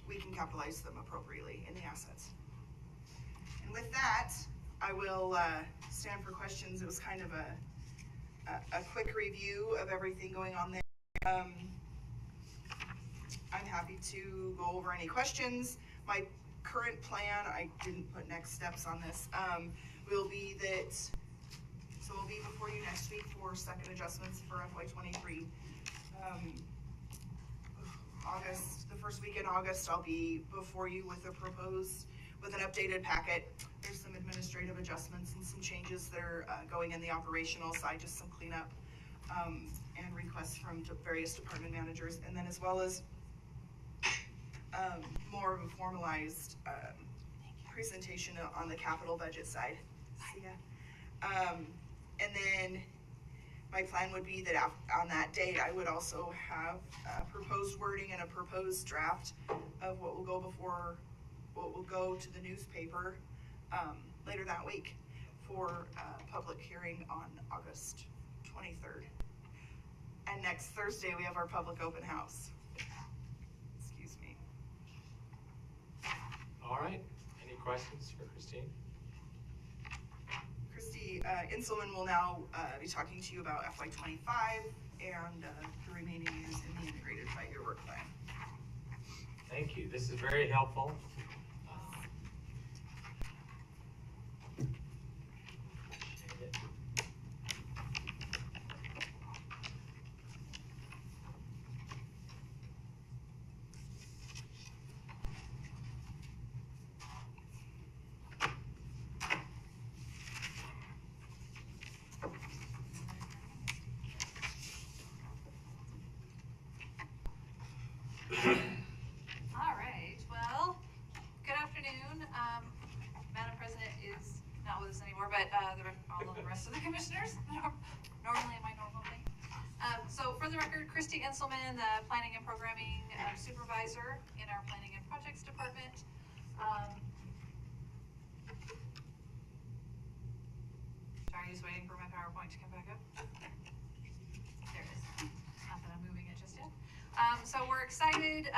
we can capitalize them appropriately in the assets. And with that, I will stand for questions. It was kind of a quick review of everything going on there. I'm happy to go over any questions. My current plan, I didn't put next steps on this, will be that, so we'll be before you next week for second adjustments for FY23. August, the first week in August, I'll be before you with an updated packet. There's some administrative adjustments and some changes that are going in the operational side, just some cleanup and requests from various department managers, and then as well as more of a formalized presentation on the capital budget side. See ya. And then my plan would be that on that date, I would also have proposed wording and a proposed draft of what will go to the newspaper later that week for public hearing on August 23rd. And next Thursday, we have our public open house. Excuse me. All right, any questions for Christine? Christy Inselman will now be talking to you about FY25 and the remaining years in the integrated 5-year work plan. Thank you, this is very helpful. All right, well, good afternoon. Madam President is not with us anymore, but all of the rest of the commissioners, normally in my normal thing. So for the record, Christy Inselman, the Planning and Programming Supervisor in our Planning and Projects Department. Sorry, just waiting for my PowerPoint to come back up. There it is. Not that I'm moving it just yet. So we're excited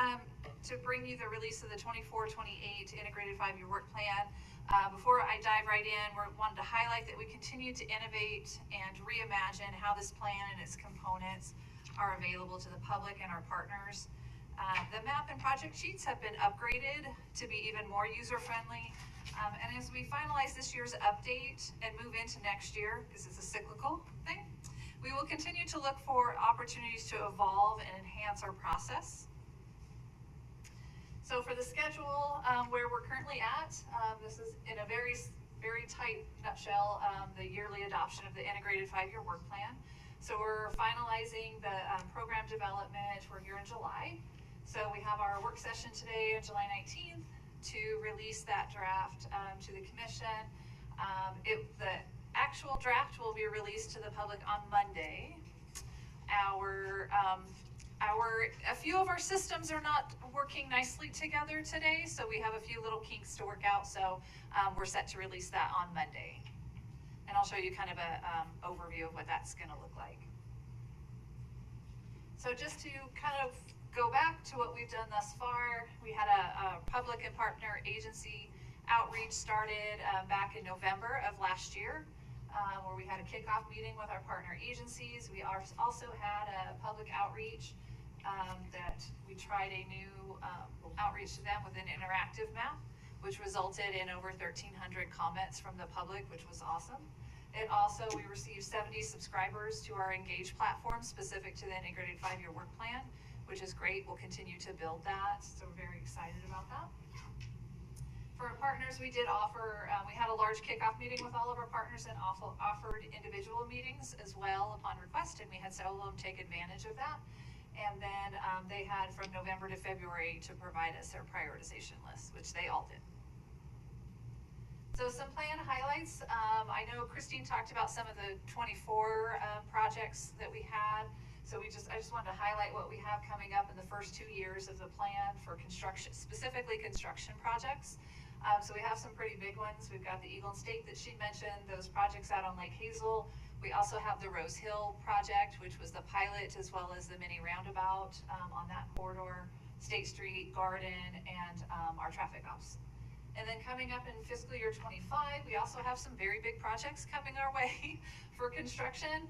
to bring you the release of the 24-28 Integrated 5-Year Work Plan. Before I dive right in, we wanted to highlight that we continue to innovate and reimagine how this plan and its components are available to the public and our partners. The map and project sheets have been upgraded to be even more user-friendly. And as we finalize this year's update and move into next year, because it's a cyclical thing, we will continue to look for opportunities to evolve and enhance our process. So for the schedule, where we're currently at, this is in a very, very tight nutshell, the yearly adoption of the Integrated 5-Year Work Plan. So we're finalizing the program development. We're here in July. So we have our work session today on July 19th to release that draft to the commission. The actual draft will be released to the public on Monday. A few of our systems are not working nicely together today, so we have a few little kinks to work out, so we're set to release that on Monday. And I'll show you kind of a overview of what that's gonna look like. So just to kind of go back to what we've done thus far, we had a public and partner agency outreach started back in November of last year, where we had a kickoff meeting with our partner agencies. We also had a public outreach that we tried a new outreach to them with an interactive map, which resulted in over 1,300 comments from the public, which was awesome. We received 70 subscribers to our Engage platform specific to the Integrated 5-Year Work Plan, which is great. We'll continue to build that, so we're very excited about that. For our partners, we did offer, we had a large kickoff meeting with all of our partners and offered individual meetings as well upon request, and we had several of them take advantage of that. And then they had from November to February to provide us their prioritization list, which they all did. So some plan highlights. I know Christine talked about some of the 24 projects that we had. So I just wanted to highlight what we have coming up in the first 2 years of the plan for construction, specifically construction projects. So we have some pretty big ones. We've got the Eagle and State that she mentioned, those projects out on Lake Hazel. We also have the Rose Hill project, which was the pilot, as well as the mini roundabout on that corridor, State Street, Garden, and our traffic ops. And then coming up in fiscal year 25, we also have some very big projects coming our way for construction.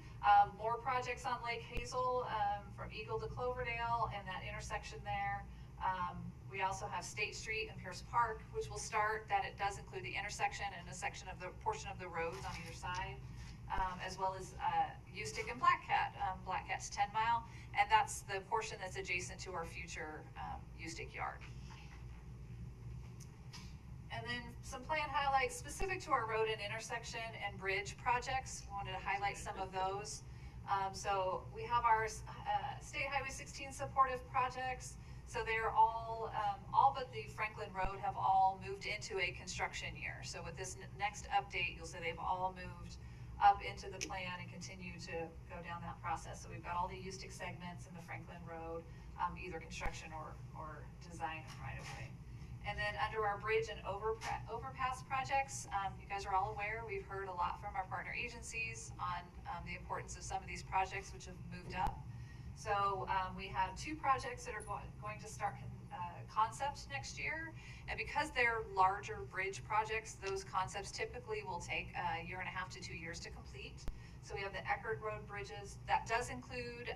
More projects on Lake Hazel from Eagle to Cloverdale and that intersection there. We also have State Street and Pierce Park, which will start, that it does include the intersection and a section of the portion of the roads on either side, as well as Ustick and Black Cat. Black Cat's 10 mile, and that's the portion that's adjacent to our future Ustick yard. And then some plan highlights specific to our road and intersection and bridge projects. We wanted to highlight some of those. So we have our State Highway 16 supportive projects. So they're all but the Franklin Road have all moved into a construction year. So with this next update, you'll see they've all moved up into the plan and continue to go down that process. So we've got all the Ustick segments in the Franklin Road, either construction or design right away. And then under our bridge and overpass projects, you guys are all aware, we've heard a lot from our partner agencies on the importance of some of these projects which have moved up. So we have 2 projects that are going to start concept next year. And because they're larger bridge projects, those concepts typically will take 1.5 to 2 years to complete. So we have the Eckert Road bridges. That does include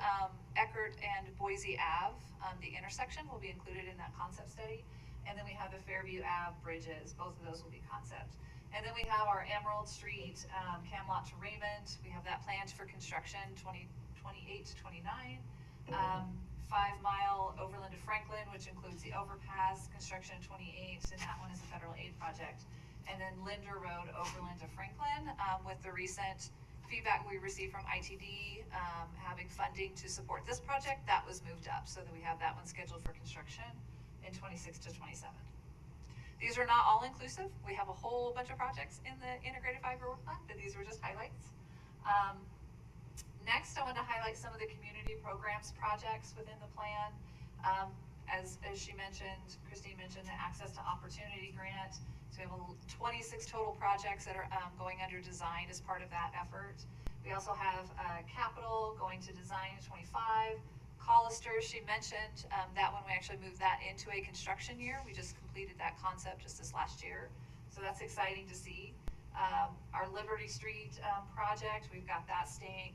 Eckert and Boise Ave. The intersection will be included in that concept study. And then we have the Fairview Ave bridges. Both of those will be concept. And then we have our Emerald Street, Camelot to Raymond. We have that planned for construction 2028 to 29. 5 mile Overland to Franklin, which includes the overpass construction 28, and that one is a federal aid project. And then Linder Road, Overland to Franklin, with the recent feedback we received from ITD having funding to support this project, that was moved up so that we have that one scheduled for construction in 26 to 27. These are not all inclusive. We have a whole bunch of projects in the Integrated 5-Year Work Plan, but these were just highlights. Next, I want to highlight some of the community programs projects within the plan. As she mentioned, Christine mentioned the Access to Opportunity Grant. So we have 26 total projects that are going under design as part of that effort. We also have capital going to design in 25. Hollister, she mentioned that one we actually moved that into a construction year. We just completed that concept just this last year. So that's exciting to see. Our Liberty Street project, we've got that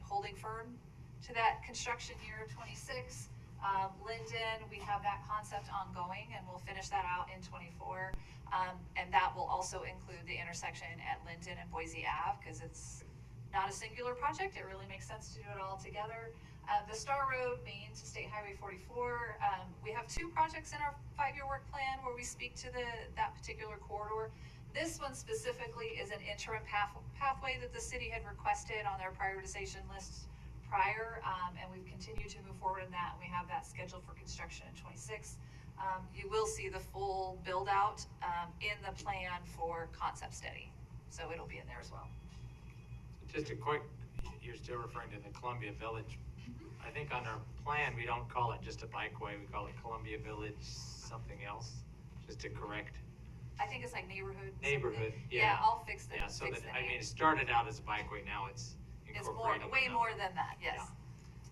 holding firm to that construction year 26. Linden, we have that concept ongoing and we'll finish that out in 24. And that will also include the intersection at Linden and Boise Ave because it's not a singular project. It really makes sense to do it all together. The Star Road, Maine to State Highway 44. We have 2 projects in our 5-year work plan where we speak to that particular corridor. This one specifically is an interim pathway that the city had requested on their prioritization lists prior, and we've continued to move forward in that. We have that scheduled for construction in 26. You will see the full build out in the plan for concept study. So it'll be in there as well. Just a quick, you're still referring to the Columbia Village. I think on our plan, we don't call it just a bikeway, we call it Columbia Village something else, just to correct. I think it's like neighborhood. Neighborhood, something. yeah. I'll fix the, Yeah, so fix that, the I name. mean, it started out as a bikeway, now it's It's more, incorporating. way enough. more than that, yes.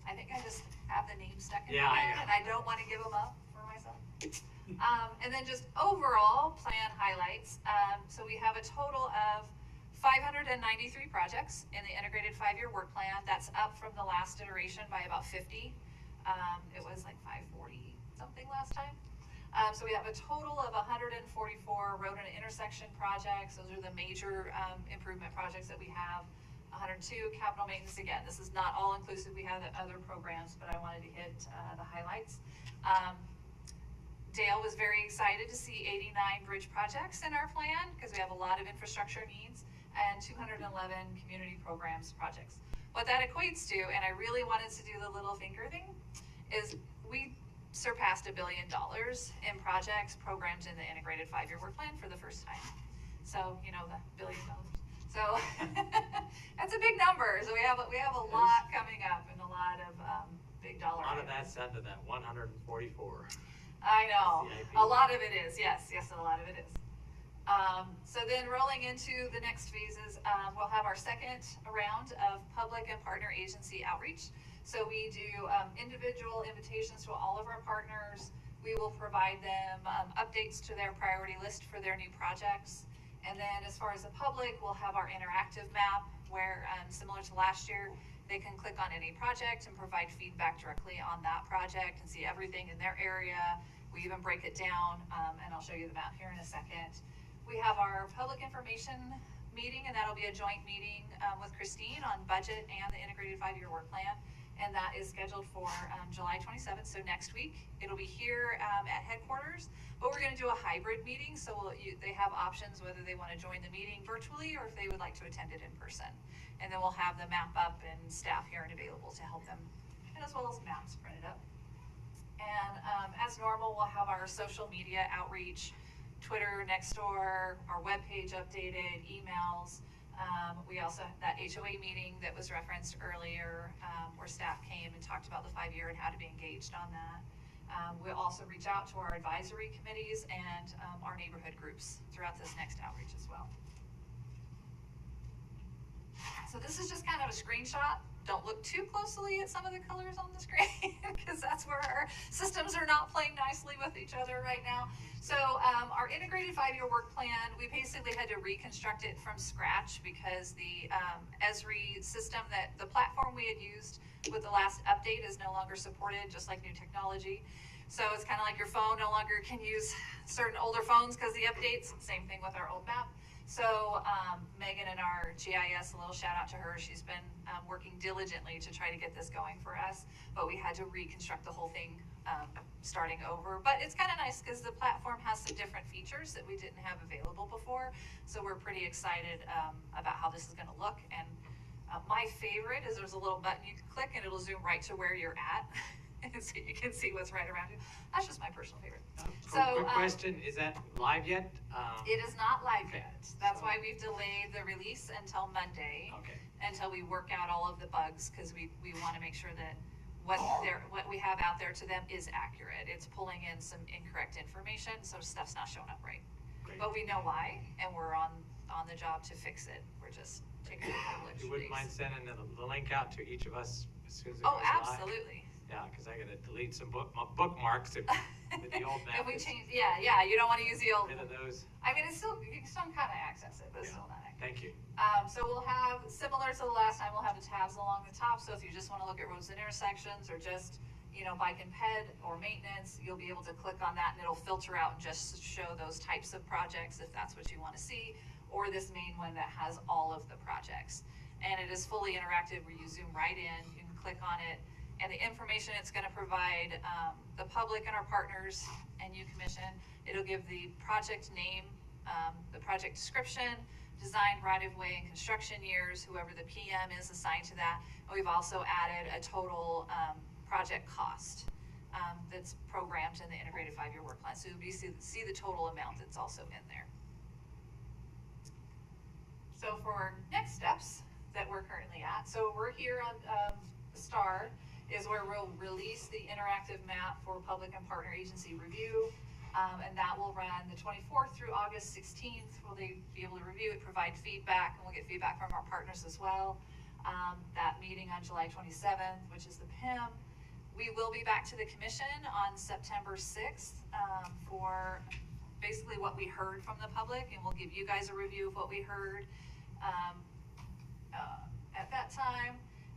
I think I just have the name stuck in Yeah, my I head know. and I don't want to give them up for myself. And then just overall plan highlights. So we have a total of 593 projects in the integrated 5-year work plan. That's up from the last iteration by about 50. It was like 540 something last time. So we have a total of 144 road and intersection projects. Those are the major improvement projects that we have. 102 capital maintenance. Again, this is not all inclusive. We have the other programs, but I wanted to hit the highlights. Dale was very excited to see 89 bridge projects in our plan because we have a lot of infrastructure needs, and 211 community programs projects. What that equates to, and I really wanted to do the little finger thing, is we surpassed $1 billion in projects, programs in the integrated 5-year work plan for the first time. So, you know, the $1 billion. So that's a big number. So we have a lot coming up and a lot of big dollar. A lot of that's under that 144. I know. CIP. A lot of it is. Yes, a lot of it is. So then rolling into the next phases, we'll have our second round of public and partner agency outreach. So we do individual invitations to all of our partners. We will provide them updates to their priority list for their new projects. And then as far as the public, we'll have our interactive map where, similar to last year, they can click on any project and provide feedback directly on that project and see everything in their area. We even break it down, and I'll show you the map here in a second. We have our public information meeting, and that'll be a joint meeting with Christine on budget and the integrated 5-year work plan. And that is scheduled for July 27th, so next week. It'll be here at headquarters, but we're gonna do a hybrid meeting, so they have options whether they wanna join the meeting virtually or if they would like to attend it in person. And then we'll have the map up and staff here and available to help them, and as well as maps printed up. And as normal, we'll have our social media outreach, Twitter, Nextdoor, our webpage updated, emails. We also had that HOA meeting that was referenced earlier, where staff came and talked about the 5-year and how to be engaged on that. We'll also reach out to our advisory committees and our neighborhood groups throughout this next outreach as well. So this is just kind of a screenshot. Don't look too closely at some of the colors on the screen because that's where our systems are not playing nicely with each other right now. So our integrated 5-year work plan, we basically had to reconstruct it from scratch because the Esri system, that the platform we had used with the last update is no longer supported, just like new technology. So it's kind of like your phone no longer can use certain older phones because the updates. Same thing with our old map. So Megan in our GIS, a little shout out to her. She's been working diligently to try to get this going for us, but we had to reconstruct the whole thing starting over. But it's kind of nice because the platform has some different features that we didn't have available before. So we're pretty excited about how this is going to look. And my favorite is there's a little button you can click and it'll zoom right to where you're at. And so you can see what's right around you. That's just my personal favorite. So, Quick question, is that live yet? It is not live yet. That's why we've delayed the release until Monday. Okay. Until we work out all of the bugs, because we want to make sure that what we have out there to them is accurate. It's pulling in some incorrect information, so stuff's not showing up right. Great. But we know why, and we're on the job to fix it. We're just taking a couple You wouldn't mind sending the link out to each of us as soon as it Oh, goes live? absolutely. Yeah, because I gotta delete some bookmarks with the old map. And we changed, yeah, you don't want to use the old. Rid of those. I mean, it's still, you can still kind of access it, but it's still not accurate. Thank you. So we'll have, similar to the last time, we'll have the tabs along the top. So if you just want to look at roads and intersections or just, bike and ped or maintenance, you'll be able to click on that and it'll filter out and just show those types of projects if that's what you want to see, or this main one that has all of the projects. And it is fully interactive where you zoom right in, you can click on it, and the information it's going to provide the public and our partners and you commission. It'll give the project name, the project description, design, right-of-way, and construction years, whoever the PM is assigned to that. And we've also added a total project cost that's programmed in the integrated 5-year work plan. So you see the total amount that's also in there. So for next steps that we're currently So we're here on, STAR is where we'll release the interactive map for public and partner agency review. And that will run the 24th through August 16th. Will they be able to review it, provide feedback, and we'll get feedback from our partners as well. That meeting on July 27th, which is the PIM. We will be back to the commission on September 6th for basically what we heard from the public, and we'll give you guys a review of what we heard at that time.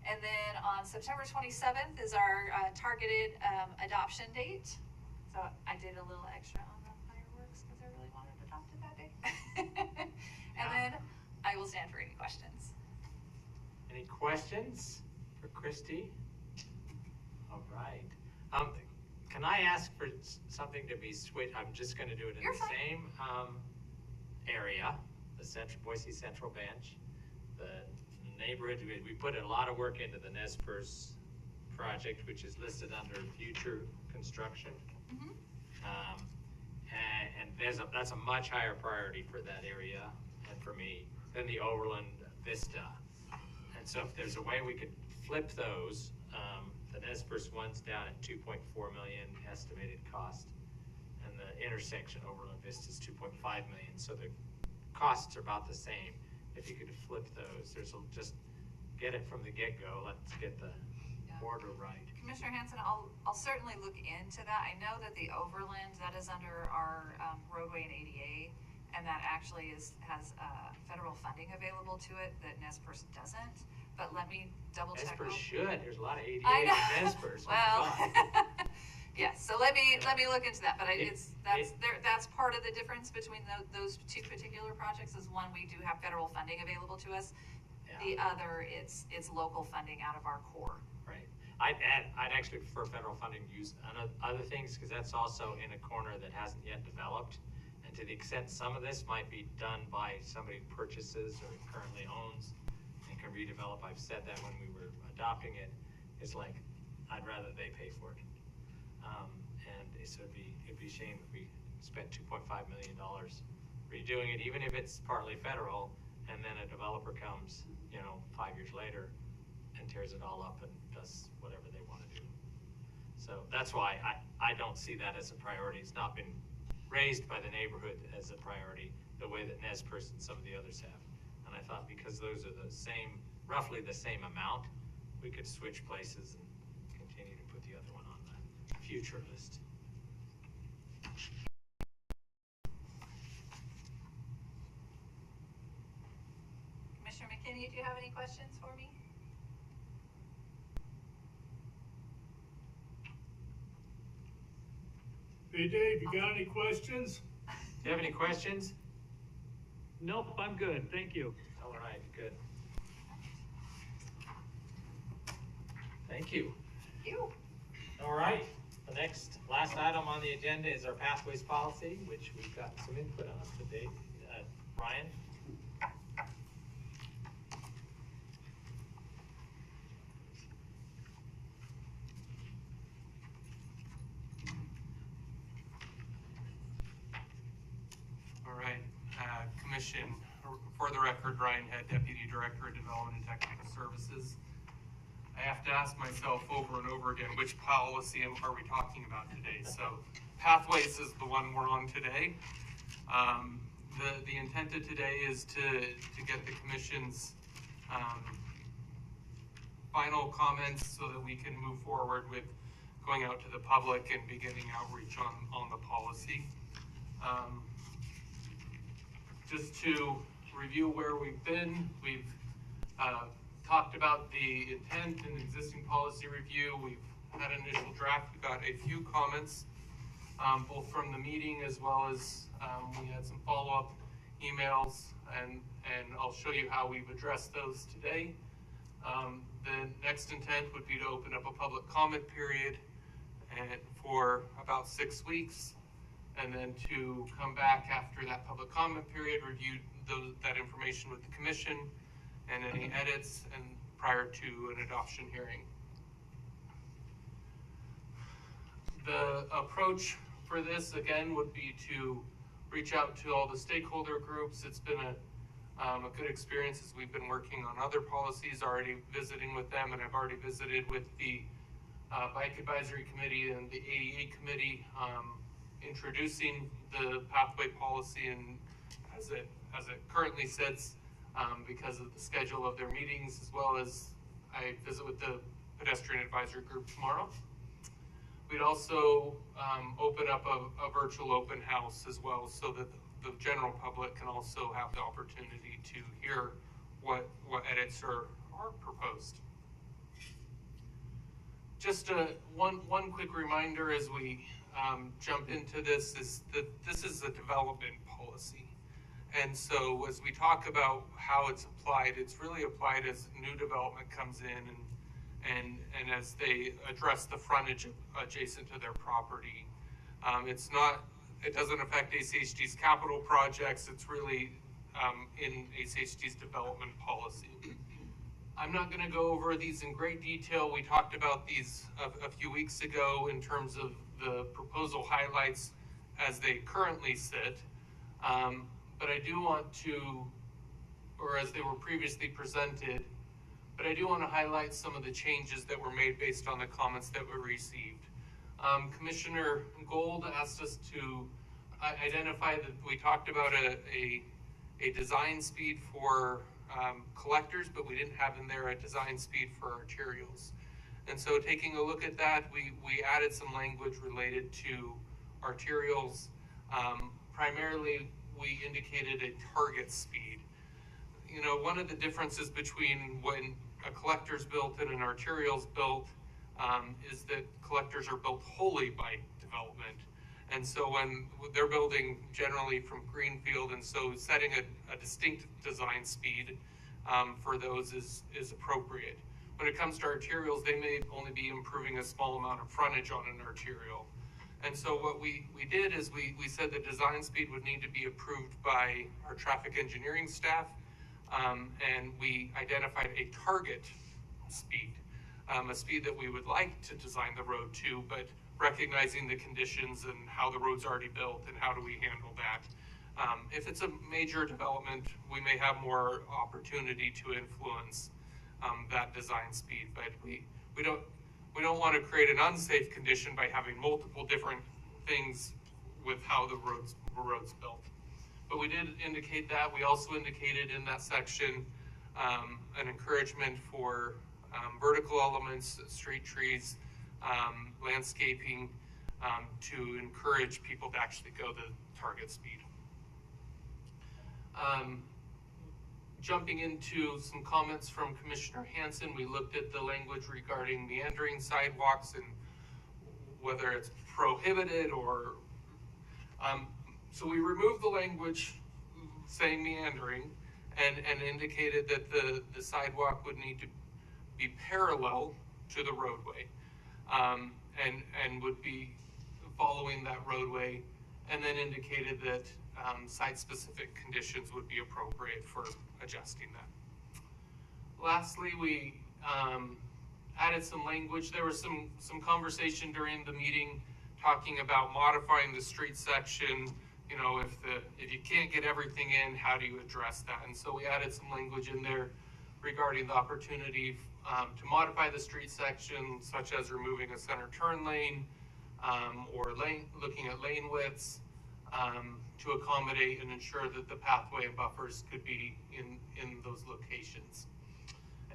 And then on September 27th is our targeted adoption date. So I did a little extra on the fireworks because I really wanted it adopted that day. And then I will stand for any questions. Any questions for Christy? All right. Can I ask for something to be switched? I'm just going to do it in You're the fine. same area, the Boise Central Bench, the neighborhood. We put a lot of work into the Nez Perce project, which is listed under future construction. Mm-hmm. And that's a much higher priority for that area and for me than the Overland Vista. And so if there's a way we could flip those, the Nez Perce one's down at 2.4 million estimated cost, and the intersection Overland Vista is 2.5 million. So the costs are about the same. If you could flip those, just get it from the get-go. Let's get the order right. Commissioner Hanson, I'll certainly look into that. I know that the Overland, that is under our roadway and ADA, and that actually has federal funding available to it that Nez Perce doesn't. But let me double Nez check. Perce should. There's a lot of ADA I know. in Nez Perce. Well, yes. So let me look into that. But that's part of the difference between those two particular projects. Is one, we do have federal funding available to us. Yeah. The other, it's local funding out of our core. Right. I'd actually prefer federal funding to use other things, because that's also in a corner that hasn't yet developed. And to the extent some of this might be done by somebody who purchases or currently owns and can redevelop, I've said that when we were adopting it, it's like, I'd rather they pay for it. And so it'd be a shame if we spent $2.5 million redoing it, even if it's partly federal, and then a developer comes, 5 years later and tears it all up and does whatever they want to do. So that's why I don't see that as a priority. It's not been raised by the neighborhood as a priority the way that Nez Perce and some of the others have. And I thought because those are roughly the same amount, we could switch places and continue to put the other one on the future list. Commissioner McKinney, do you have any questions for me? Hey Dave, you got any questions? Do you have any questions? Nope, I'm good. Thank you. All right, good. Thank you. Thank you. All right, the last item on the agenda is our pathways policy, which we've got some input on today. Ryan? All right, Commission, for the record, Ryan Head, Deputy Director of Development and Technical Services. I have to ask myself over and over again, which policy are we talking about today? So Pathways is the one we're on today. The intent of today is to get the Commission's final comments so that we can move forward with going out to the public and beginning outreach on the policy. Just to review where we've been, we've talked about the intent and existing policy review. We've had an initial draft. We got a few comments, both from the meeting as well as we had some follow-up emails, and I'll show you how we've addressed those today. The next intent would be to open up a public comment period and for about 6 weeks, and then to come back after that public comment period, review that information with the Commission and any edits, and prior to an adoption hearing. The approach for this, again, would be to reach out to all the stakeholder groups. It's been A good experience is we've been working on other policies, already visiting with them, and I've already visited with the Bike Advisory Committee and the ADA Committee, introducing the pathway policy and as it currently sits, because of the schedule of their meetings, as well as I visit with the pedestrian advisory group tomorrow. We'd also open up a virtual open house as well, so that the general public can also have the opportunity to hear what edits are proposed. Just one quick reminder as we jump into this is that this is a development policy. And so as we talk about how it's applied, it's really applied as new development comes in and as they address the frontage adjacent to their property. It doesn't affect ACHD's capital projects. It's really in ACHD's development policy. I'm not going to go over these in great detail. We talked about these a few weeks ago in terms of the proposal highlights as they currently sit. But I do want to, or as they were previously presented, but I do want to highlight some of the changes that were made based on the comments that we received. Commissioner Gold asked us to identify that we talked about a design speed for collectors, but we didn't have in there a design speed for arterials. And so taking a look at that, we added some language related to arterials. Primarily, we indicated a target speed. You know, one of the differences between when a collector's built and an arterial's built is that collectors are built wholly by development. And so when they're building generally from greenfield, and so setting a distinct design speed for those is appropriate. When it comes to arterials, they may only be improving a small amount of frontage on an arterial. And so what we did is we said the design speed would need to be approved by our traffic engineering staff, and we identified a target speed, a speed that we would like to design the road to, but recognizing the conditions and how the road's already built and how do we handle that. If it's a major development, we may have more opportunity to influence that design speed, but we don't want to create an unsafe condition by having multiple different things with how the road's built. But we did indicate that. We also indicated in that section an encouragement for vertical elements, street trees, landscaping, to encourage people to actually go the target speed. Jumping into some comments from Commissioner Hansen, we looked at the language regarding meandering sidewalks and whether it's prohibited or, so we removed the language saying meandering and indicated that the sidewalk would need to be parallel to the roadway, and would be following that roadway, and then indicated that site-specific conditions would be appropriate for adjusting that. Lastly, we added some language. There was some conversation during the meeting talking about modifying the street section. You know, if you can't get everything in, how do you address that? And so we added some language in there regarding the opportunity to modify the street section, such as removing a center turn lane, or looking at lane widths, to accommodate and ensure that the pathway and buffers could be in those locations.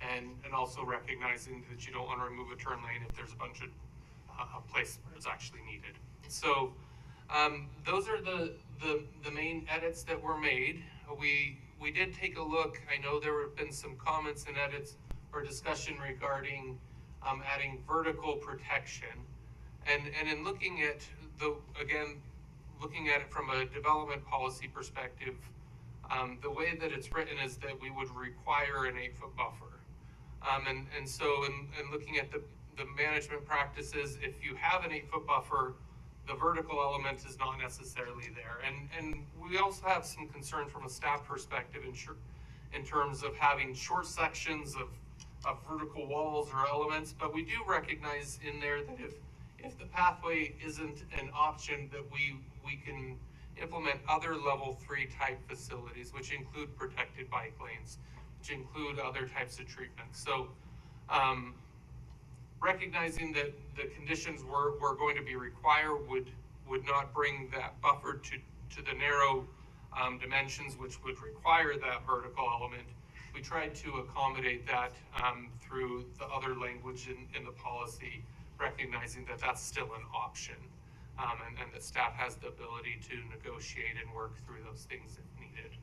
And also recognizing that you don't want to remove a turn lane if there's a bunch of a place where it's actually needed. So those are the main edits that were made. We did take a look. I know there have been some comments and edits or discussion regarding adding vertical protection. And in looking at looking at it from a development policy perspective, the way that it's written is that we would require an 8-foot buffer. And so in looking at the management practices, if you have an 8-foot buffer, the vertical element is not necessarily there. And we also have some concern from a staff perspective in terms of having short sections of vertical walls or elements, but we do recognize in there that if the pathway isn't an option, that we can implement other level 3 type facilities, which include protected bike lanes, which include other types of treatments. So recognizing that the conditions we're going to be required would not bring that buffer to the narrow dimensions which would require that vertical element, we tried to accommodate that through the other language in the policy, recognizing that that's still an option, and that staff has the ability to negotiate and work through those things if needed.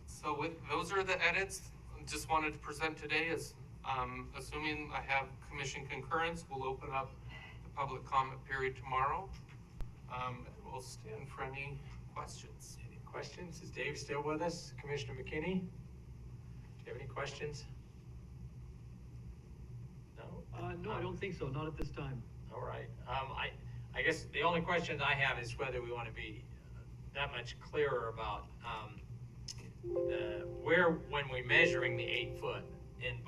So those are the edits. Just wanted to present today. As assuming I have commission concurrence, we'll open up the public comment period tomorrow. And we'll stand for any questions. Any questions? Is Dave still with us? Commissioner McKinney? Do you have any questions? No? No, I don't think so. Not at this time. All right. I guess the only question I have is whether we want to be that much clearer about when we're measuring the 8 foot in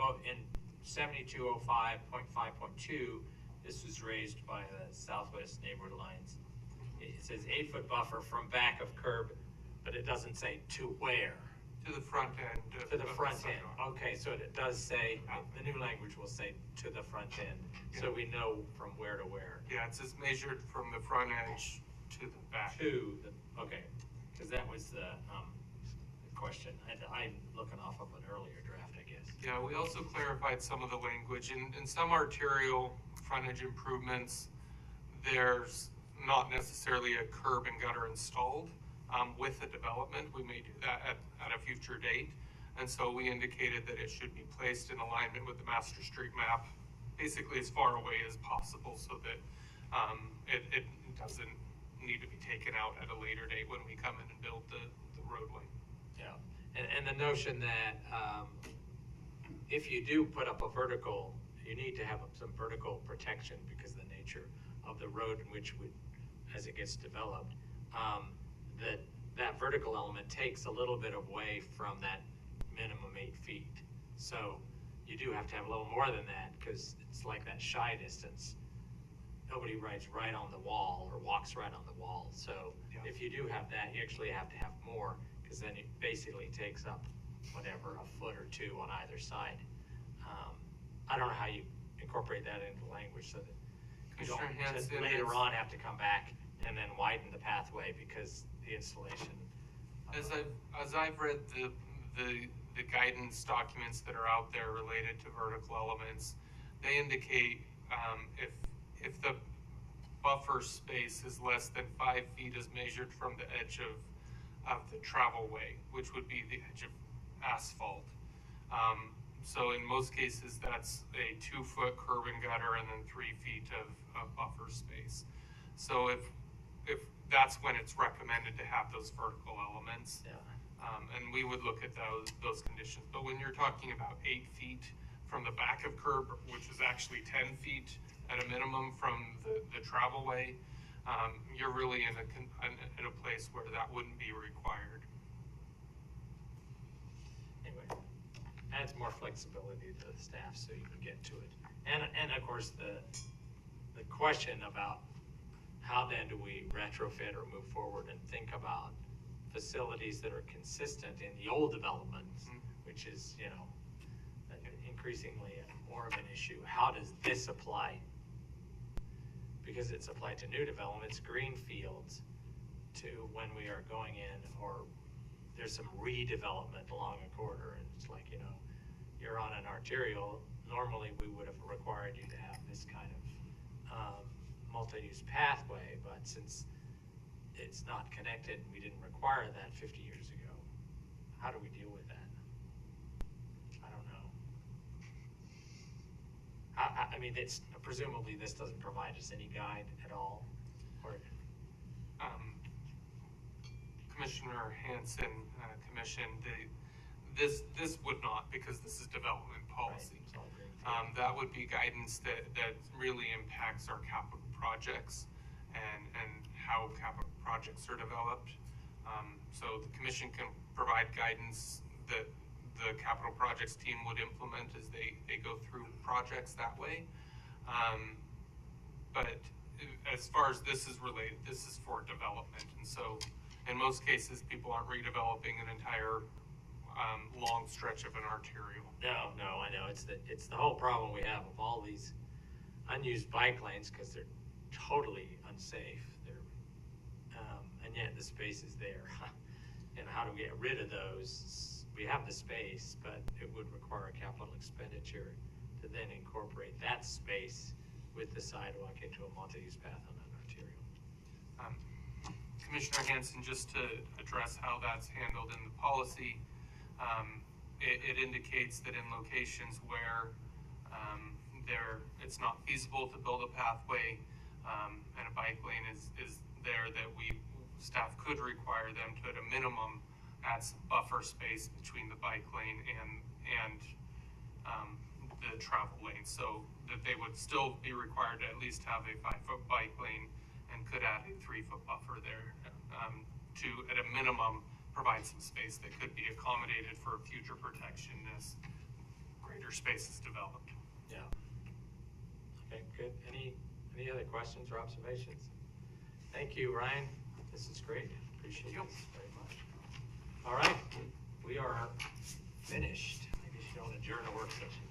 7205.5.2, this was raised by the Southwest Neighborhood Alliance. It says 8 foot buffer from back of curb, but it doesn't say to where. To the front end. To the front end. Okay, so it does say, the new language will say to the front end, so we know from where to where. Yeah, it says measured from the front edge to the back. Okay, because that was the question. I'm looking off of an earlier draft, I guess. Yeah, we also clarified some of the language. In some arterial frontage improvements, there's not necessarily a curb and gutter installed with the development. We may do that at a future date. And so we indicated that it should be placed in alignment with the master street map, basically as far away as possible, so that it doesn't need to be taken out at a later date when we come in and build the roadway. Yeah, and the notion that if you do put up a vertical, you need to have some vertical protection because of the nature of the road in which as it gets developed, that vertical element takes a little bit away from that minimum 8 feet. So you do have to have a little more than that, because it's like that shy distance. Nobody rides right on the wall or walks right on the wall. So if you do have that, you actually have to have more, because then it basically takes up whatever, a foot or two on either side. I don't know how you incorporate that into language so that you don't just later on have to come back and then widen the pathway because the installation. As I've read the guidance documents that are out there related to vertical elements, they indicate if the buffer space is less than 5 feet as measured from the edge of the travel way, which would be the edge of asphalt. So in most cases, that's a 2 foot curb and gutter and then 3 feet of buffer space. So if that's when it's recommended to have those vertical elements. Yeah. And we would look at those conditions. But when you're talking about 8 feet from the back of curb, which is actually 10 feet at a minimum from the travel way, you're really in a place where that wouldn't be required. Anyway, adds more flexibility to the staff so you can get to it. And of course the question about how then do we retrofit or move forward and think about facilities that are consistent in the old developments, which is, increasingly more of an issue. How does this apply? Because it's applied to new developments, green fields, to when we are going in, or there's some redevelopment along a corridor, and it's like, you're on an arterial, normally we would have required you to have this kind of multi-use pathway, but since it's not connected, we didn't require that 50 years ago. How do we deal with that? I don't know. I mean, it's presumably this doesn't provide us any guide at all, or Commissioner Hanson commissioned this would not, because this is development policy. Right. That would be guidance that really impacts our capital projects and how capital projects are developed. So the commission can provide guidance that the capital projects team would implement as they go through projects that way. But as far as this is related, this is for development. And so in most cases, people aren't redeveloping an entire long stretch of an arterial. No, I know, it's the whole problem we have of all these unused bike lanes, because they're totally unsafe. And yet the space is there. And how do we get rid of those? We have the space, but it would require a capital expenditure to then incorporate that space with the sidewalk into a multi-use path on an arterial. Commissioner Hanson, just to address how that's handled in the policy, it indicates that in locations where it's not feasible to build a pathway and a bike lane is there, that staff could require them to, at a minimum, add some buffer space between the bike lane and the travel lane, so that they would still be required to at least have a 5-foot bike lane and could add a 3-foot buffer there to, at a minimum, provide some space that could be accommodated for future protection as greater space is developed. Yeah. Okay, good. Any other questions or observations? Thank you, Ryan. This is great. Appreciate it very much. All right, we are finished. Maybe you should adjourn a work session.